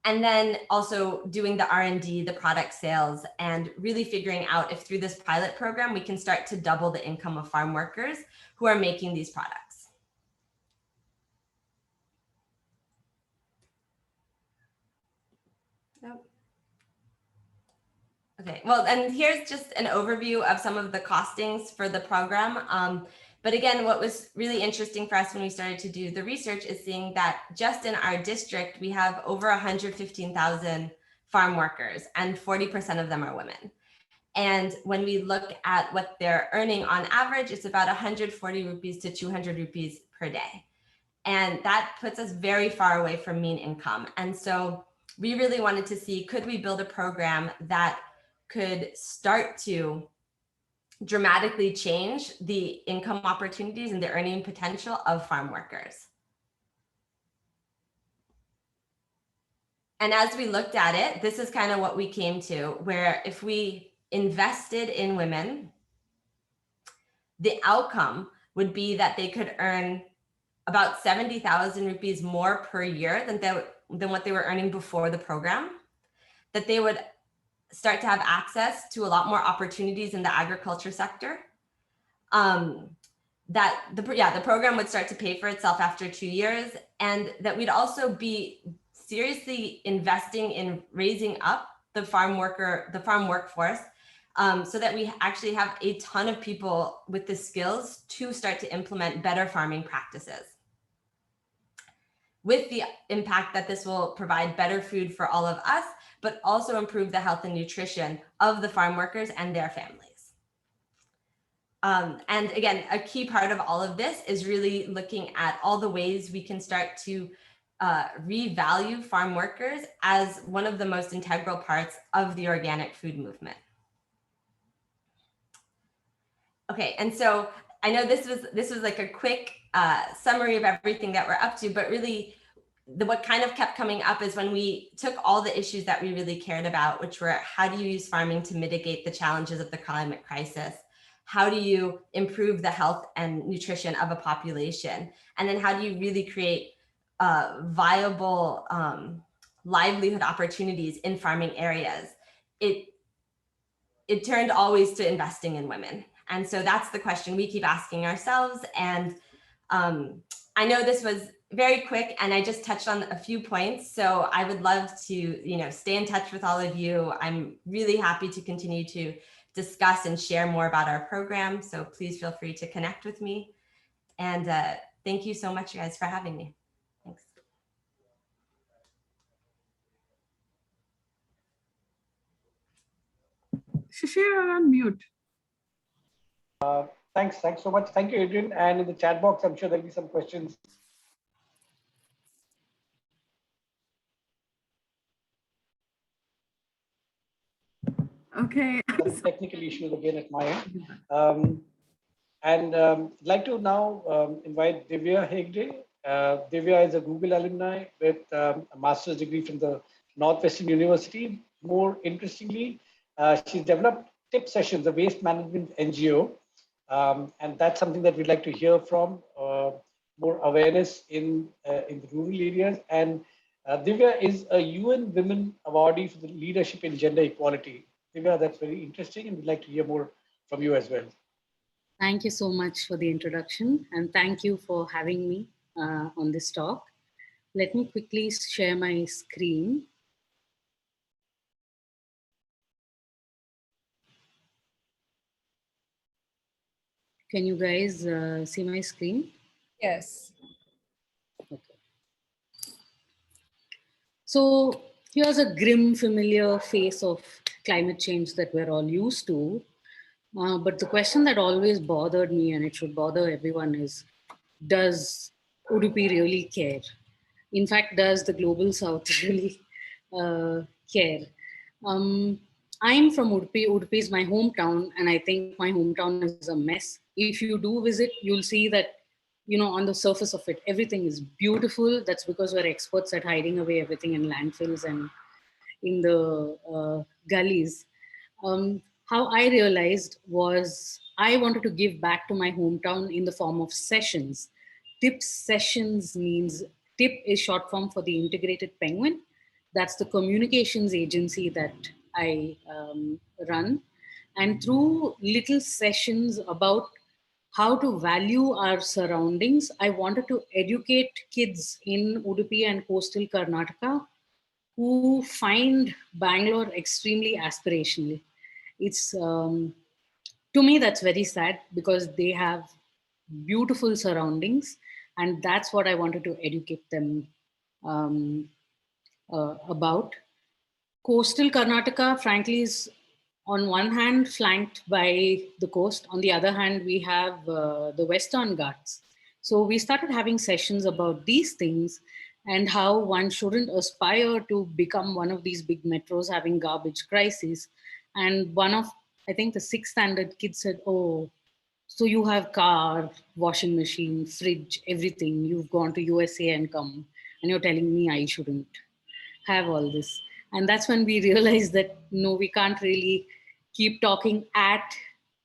and then also doing the R&D, the product sales, and really figuring out if through this pilot program, we can start to double the income of farm workers who are making these products. Nope. Okay, well, and here's just an overview of some of the costings for the program. But again, what was really interesting for us when we started to do the research is seeing that just in our district, we have over 115,000 farm workers and 40% of them are women. And when we look at what they're earning on average, it's about 140 rupees to 200 rupees per day. And that puts us very far away from mean income. And so we really wanted to see, could we build a program that could start to dramatically change the income opportunities and the earning potential of farm workers. And as we looked at it, this is kind of what we came to, where if we invested in women, the outcome would be that they could earn about 70,000 rupees more per year than what they were earning before the program, that they would start to have access to a lot more opportunities in the agriculture sector, that the program would start to pay for itself after 2 years, and that we'd also be seriously investing in raising up the farm workforce, so that we actually have a ton of people with the skills to start to implement better farming practices, with the impact that this will provide better food for all of us, but also improve the health and nutrition of the farm workers and their families. And again, a key part of all of this is really looking at all the ways we can start to revalue farm workers as one of the most integral parts of the organic food movement. Okay, and so I know this was like a quick summary of everything that we're up to, but really what kind of kept coming up is when we took all the issues that we really cared about, which were how do you use farming to mitigate the challenges of the climate crisis? How do you improve the health and nutrition of a population? And then how do you really create viable livelihood opportunities in farming areas? It turned always to investing in women. And so that's the question we keep asking ourselves. And I know this was very quick and I just touched on a few points. So I would love to, stay in touch with all of you. I'm really happy to continue to discuss and share more about our program. So please feel free to connect with me. And thank you so much, guys, for having me. Thanks. Shishir, you're on mute. Thanks so much. Thank you, Adrian. And in the chat box, I'm sure there'll be some questions. Okay. Some technical issues again at my end. I'd like to now invite Divya Hegde. Divya is a Google alumni with a master's degree from the Northwestern University. More interestingly, she's developed tip sessions, a waste management NGO. And that's something that we'd like to hear from, more awareness in the rural areas. And Divya is a UN Women Awardee for the leadership in gender equality. Divya, that's very interesting, and we'd like to hear more from you as well. Thank you so much for the introduction, and thank you for having me on this talk. Let me quickly share my screen. Can you guys see my screen? Yes. So here's a grim, familiar face of climate change that we're all used to. But the question that always bothered me, and it should bother everyone, is does Udupi really care? In fact, does the global south really care? Um, I'm from Udupi. Udupi is my hometown, and I think my hometown is a mess. If you do visit, you'll see that, you know, on the surface of it, everything is beautiful. That's because we're experts at hiding away everything in landfills and in the gullies. How I realized was I wanted to give back to my hometown in the form of sessions. TIP sessions means TIP is short form for the Integrated Penguin. That's the communications agency that I run. And through little sessions about how to value our surroundings, I wanted to educate kids in Udupi and coastal Karnataka who find Bangalore extremely aspirational. It's to me that's very sad because they have beautiful surroundings, and that's what I wanted to educate them um, about. Coastal Karnataka, frankly, is on one hand flanked by the coast. On the other hand, we have the Western Ghats. So we started having sessions about these things and how one shouldn't aspire to become one of these big metros having garbage crises. And one of, I think the sixth standard kids said, oh, so you have car, washing machine, fridge, everything. You've gone to USA and come, and you're telling me I shouldn't have all this. And that's when we realized that no, we can't really keep talking at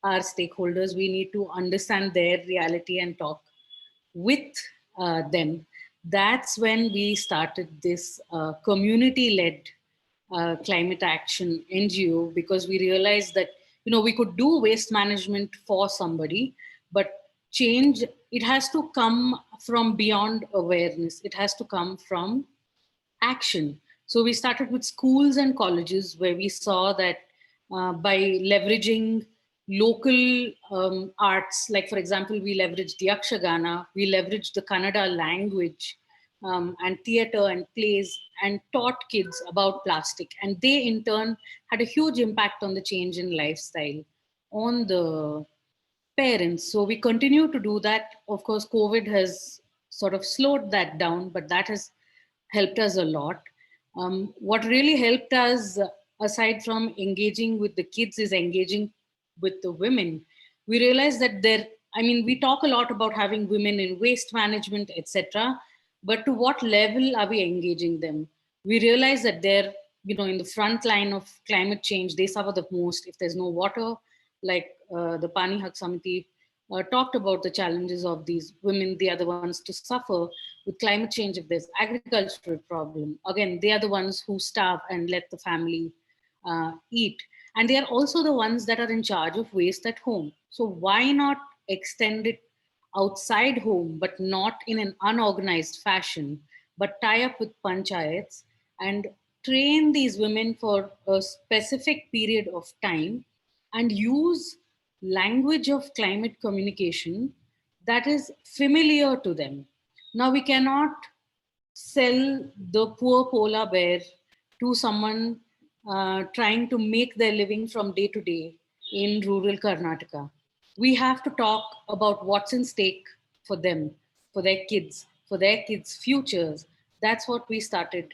our stakeholders. We need to understand their reality and talk with them. That's when we started this community-led climate action NGO, because we realized that, you know, we could do waste management for somebody, but change, it has to come from beyond awareness. It has to come from action. So we started with schools and colleges where we saw that by leveraging local arts, like for example, we leveraged the Yakshagana, we leveraged the Kannada language and theater and plays and taught kids about plastic. And they in turn had a huge impact on the change in lifestyle on the parents. So we continue to do that. Of course, COVID has sort of slowed that down, but that has helped us a lot. What really helped us, aside from engaging with the kids, is engaging with the women. We realized that there, I mean, we talk a lot about having women in waste management, etc. But to what level are we engaging them? We realize that they're, you know, in the front line of climate change, they suffer the most if there's no water, like the Pani Hak Samiti talked about the challenges of these women. They are the ones to suffer with climate change. If there's agricultural problem, again, they are the ones who starve and let the family eat. And they are also the ones that are in charge of waste at home. So why not extend it outside home, but not in an unorganized fashion, but tie up with panchayats and train these women for a specific period of time and use language of climate communication that is familiar to them. Now, we cannot sell the poor polar bear to someone trying to make their living from day to day in rural Karnataka. We have to talk about what's in stake for them, for their kids' futures. That's what we started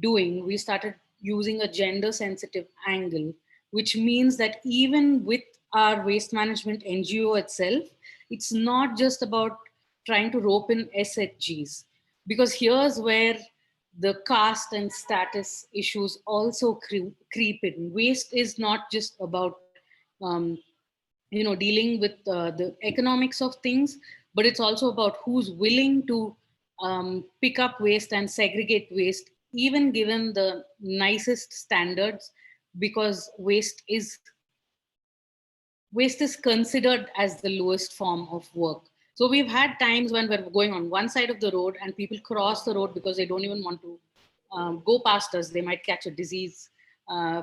doing. We started using a gender sensitive angle, which means that even with our waste management NGO itself, it's not just about trying to rope in SHGs, because here's where the caste and status issues also creep in. Waste is not just about um, you know, dealing with the economics of things, but it's also about who's willing to pick up waste and segregate waste, even given the nicest standards, because waste is considered as the lowest form of work. So we've had times when we're going on one side of the road and people cross the road because they don't even want to go past us. They might catch a disease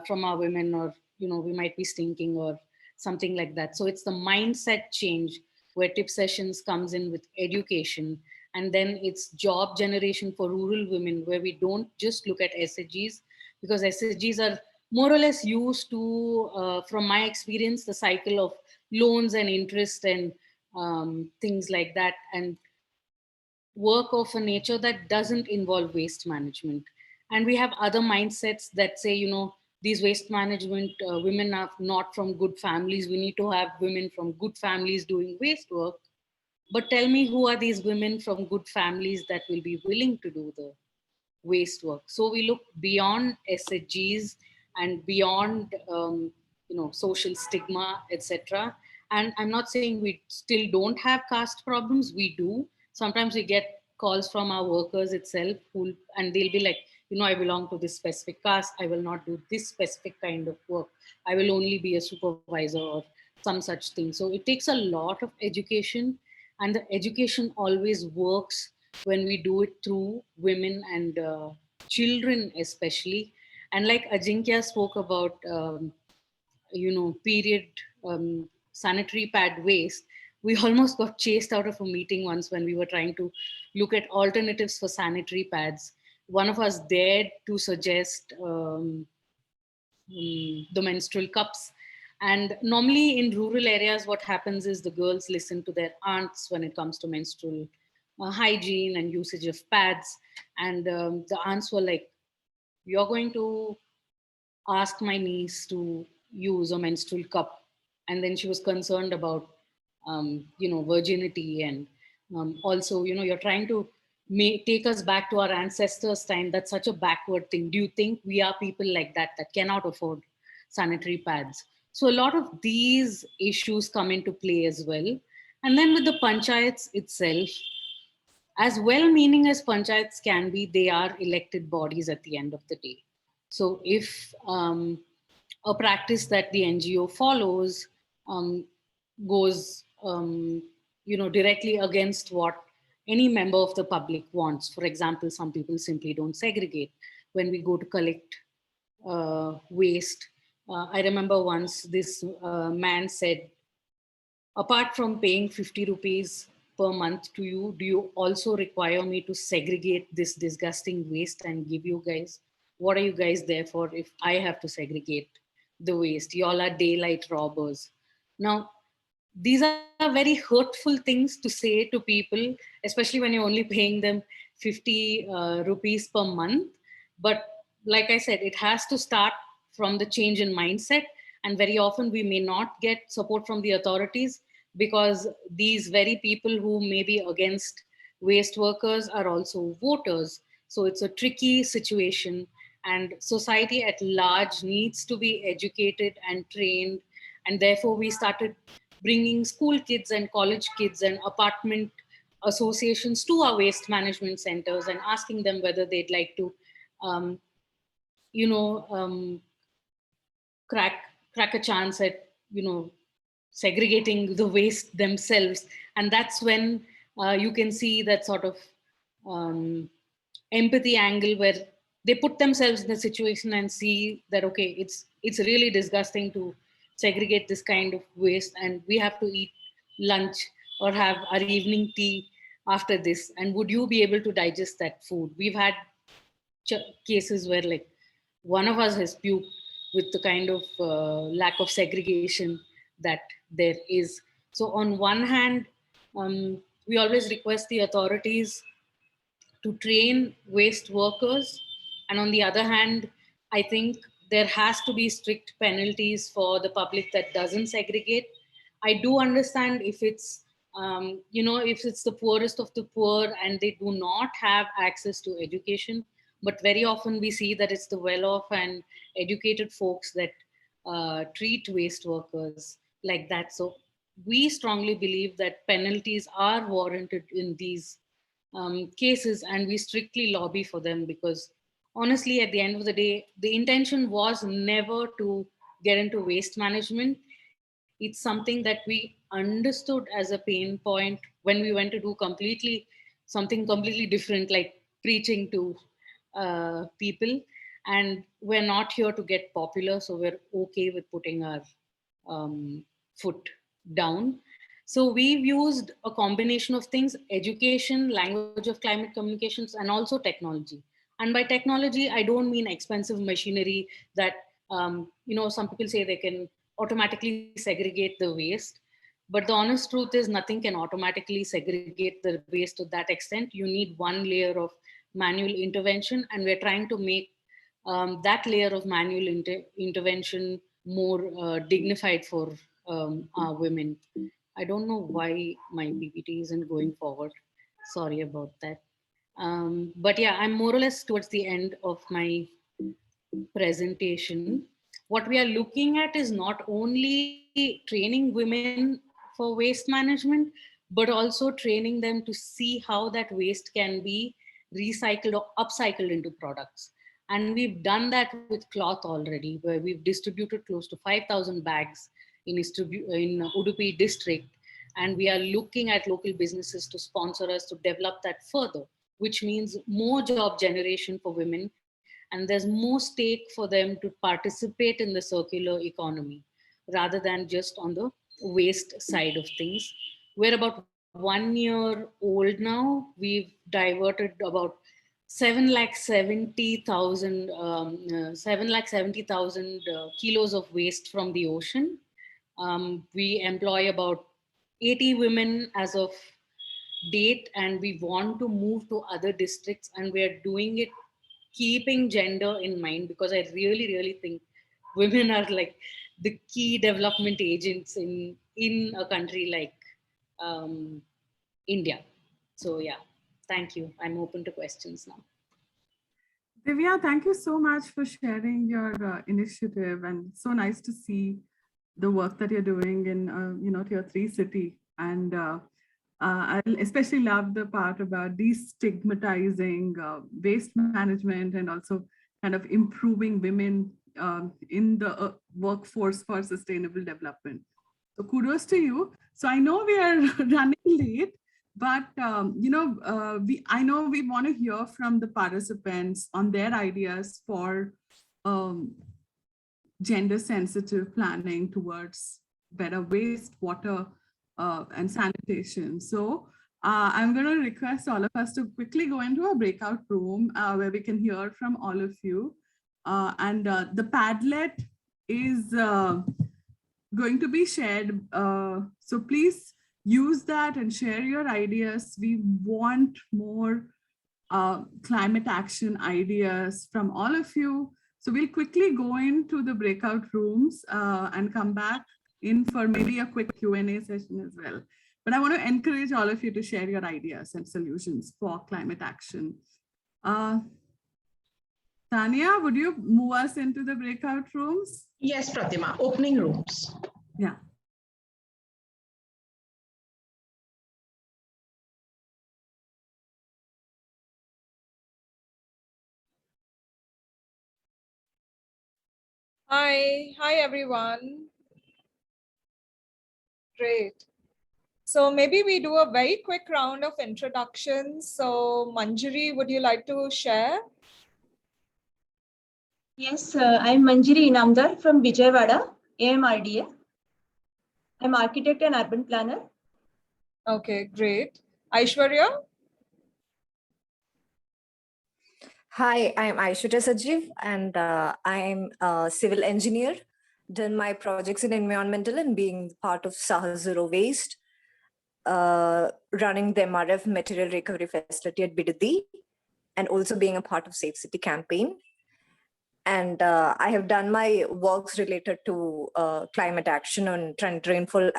from our women, or, you know, we might be stinking or something like that. So it's the mindset change. where tip sessions comes in with education. And then it's job generation for rural women, where we don't just look at SHGs, because SHGs are more or less used to, from my experience, the cycle of loans and interest and things like that, and work of a nature that doesn't involve waste management. And we have other mindsets that say, you know, these waste management women are not from good families. We need to have women from good families doing waste work. But tell me, who are these women from good families that will be willing to do the waste work? So we look beyond SHGs and beyond social stigma, etc. And I'm not saying we still don't have caste problems. We do. Sometimes we get calls from our workers itself, and they'll be like, you know, I belong to this specific caste. I will not do this specific kind of work. I will only be a supervisor or some such thing. So it takes a lot of education, and the education always works when we do it through women and children especially. And like Ajinkya spoke about, period sanitary pad waste, we almost got chased out of a meeting once when we were trying to look at alternatives for sanitary pads. One of us dared to suggest the menstrual cups. And normally in rural areas, what happens is the girls listen to their aunts when it comes to menstrual hygiene and usage of pads. And the aunts were like, you're going to ask my niece to use a menstrual cup. And then she was concerned about, virginity. And also, you're trying to take us back to our ancestors' time. That's such a backward thing. Do you think we are people like that cannot afford sanitary pads? So a lot of these issues come into play as well. And then with the panchayats itself, as well-meaning as panchayats can be, they are elected bodies at the end of the day. So if a practice that the NGO follows goes, directly against what any member of the public wants. For example, some people simply don't segregate. When we go to collect waste, I remember once this man said, apart from paying 50 rupees per month to you, do you also require me to segregate this disgusting waste and give you guys? What are you guys there for if I have to segregate the waste? Y'all are daylight robbers. Now, these are very hurtful things to say to people, especially when you're only paying them 50 rupees per month. But like I said, it has to start from the change in mindset. And very often we may not get support from the authorities, because these very people who may be against waste workers are also voters. So it's a tricky situation, and society at large needs to be educated and trained. And therefore we started bringing school kids and college kids and apartment associations to our waste management centers and asking them whether they'd like to crack a chance at segregating the waste themselves. And that's when you can see that sort of empathy angle, where they put themselves in the situation and see that, okay, it's really disgusting to segregate this kind of waste, and we have to eat lunch or have our evening tea after this, and would you be able to digest that food? We've had cases where like one of us has puked with the kind of lack of segregation that there is. So on one hand, we always request the authorities to train waste workers. And on the other hand, I think there has to be strict penalties for the public that doesn't segregate. I do understand if it's, if it's the poorest of the poor and they do not have access to education, but very often we see that it's the well-off and educated folks that treat waste workers like that. So we strongly believe that penalties are warranted in these cases, and we strictly lobby for them, because honestly, at the end of the day, the intention was never to get into waste management. It's something that we understood as a pain point when we went to do something completely different, like preaching to people. And we're not here to get popular, so we're okay with putting our foot down. So we've used a combination of things: education, language of climate communications, and also technology. And by technology, I don't mean expensive machinery that, some people say they can automatically segregate the waste. But the honest truth is nothing can automatically segregate the waste to that extent. You need one layer of manual intervention, and we're trying to make that layer of manual intervention more dignified for our women. I don't know why my PPT isn't going forward. Sorry about that. But yeah, I'm more or less towards the end of my presentation. What we are looking at is not only training women for waste management, but also training them to see how that waste can be recycled or upcycled into products. And we've done that with cloth already, where we've distributed close to 5,000 bags in Udupi district. And we are looking at local businesses to sponsor us to develop that further, which means more job generation for women. And there's more stake for them to participate in the circular economy rather than just on the waste side of things. We're about 1 year old now. We've diverted about 770,000 kilos of waste from the ocean. We employ about 80 women as of date, and we want to move to other districts, and we're doing it keeping gender in mind, because I really, really think women are like the key development agents in a country like India. So yeah, thank you. I'm open to questions now. Divya, thank you so much for sharing your initiative, and so nice to see the work that you're doing in Tier 3 city. And I especially love the part about destigmatizing waste management and also kind of improving women in the workforce for sustainable development. So kudos to you. So I know we are running late, but I know we want to hear from the participants on their ideas for gender sensitive planning towards better wastewater and sanitation. So I'm going to request all of us to quickly go into a breakout room where we can hear from all of you. The Padlet is going to be shared. So please use that and share your ideas. We want more climate action ideas from all of you. So we'll quickly go into the breakout rooms and come back in for maybe a quick Q&A session as well. But I want to encourage all of you to share your ideas and solutions for climate action. Tanya, would you move us into the breakout rooms? Yes, Pratima, opening rooms. Yeah. Hi everyone. Great. So maybe we do a very quick round of introductions. So Manjari, would you like to share? Yes, I'm Manjari Inamdar from Vijayawada, AMRDA. I'm architect and urban planner. Okay, great. Aishwarya? Hi, I'm Aishwarya Sajiv, and I'm a civil engineer. Done my projects in environmental and being part of Sahas Zero Waste, running the MRF material recovery facility at Bidadi, and also being a part of Safe City campaign. And I have done my works related to climate action on trend rainfall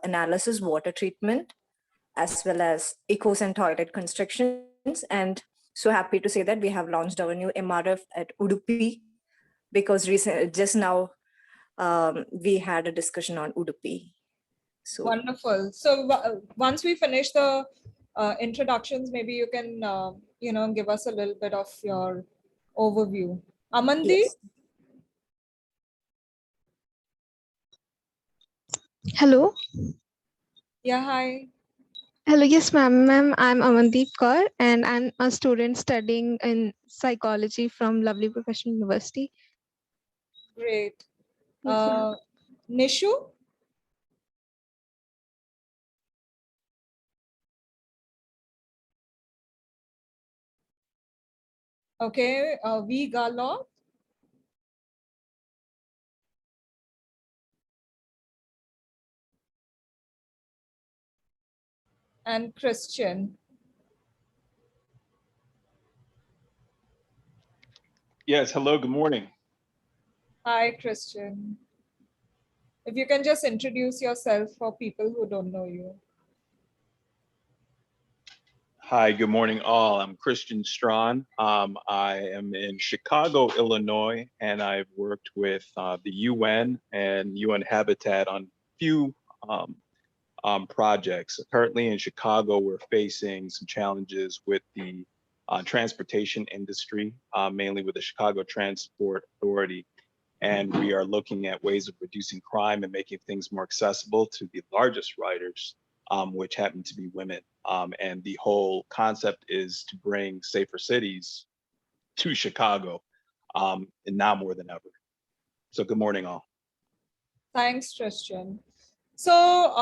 analysis, water treatment, as well as ecos and toilet constructions. And so happy to say that we have launched our new MRF at Udupi, because just now we had a discussion on Udupi. So wonderful. So once we finish the introductions, maybe you can give us a little bit of your overview. Amandeep? Yes. Hello. Yeah, hi. Hello, yes, ma'am. I'm Amandeep Kaur, and I'm a student studying in psychology from Lovely Professional University. Great. Yes, ma'am. Nishu? Okay, V. Galo. And Christian. Yes, hello, good morning. Hi, Christian. If you can just introduce yourself for people who don't know you. Hi, good morning all. I'm Christian Strawn. I am in Chicago, Illinois, and I've worked with the UN and UN Habitat on few projects. Currently in Chicago, we're facing some challenges with the transportation industry, mainly with the Chicago Transport Authority. And we are looking at ways of reducing crime and making things more accessible to the largest riders, which happen to be women. And the whole concept is to bring safer cities to Chicago, and now more than ever. So good morning, all. Thanks, Christian. So,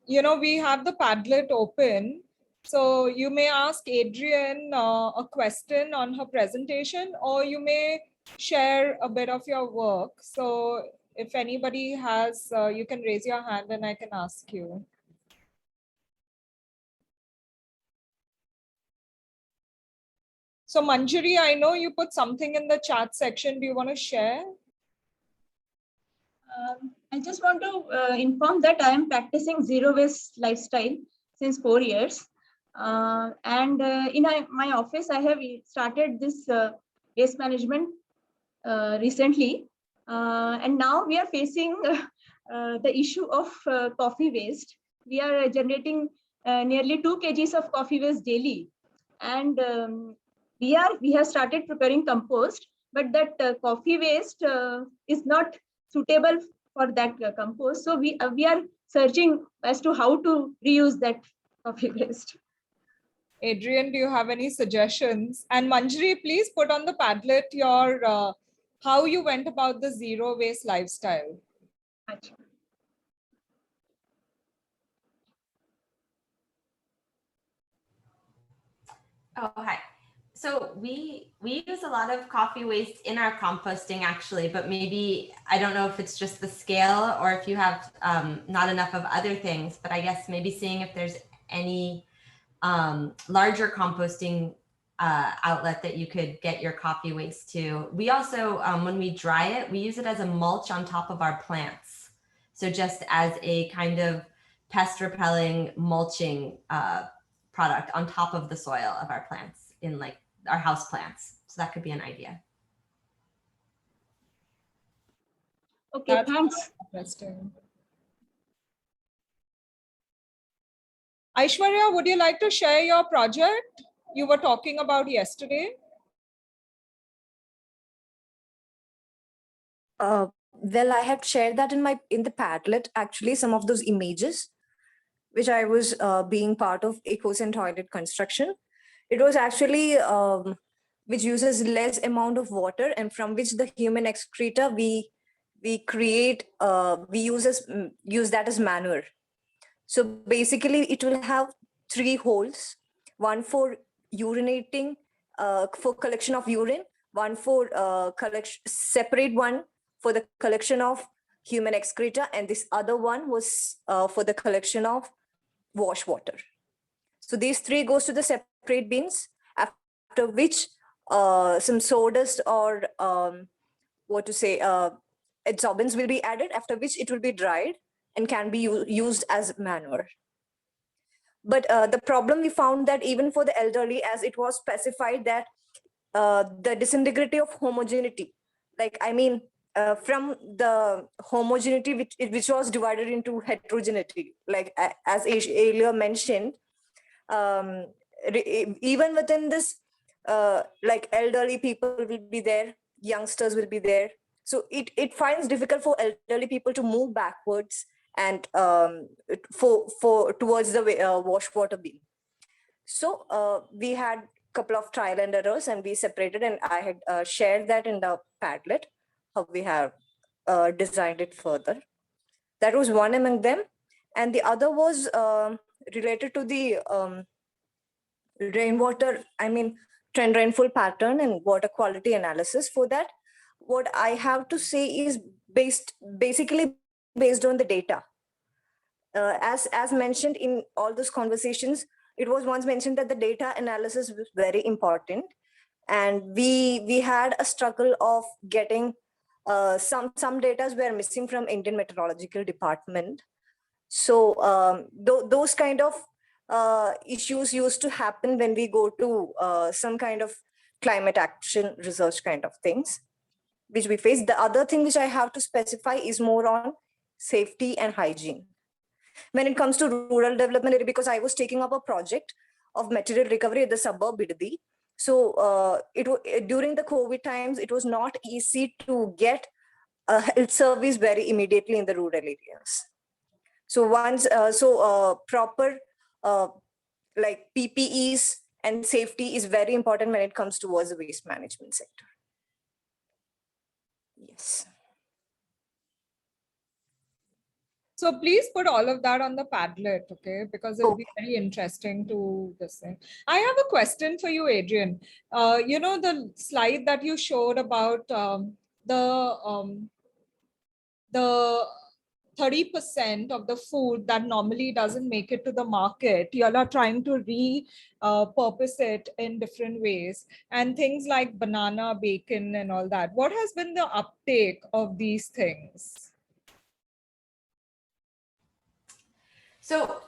we have the Padlet open. So you may ask Adrienne a question on her presentation, or you may share a bit of your work. So if anybody has, you can raise your hand and I can ask you. So Manjari, I know you put something in the chat section. Do you want to share? I just want to inform that I am practicing zero waste lifestyle since 4 years. And in my office, I have started this waste management recently. And now we are facing the issue of coffee waste. We are generating nearly 2 kgs of coffee waste daily. And we have started preparing compost, but that coffee waste is not suitable for that compost. So we are searching as to how to reuse that coffee waste. Adrienne, do you have any suggestions? And Manjari, please put on the Padlet your how you went about the zero waste lifestyle. Oh, hi. So we use a lot of coffee waste in our composting actually, but maybe, I don't know if it's just the scale or if you have not enough of other things, but I guess maybe seeing if there's any larger composting outlet that you could get your coffee waste to. We also, when we dry it, we use it as a mulch on top of our plants. So just as a kind of pest repelling mulching product on top of the soil of our plants in like our house plants. So that could be an idea. Okay, That's thanks. Interesting. Aishwarya, would you like to share your project you were talking about yesterday? Well, I had shared that in the Padlet, actually, some of those images, which I was being part of EcoSyn toilet construction. It was actually which uses less amount of water, and from which the human excreta we create, we use that as manure. So basically, it will have 3 holes: one for urinating, for collection of urine, one for separate one for the collection of human excreta, and this other one was for the collection of wash water. So these 3 goes to the separate bins, after which some sawdust or adsorbents will be added, after which it will be dried and can be used as manure. But the problem we found that even for the elderly, as it was specified that the disintegrity of homogeneity, like I mean, from the homogeneity which was divided into heterogeneity, like as earlier mentioned, even within this, like elderly people will be there, youngsters will be there. So it finds difficult for elderly people to move backwards and for towards the wash water bin. So we had couple of trial and errors, and we separated, and I had shared that in the Padlet, how we have designed it further. That was one among them. And the other was related to the rainwater, trend rainfall pattern and water quality analysis. For that, what I have to say is basically based on the data. As mentioned in all those conversations, it was once mentioned that the data analysis was very important, and we had a struggle of getting some data were missing from Indian Meteorological Department. So those kind of issues used to happen when we go to some kind of climate action research kind of things, which we face. The other thing which I have to specify is more on safety and hygiene. When it comes to rural development area, because I was taking up a project of material recovery at the suburb Bidadi. So during the COVID times, it was not easy to get a health service very immediately in the rural areas. So proper like PPEs and safety is very important when it comes towards the waste management sector. Yes. So please put all of that on the Padlet, okay? Because it'll be very interesting to listen. I have a question for you, Adrian. You know, the slide that you showed about the 30% of the food that normally doesn't make it to the market, you all are trying to repurpose it in different ways, and things like banana, bacon and all that. What has been the uptake of these things? So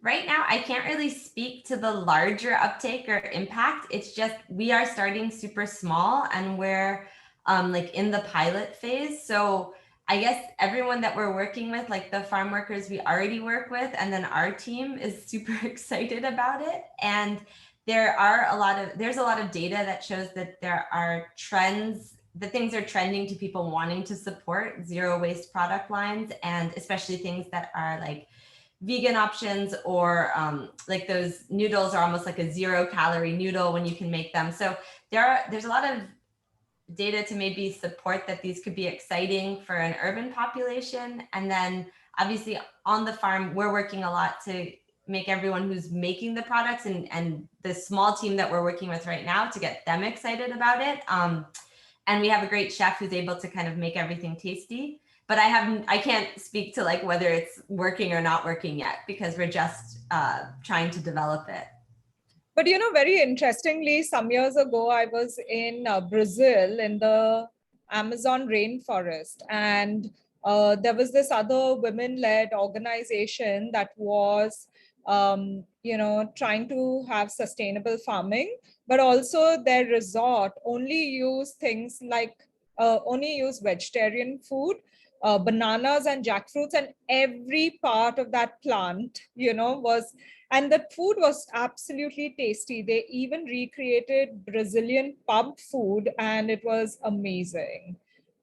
right now, I can't really speak to the larger uptake or impact. It's just we are starting super small and we're like in the pilot phase. So I guess everyone that we're working with, like the farm workers we already work with, and then our team is super excited about it. And there's a lot of data that shows that there are trends, that things are trending to people wanting to support zero waste product lines, and especially things that are like vegan options, or like those noodles are almost like a 0-calorie noodle when you can make them. So there's a lot of data to maybe support that these could be exciting for an urban population. And then obviously on the farm, we're working a lot to make everyone who's making the products and the small team that we're working with right now to get them excited about it. And we have a great chef who's able to kind of make everything tasty. But I can't speak to like whether it's working or not working yet, because we're just trying to develop it. But you know, very interestingly, some years ago, I was in Brazil in the Amazon rainforest, and there was this other women-led organization that was, you know, trying to have sustainable farming, but also their resort only use things like, only use vegetarian food, bananas and jackfruits, and every part of that plant, you know, was, and the food was absolutely tasty. They even recreated Brazilian pub food and it was amazing.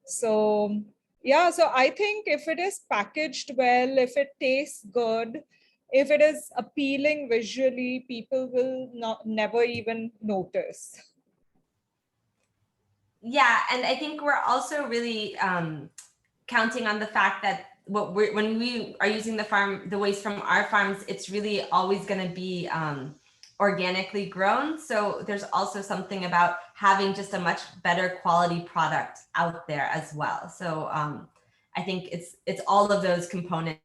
So yeah, so I think if it is packaged well, if it tastes good, if it is appealing visually, people will never even notice. Yeah, and I think we're also really counting on the fact that when we are using the waste from our farms, it's really always going to be organically grown. So there's also something about having just a much better quality product out there as well. So I think it's all of those components